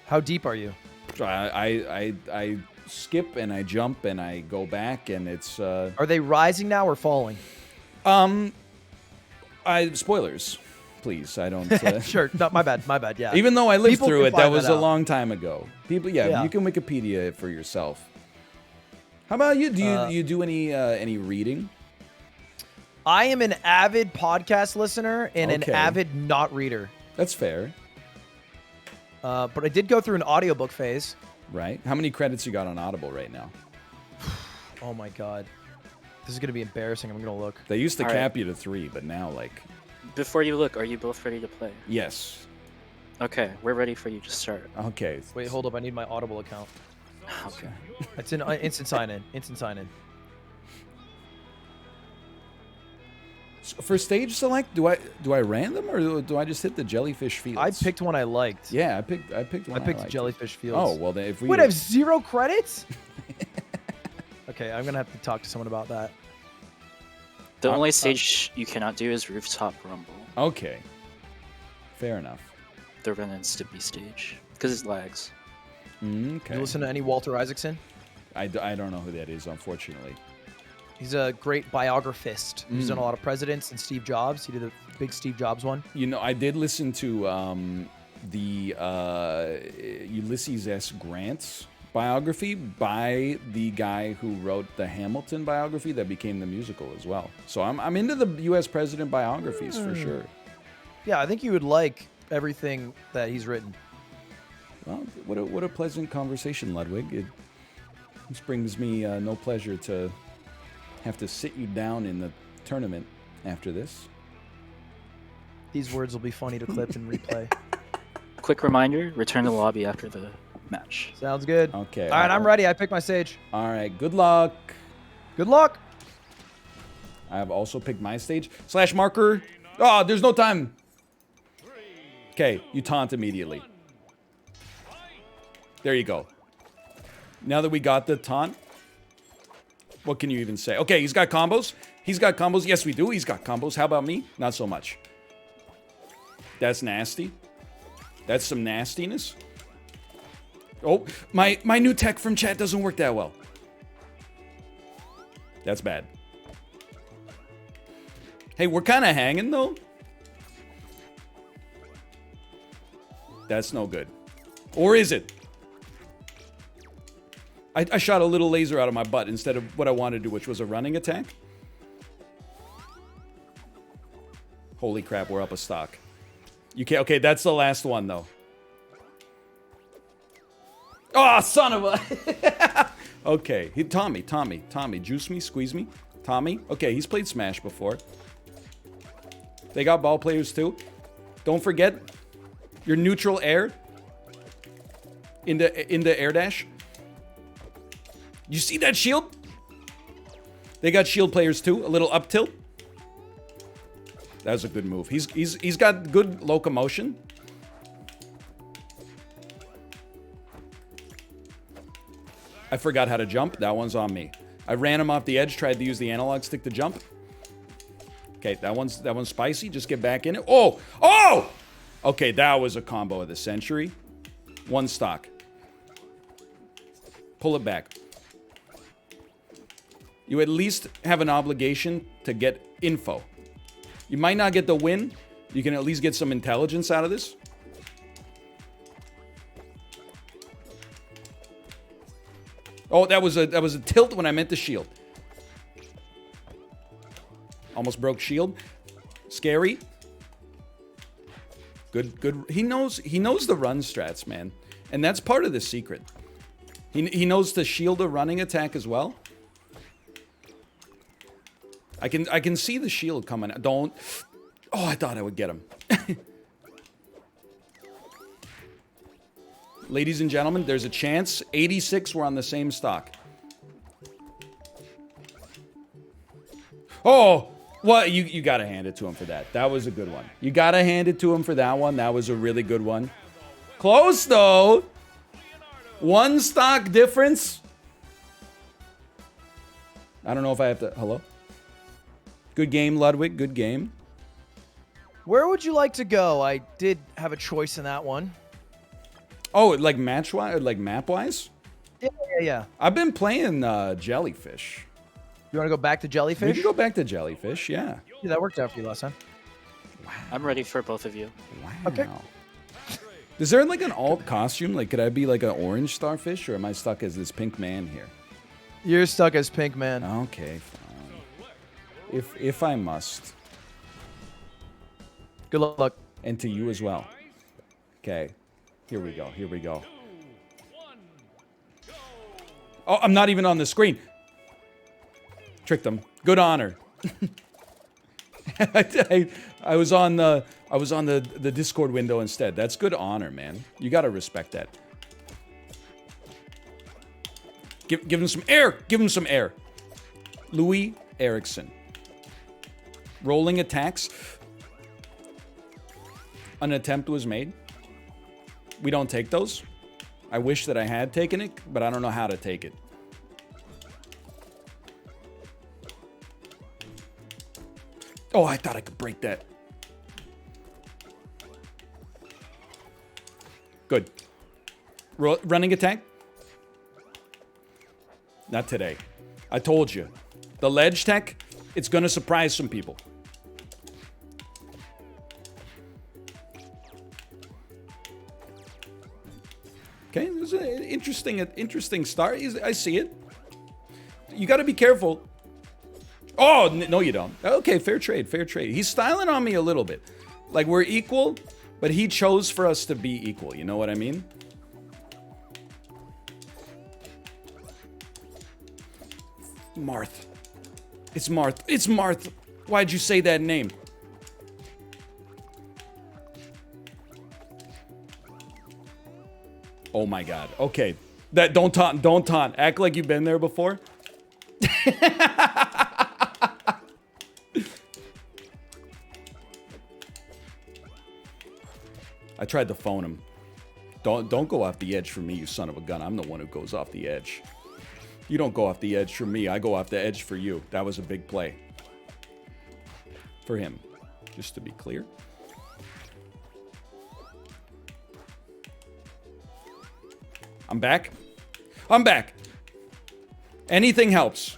O: How deep are you?
A: I skip and I jump and I go back, and it's...
O: Are they rising now or falling?
A: Spoilers, please. I don't...
O: Sure. No, my bad. Yeah.
A: Even though I lived
O: People
A: through
O: can
A: it, that
O: find
A: was
O: that
A: a
O: out.
A: long time ago.
O: Yeah.
A: You can Wikipedia it for yourself. How about you? Do you do any reading?
O: I am an avid podcast listener and an
A: Okay.
O: avid not reader.
A: That's fair.
O: But I did go through an audiobook phase.
A: Right. How many credits you got on Audible right now?
O: Oh my god. This is going to be embarrassing. I'm going to look.
A: They used to
T: All right.
A: cap you to 3, but now, like...
T: Before you look, are you both ready to play?
A: Yes.
T: Okay, we're ready for you to start.
A: Okay.
O: Wait, hold up. I need my Audible account.
T: Okay.
O: It's an instant sign-in. Instant sign-in.
A: So for stage select, do I random or do I just hit the Jellyfish Fields?
O: I picked one I liked.
A: Yeah, I picked one.
O: I picked
A: liked.
O: Jellyfish Fields.
A: Oh well, then if we
O: Wait, I have 0 credits? Okay, I'm gonna have to talk to someone about that.
T: The only stage you cannot do is Rooftop Rumble.
A: Okay. Fair enough.
T: The Ren and Stimpy stage. Because it lags.
A: Okay.
O: You listen to any Walter Isaacson?
A: I don't know who that is, unfortunately.
O: He's a gregreat biographist. He's done a lot of presidents and Steve Jobs. He did a big Steve Jobs one.
A: You know, I did listen to the Ulysses S. Grant's biography by the guy who wrote the Hamilton biography that became the musical as well. So I'm into the U.S. president biographies for sure.
O: Yeah, I think you would like everything that he's written.
A: Well, what a pleasant conversation, Ludwig. This brings me no pleasure to have to sit you down in the tournament after this.
O: These words will be funny to clip and replay.
T: Quick reminder, return to the lobby after the match.
O: Sounds good.
A: Okay.
O: All right, I'm ready. I picked my stage.
A: All right, good luck.
O: Good luck.
A: I have also picked my stage. / marker. Oh, there's no time. Okay, you taunt immediately. There you go. Now that we got the taunt, what can you even say? Okay, he's got combos. He's got combos. Yes, we do. He's got combos. How about me? Not so much. That's nasty. That's some nastiness. Oh, my new tech from chat doesn't work that well. That's bad. Hey, we're kind of hanging, though. That's no good. Or is it? I shot a little laser out of my butt instead of what I wanted to do, which was a running attack. Holy crap, we're up a stock. You can't... Okay, that's the last one, though. Oh, son of a... Okay, Tommy, juice me, squeeze me. Tommy, okay, he's played Smash before. They got ball players too. Don't forget your neutral air into air dash. You see that shield? They got shield players too. A little up tilt. That was a good move. He's got good locomotion. I forgot how to jump. That one's on me. I ran him off the edge, tried to use the analog stick to jump. Okay, that one's spicy. Just get back in it. Oh! Oh! Okay, that was a combo of the century. One stock. Pull it back. You at least have an obligation to get info. You might not get the win. You can at least get some intelligence out of this. Oh, that was a tilt when I meant the shield. Almost broke shield. Scary. Good. He knows the run strats, man. And that's part of the secret. He knows to shield a running attack as well. I can see the shield coming. Don't. Oh, I thought I would get him. Ladies and gentlemen, there's a chance. 86, we're on the same stock. Oh, well, you got to hand it to him for that. That was a good one. You got to hand it to him for that one. That was a really good one. Close, though. One stock difference. I don't know if I have to... Hello? Good game, Ludwig. Good game.
O: Where would you like to go? I did have a choice in that one.
A: Oh, like match-wise? Like map-wise?
O: Yeah.
A: I've been playing Jellyfish.
O: You want to go back to Jellyfish?
A: We can go back to Jellyfish, yeah.
O: Yeah, that worked out for you last time.
T: I'm ready for both of you.
A: Wow.
O: Okay.
A: Is there like an alt costume? Like, could I be like an orange starfish, or am I stuck as this pink man here?
O: You're stuck as Pink Man.
A: Okay, fine. If I must.
O: Good luck.
A: And to you as well. Okay. Here we go. Here we go. Oh, I'm not even on the screen. Tricked them. Good honor. I was on the Discord window instead. That's good honor, man. You gotta respect that. Give him some air. Give him some air. Louis Erickson. Rolling attacks. An attempt was made. We don't take those. I wish that I had taken it, but I don't know how to take it. Oh, I thought I could break that. Good. Running attack? Not today. I told you. The ledge tech, it's going to surprise some people. Okay, this is an interesting start. I see it. You got to be careful. Oh, no, you don't. Okay, fair trade, fair trade. He's styling on me a little bit. Like, we're equal, but he chose for us to be equal. You know what I mean? Marth. It's Marth. It's Marth. Why'd you say that name? Oh my god. Okay. Don't taunt. Act like you've been there before. I tried to phone him. Don't go off the edge for me, you son of a gun. I'm the one who goes off the edge. You don't go off the edge for me. I go off the edge for you. That was a big play. For him. Just to be clear. I'm back. I'm back. Anything helps.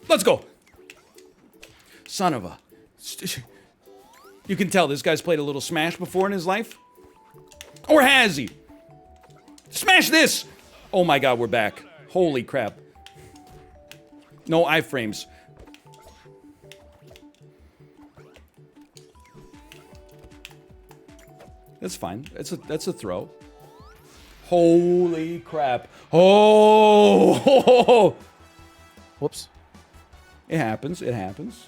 A: Let's go. Son of a... You can tell this guy's played a little Smash before in his life. Or has he? Smash this! Oh my god, we're back. Holy crap. No iframes. That's fine. That's a throw. Holy crap. Oh!
O: Whoops.
A: It happens. It happens.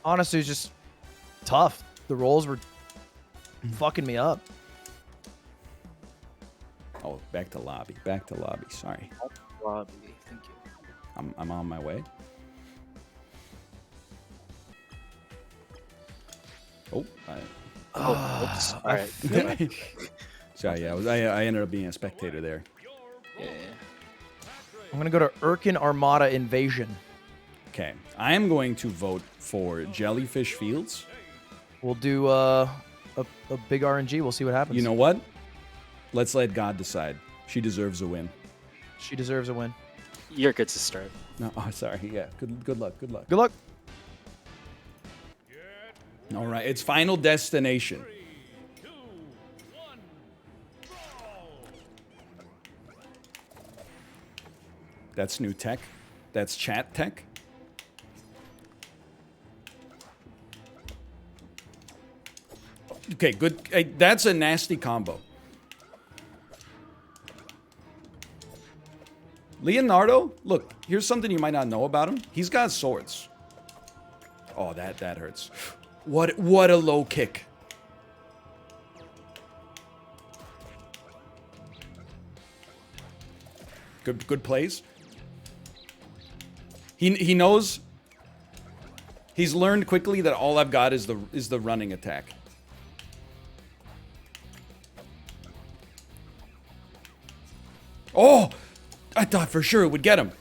O: Honestly, it's just tough. The rolls were fucking me up.
A: Oh, back to lobby. Back to lobby. Sorry.
T: Lobby. Thank you.
A: I'm on my way. Oh.
T: Oops. All right.
A: Sorry. Yeah. I ended up being a spectator there.
T: Yeah.
O: I'm gonna go to Urkin Armada Invasion.
A: Okay. I am going to vote for Jellyfish Fields.
O: We'll do a big RNG. We'll see what happens.
A: You know what? Let's let God decide. She deserves a win.
O: She deserves a win.
T: You're good to start.
A: No, oh, sorry. Yeah. Good luck. Good luck.
O: Good luck.
A: All right. It's Final Destination.
U: 3, 2, 1,
A: That's new tech. That's chat tech. Okay, good. Hey, that's a nasty combo. Leonardo, look, here's something you might not know about him. He's got swords. Oh, that hurts. What a low kick. Good plays. He knows. He's learned quickly that all I've got is the running attack. Oh! I thought for sure it would get him.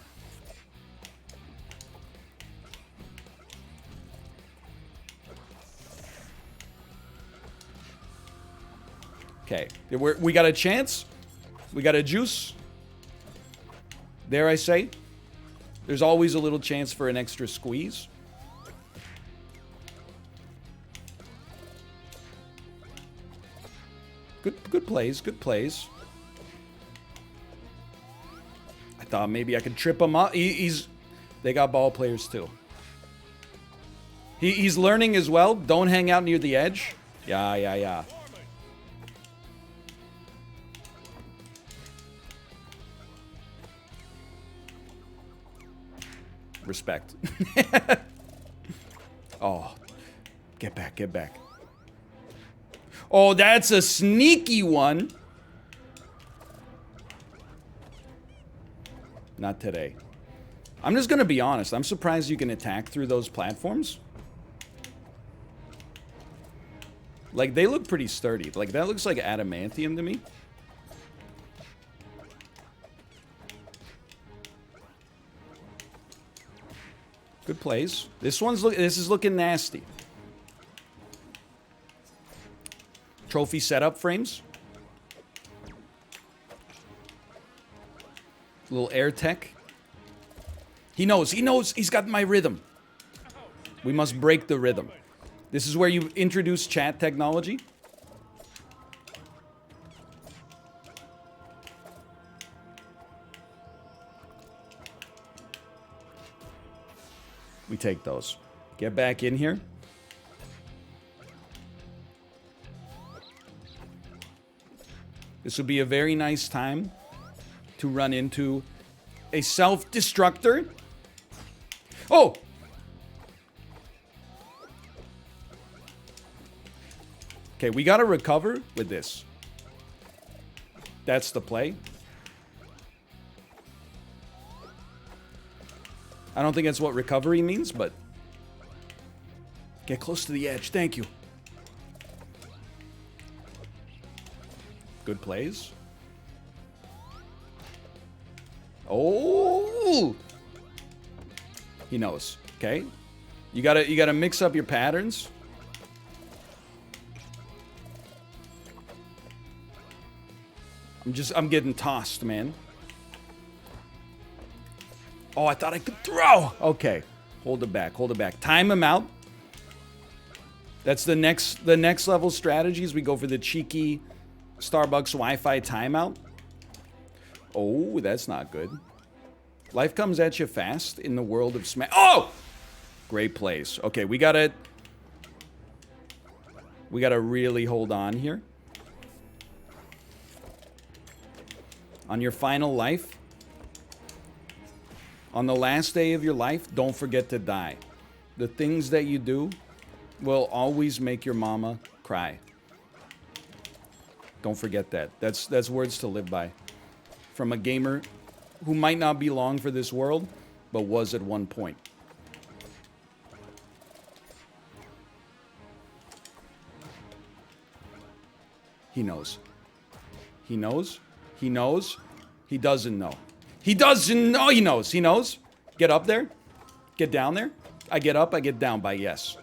A: Okay. We got a chance. We got a juice. Dare I say? There's always a little chance for an extra squeeze. Good plays. Good plays. I thought maybe I could trip him up. They got ball players too. He's learning as well. Don't hang out near the edge. Yeah. Respect. Oh, get back. Oh, that's a sneaky one. Not today. I'm just going to be honest. I'm surprised you can attack through those platforms. Like, they look pretty sturdy. Like, that looks like adamantium to me. Good plays. This is looking nasty. Trophy setup frames. Little air tech. He knows. He's got my rhythm. We must break the rhythm. This is where you introduce chat technology. We take those. Get back in here. This would be a very nice time to run into a self-destructor. Oh! Okay, we gotta recover with this. That's the play. I don't think that's what recovery means, but... Get close to the edge. Thank you. Good plays. Oh! He knows. Okay? You gotta mix up your patterns. I'm getting tossed, man. Oh, I thought I could throw. Okay. Hold it back. Hold it back. Time him out. That's the next level strategies. We go for the cheeky Starbucks Wi-Fi timeout. Oh, that's not good. Life comes at you fast in the world of Smash. Oh! Great plays. Okay, we gotta really hold on here. On your final life, on the last day of your life, don't forget to die. The things that you do will always make your mama cry. Don't forget that. That's words to live by. From a gamer who might not be long for this world, but was at one point. He knows. He knows. He knows. He doesn't know. He doesn't know. He knows. He knows. Get up there. Get down there. I get up. I get down by yes.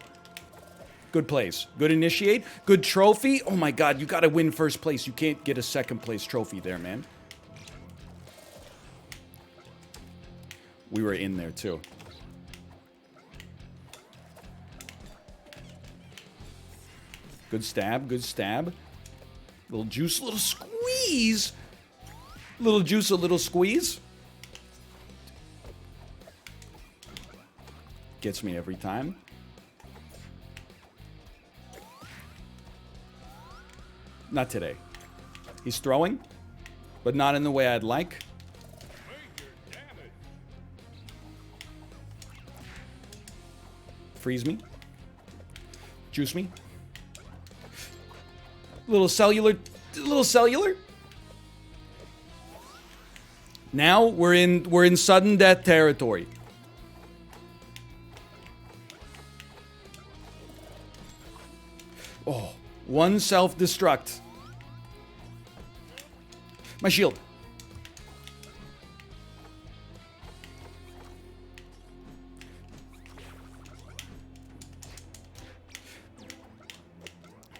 A: Good plays. Good initiate. Good trophy. Oh my god, you gotta win first place. You can't get a second place trophy there, man. We were in there too. Good stab. Good stab. Little juice, little squeeze. Little juice, a little squeeze. Gets me every time. Not today. He's throwing, but not in the way I'd like. Freeze me. Juice me. Little cellular. Little cellular. Now we're in sudden death territory. Oh, one self-destruct. My shield.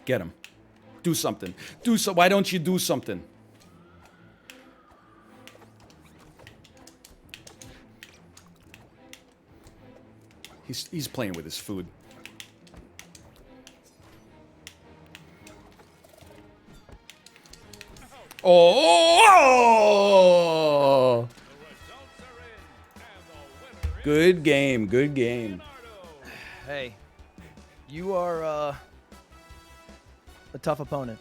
A: Get him. Do something. Why don't you do something? He's playing with his food. Oh! Good game. Good game.
O: Hey, you are a tough opponent.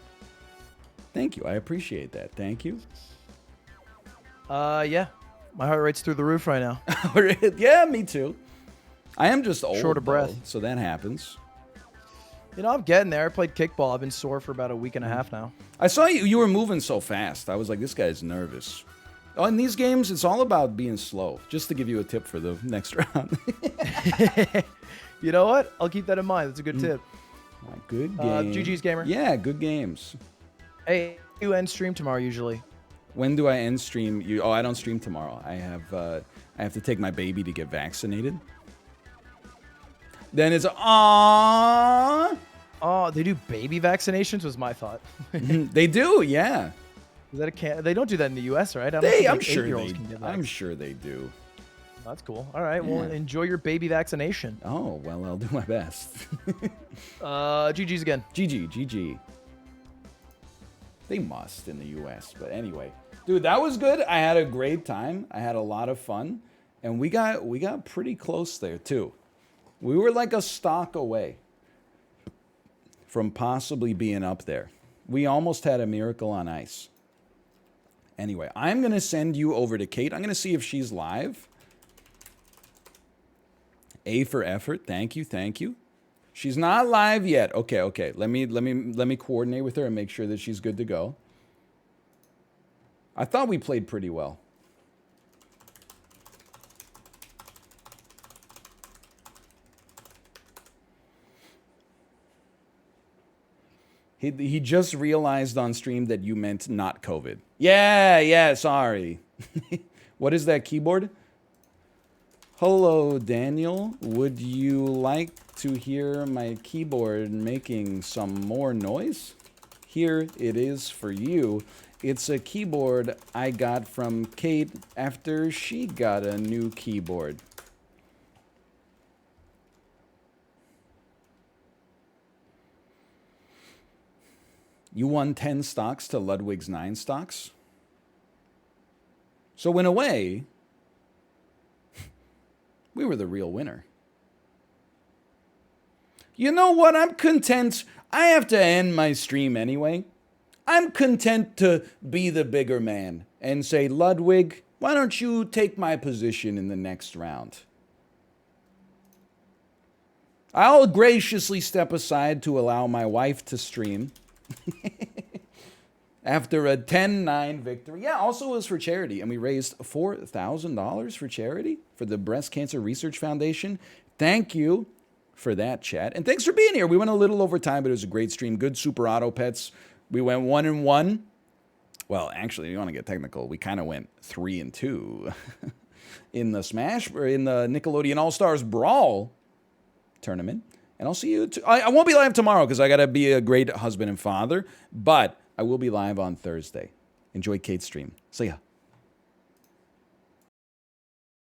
A: Thank you. I appreciate that. Thank you.
O: Yeah. My heart rate's through the roof right now.
A: Yeah, me too. I am just old,
O: short of breath,
A: though, so that happens.
O: You know, I'm getting there. I played kickball. I've been sore for about a week and a half now.
A: I saw you were moving so fast. I was like, this guy's nervous. Oh, in these games, it's all about being slow. Just to give you a tip for the next round.
O: You know what? I'll keep that in mind. That's a good tip.
A: Good game.
O: GG's gamer.
A: Yeah, good games.
O: Hey, you end stream tomorrow usually.
A: When do I end stream? Oh, I don't stream tomorrow. I have to take my baby to get vaccinated. Then it's aww.
O: Oh, they do baby vaccinations was my thought.
A: They do, yeah.
O: Is that they don't do that in the U.S., right?
A: I'm sure they do.
O: That's cool. All right, well, enjoy your baby vaccination.
A: Oh, well, I'll do my best.
O: GG's again.
A: GG. They must in the U.S., but anyway. Dude, that was good. I had a great time. I had a lot of fun, and we got pretty close there too. We were like a stock away from possibly being up there. We almost had a miracle on ice. Anyway, I'm going to send you over to Kate. I'm going to see if she's live. A for effort. Thank you. She's not live yet. Okay. Let me coordinate with her and make sure that she's good to go. I thought we played pretty well. He just realized on stream that you meant not COVID. Yeah, sorry. What is that keyboard? Hello, Daniel. Would you like to hear my keyboard making some more noise? Here it is for you. It's a keyboard I got from Kate after she got a new keyboard. You won 10 stocks to Ludwig's 9 stocks. So in a way, we were the real winner. You know what? I'm content. I have to end my stream anyway. I'm content to be the bigger man and say, Ludwig, why don't you take my position in the next round? I'll graciously step aside to allow my wife to stream. After a 10-9 victory. Yeah, also it was for charity. And we raised $4,000 for charity for the Breast Cancer Research Foundation. Thank you for that, chat. And thanks for being here. We went a little over time, but it was a great stream. Good Super Auto Pets. We went 1-1. Well, actually, you want to get technical. We kind of went 3-2 in the Smash, or in the Nickelodeon All-Stars Brawl tournament. And I'll see you. I won't be live tomorrow because I got to be a great husband and father, but I will be live on Thursday. Enjoy Kate's stream. See ya.